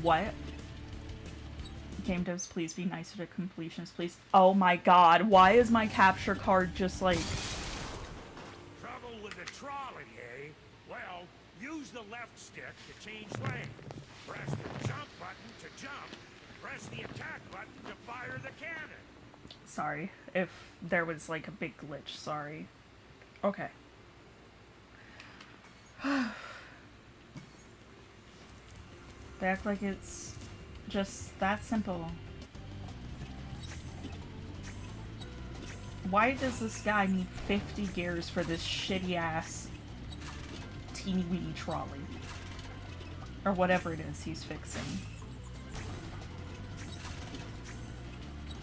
What? Game devs, please be nicer to completions, please. Oh my god, why is my capture card just like... Trouble with the trolley, eh? Well, use the left stick to change lanes. Press the jump button to jump. Press the attack button to fire the cannon. Sorry, if there was like a big glitch, sorry. Okay. They act like it's just that simple. Why does this guy need 50 gears for this shitty ass teeny weeny trolley? Or whatever it is he's fixing.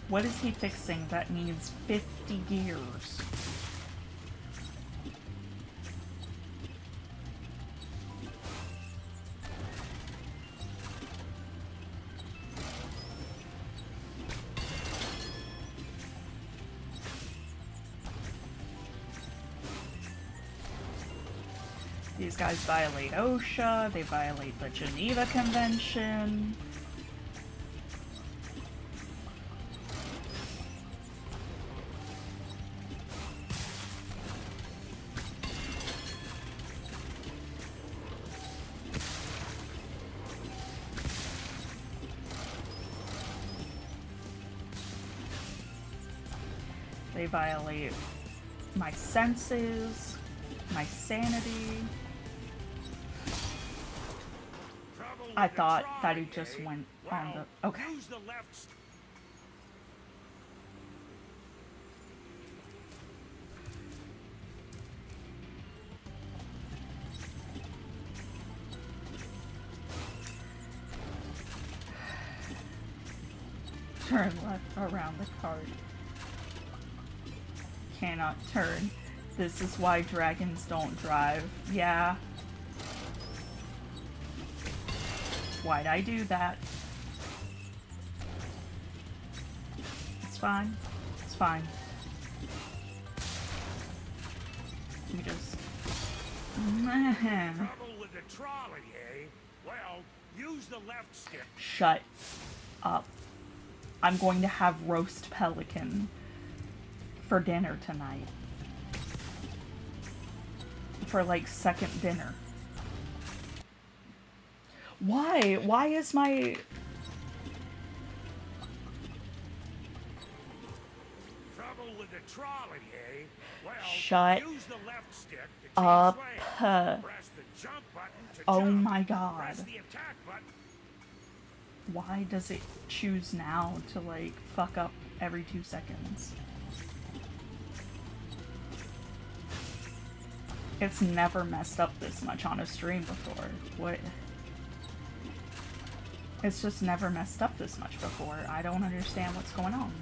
What is he fixing that needs 50 gears? These guys violate OSHA, they violate the Geneva Convention. They violate my senses, my sanity. I thought that he just went on the... Okay. Turn left around the card. Cannot turn. This is why dragons don't drive. Yeah. Why'd I do that? It's fine. It's fine. You just... Trouble with the trolley, eh? Well, use the left stick. Shut up. I'm going to have roast pelican for dinner tonight. For like second dinner. Why? Why is my... Trouble with the trolley, eh? Well, shut use the left stick to change up. lanes. Press the jump button to Oh jump. my god. Press the attack button. Why does it choose now to like fuck up every 2 seconds? It's never messed up this much on a stream before. What? It's just never messed up this much before. I don't understand what's going on.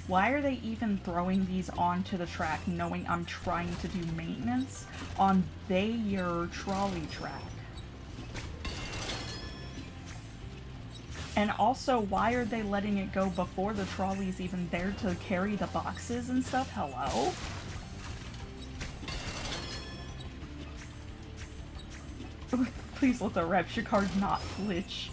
Why are they even throwing these onto the track knowing I'm trying to do maintenance on their trolley track? And also, why are they letting it go before the trolley's even there to carry the boxes and stuff? Hello? Please let the rapture card not glitch.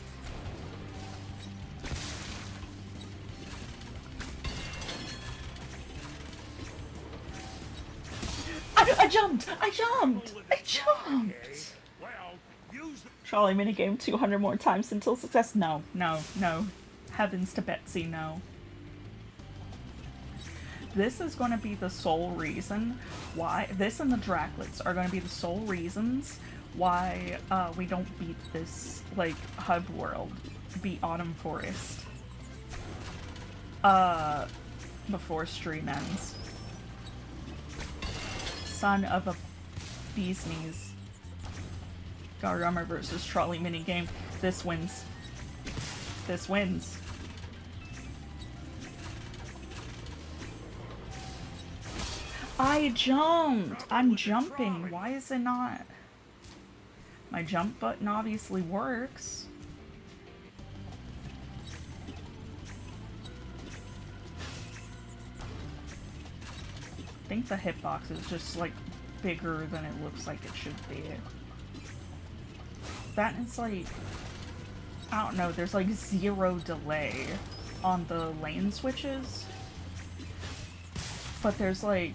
I jumped! I jumped! I jumped! Trolley minigame 200 more times until success. No, no, no. Heavens to Betsy, no. This is going to be the sole reason why... This and the Draklets are going to be the sole reasons why we don't beat this, like, hub world. Beat Autumn Forest. Before stream ends. Son of a bee's knees. Guard armor versus trolley minigame. This wins. This wins. I jumped! I'm jumping. Why is it not? My jump button obviously works. I think the hitbox is just like bigger than it looks like it should be. That is like, I don't know, there's like 0 delay on the lane switches. But there's like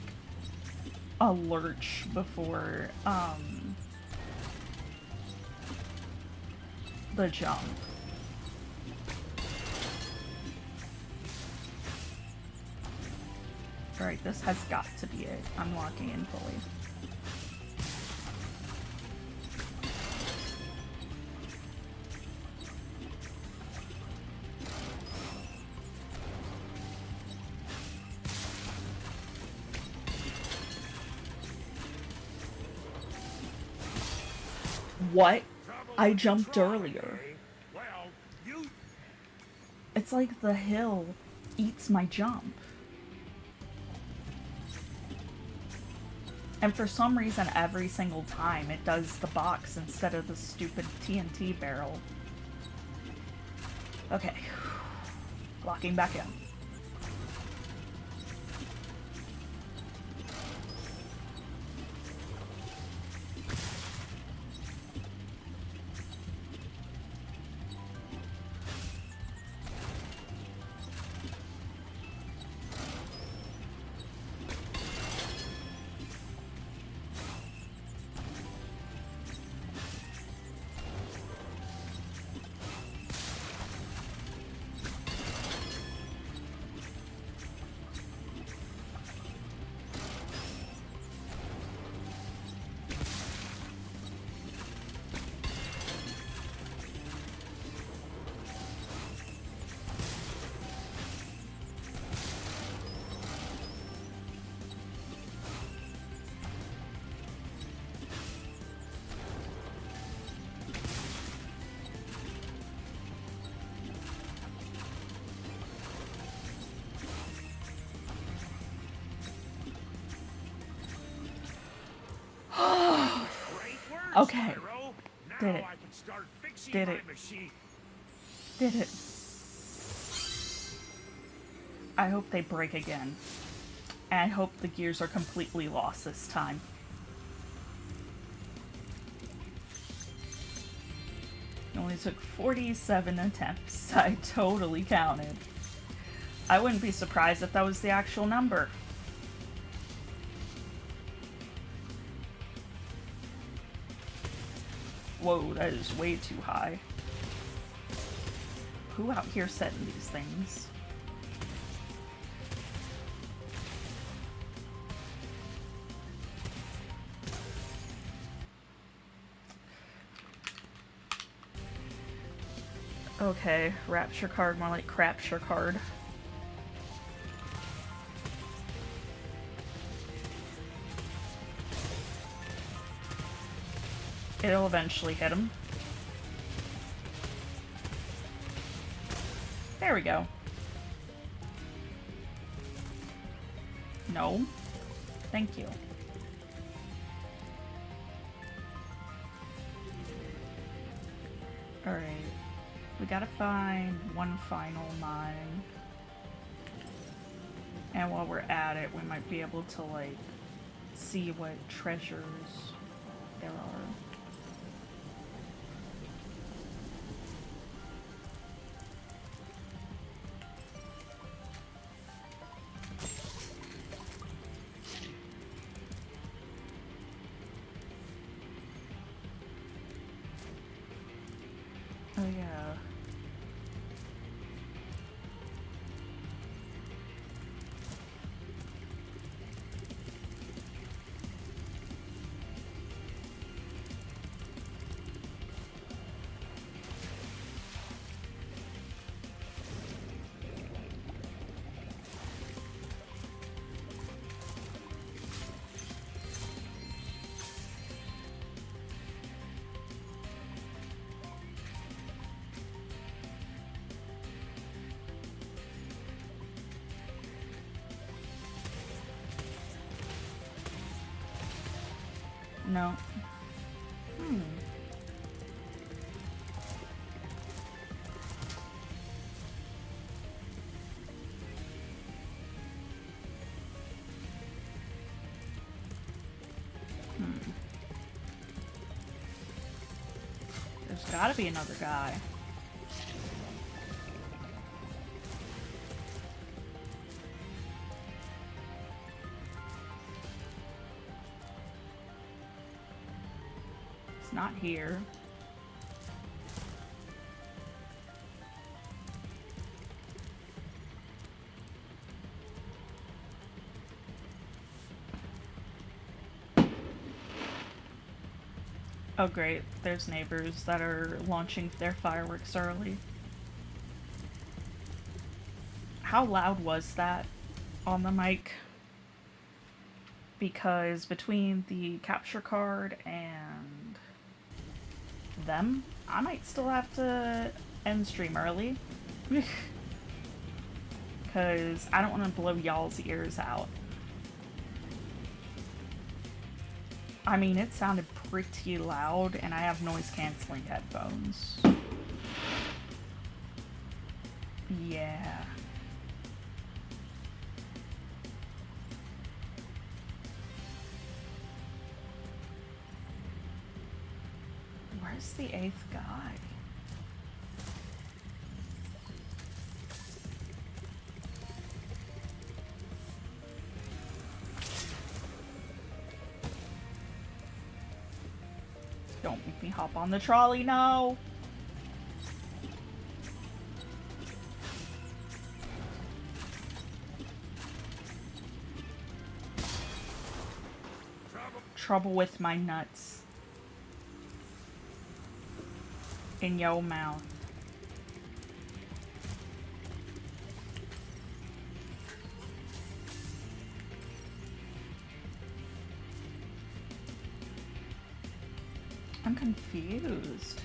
a lurch before the jump. Alright, this has got to be it. I'm locking in fully. What? I jumped earlier. Well, you... It's like the hill eats my jump. And for some reason, every single time, it does the box instead of the stupid TNT barrel. Okay. Locking back in. Okay. Did it. Did it. Did it. I hope they break again. And I hope the gears are completely lost this time. It only took 47 attempts. I totally counted. I wouldn't be surprised if that was the actual number. Whoa, that is way too high. Who out here setting these things? Okay, rapture card, more like crapture card. It'll eventually hit him. There we go. No. Thank you. Alright. We gotta find one final mine. And while we're at it, we might be able to, like, see what treasures there are. Oh yeah. No. There's gotta be another guy. It's not here. Oh great, there's neighbors that are launching their fireworks early. How loud was that on the mic? Because between the capture card and them, I might still have to end stream early. Because I don't want to blow y'all's ears out. I mean, it sounded pretty loud, and I have noise-canceling headphones. Yeah. Where's the 8th guy? Don't make me hop on the trolley, no! Trouble with my nuts. In your mouth. I'm confused.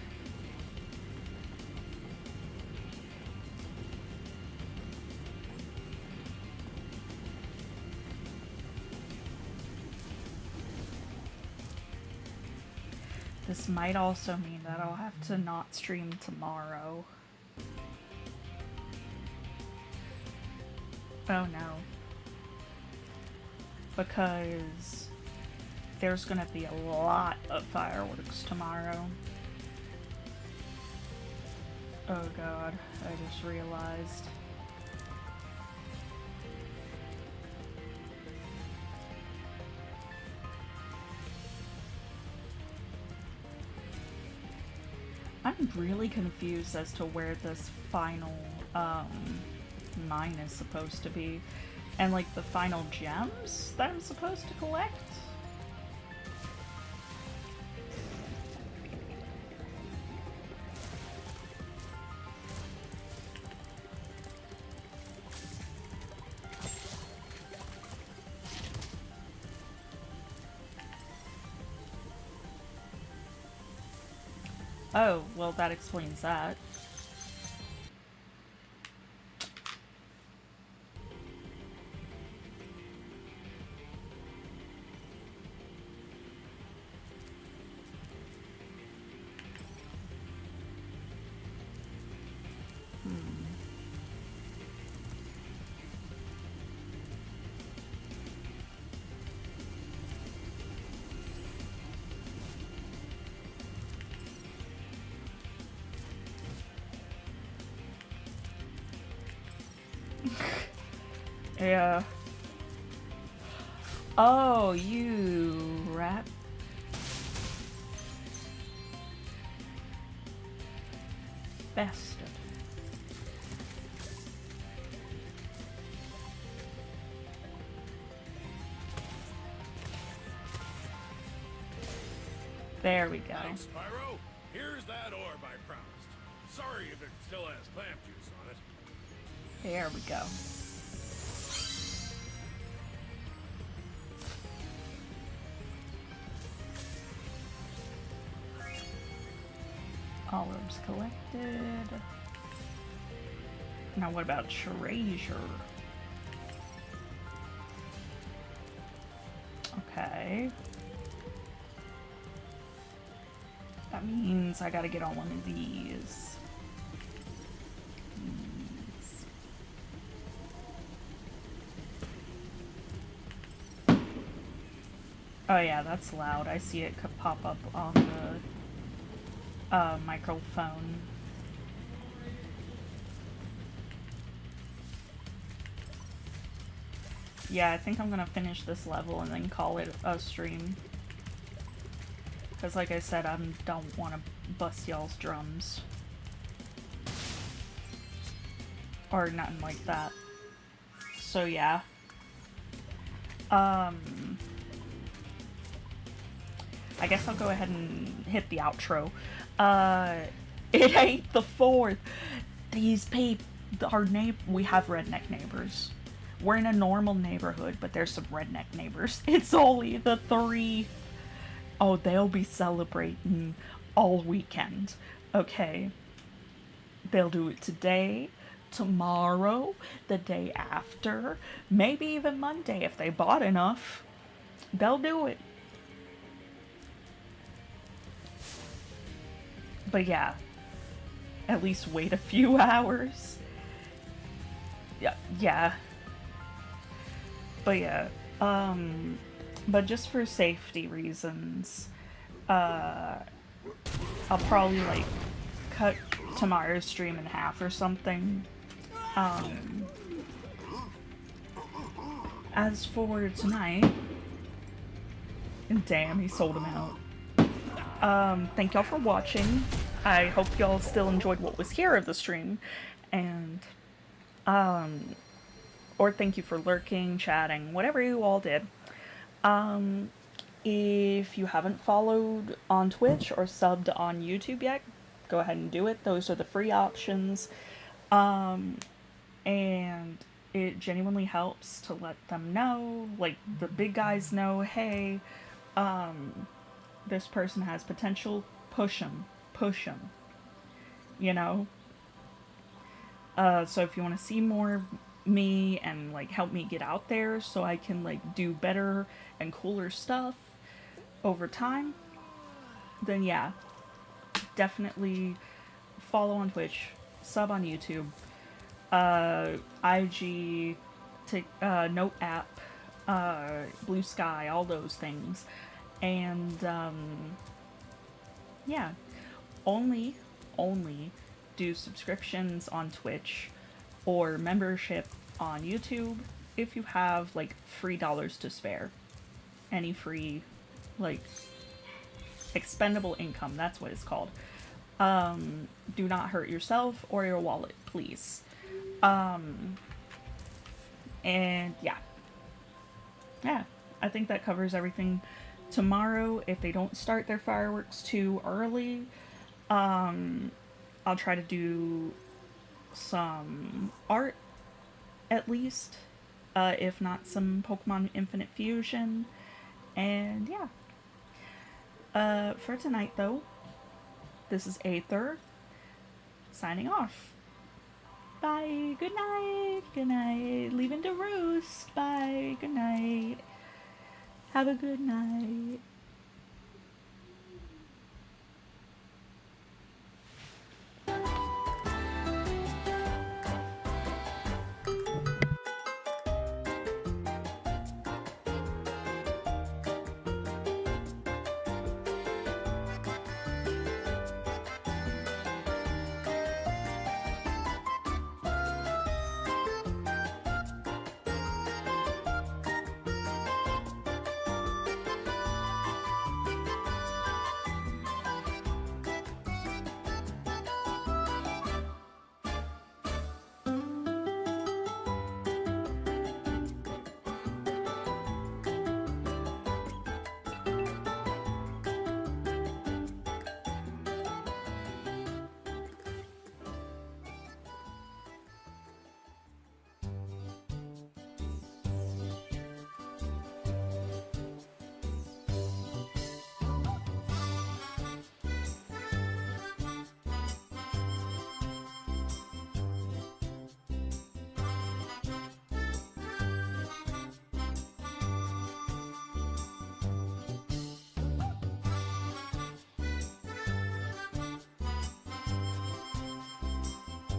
This might also mean that I'll have to not stream tomorrow. Oh no. Because there's gonna be a lot of fireworks tomorrow. Oh god, I just realized. I'm really confused as to where this final mine is supposed to be. And like the final gems that I'm supposed to collect. Oh, well that explains that. Yeah. Oh, you rat. Bastard. There we go. Thanks, Spyro. Here's that orb I promised. Sorry if it still has clam juice on it. There we go. All orbs collected. Now what about treasure? Okay. That means I gotta get on one of these. Oh yeah, that's loud. I see it could pop up on the microphone. Yeah, I think I'm gonna finish this level and then call it a stream. Because like I said, I don't want to bust y'all's drums. Or nothing like that. So yeah. I guess I'll go ahead and hit the outro. It ain't the 4th. These people, we have redneck neighbors. We're in a normal neighborhood, but there's some redneck neighbors. It's only the 3. Oh, they'll be celebrating all weekend. Okay. They'll do it today, tomorrow, the day after, maybe even Monday if they bought enough. They'll do it. But yeah, at least wait a few hours. Yeah. But yeah, but just for safety reasons, I'll probably like cut tomorrow's stream in half or something. As for tonight, damn, he sold him out. Thank y'all for watching. I hope y'all still enjoyed what was here of the stream, and or thank you for lurking, chatting, whatever you all did. If you haven't followed on Twitch or subbed on YouTube yet, go ahead and do it. Those are the free options. And it genuinely helps to let them know, like the big guys know, hey, this person has potential, push them, you know? So if you want to see more me and like help me get out there so I can like do better and cooler stuff over time, then yeah, definitely follow on Twitch, sub on YouTube, IG, Note app, Blue Sky, all those things. And yeah, only do subscriptions on Twitch or membership on YouTube if you have like $3 to spare. Any free, like, expendable income, that's what it's called. Do not hurt yourself or your wallet, please. And yeah, I think that covers everything. Tomorrow, if they don't start their fireworks too early, I'll try to do some art, at least, if not some Pokemon Infinite Fusion, and yeah. For tonight, though, this is Aether, signing off. Bye, good night, leaving to roost, bye, good night, have a good night.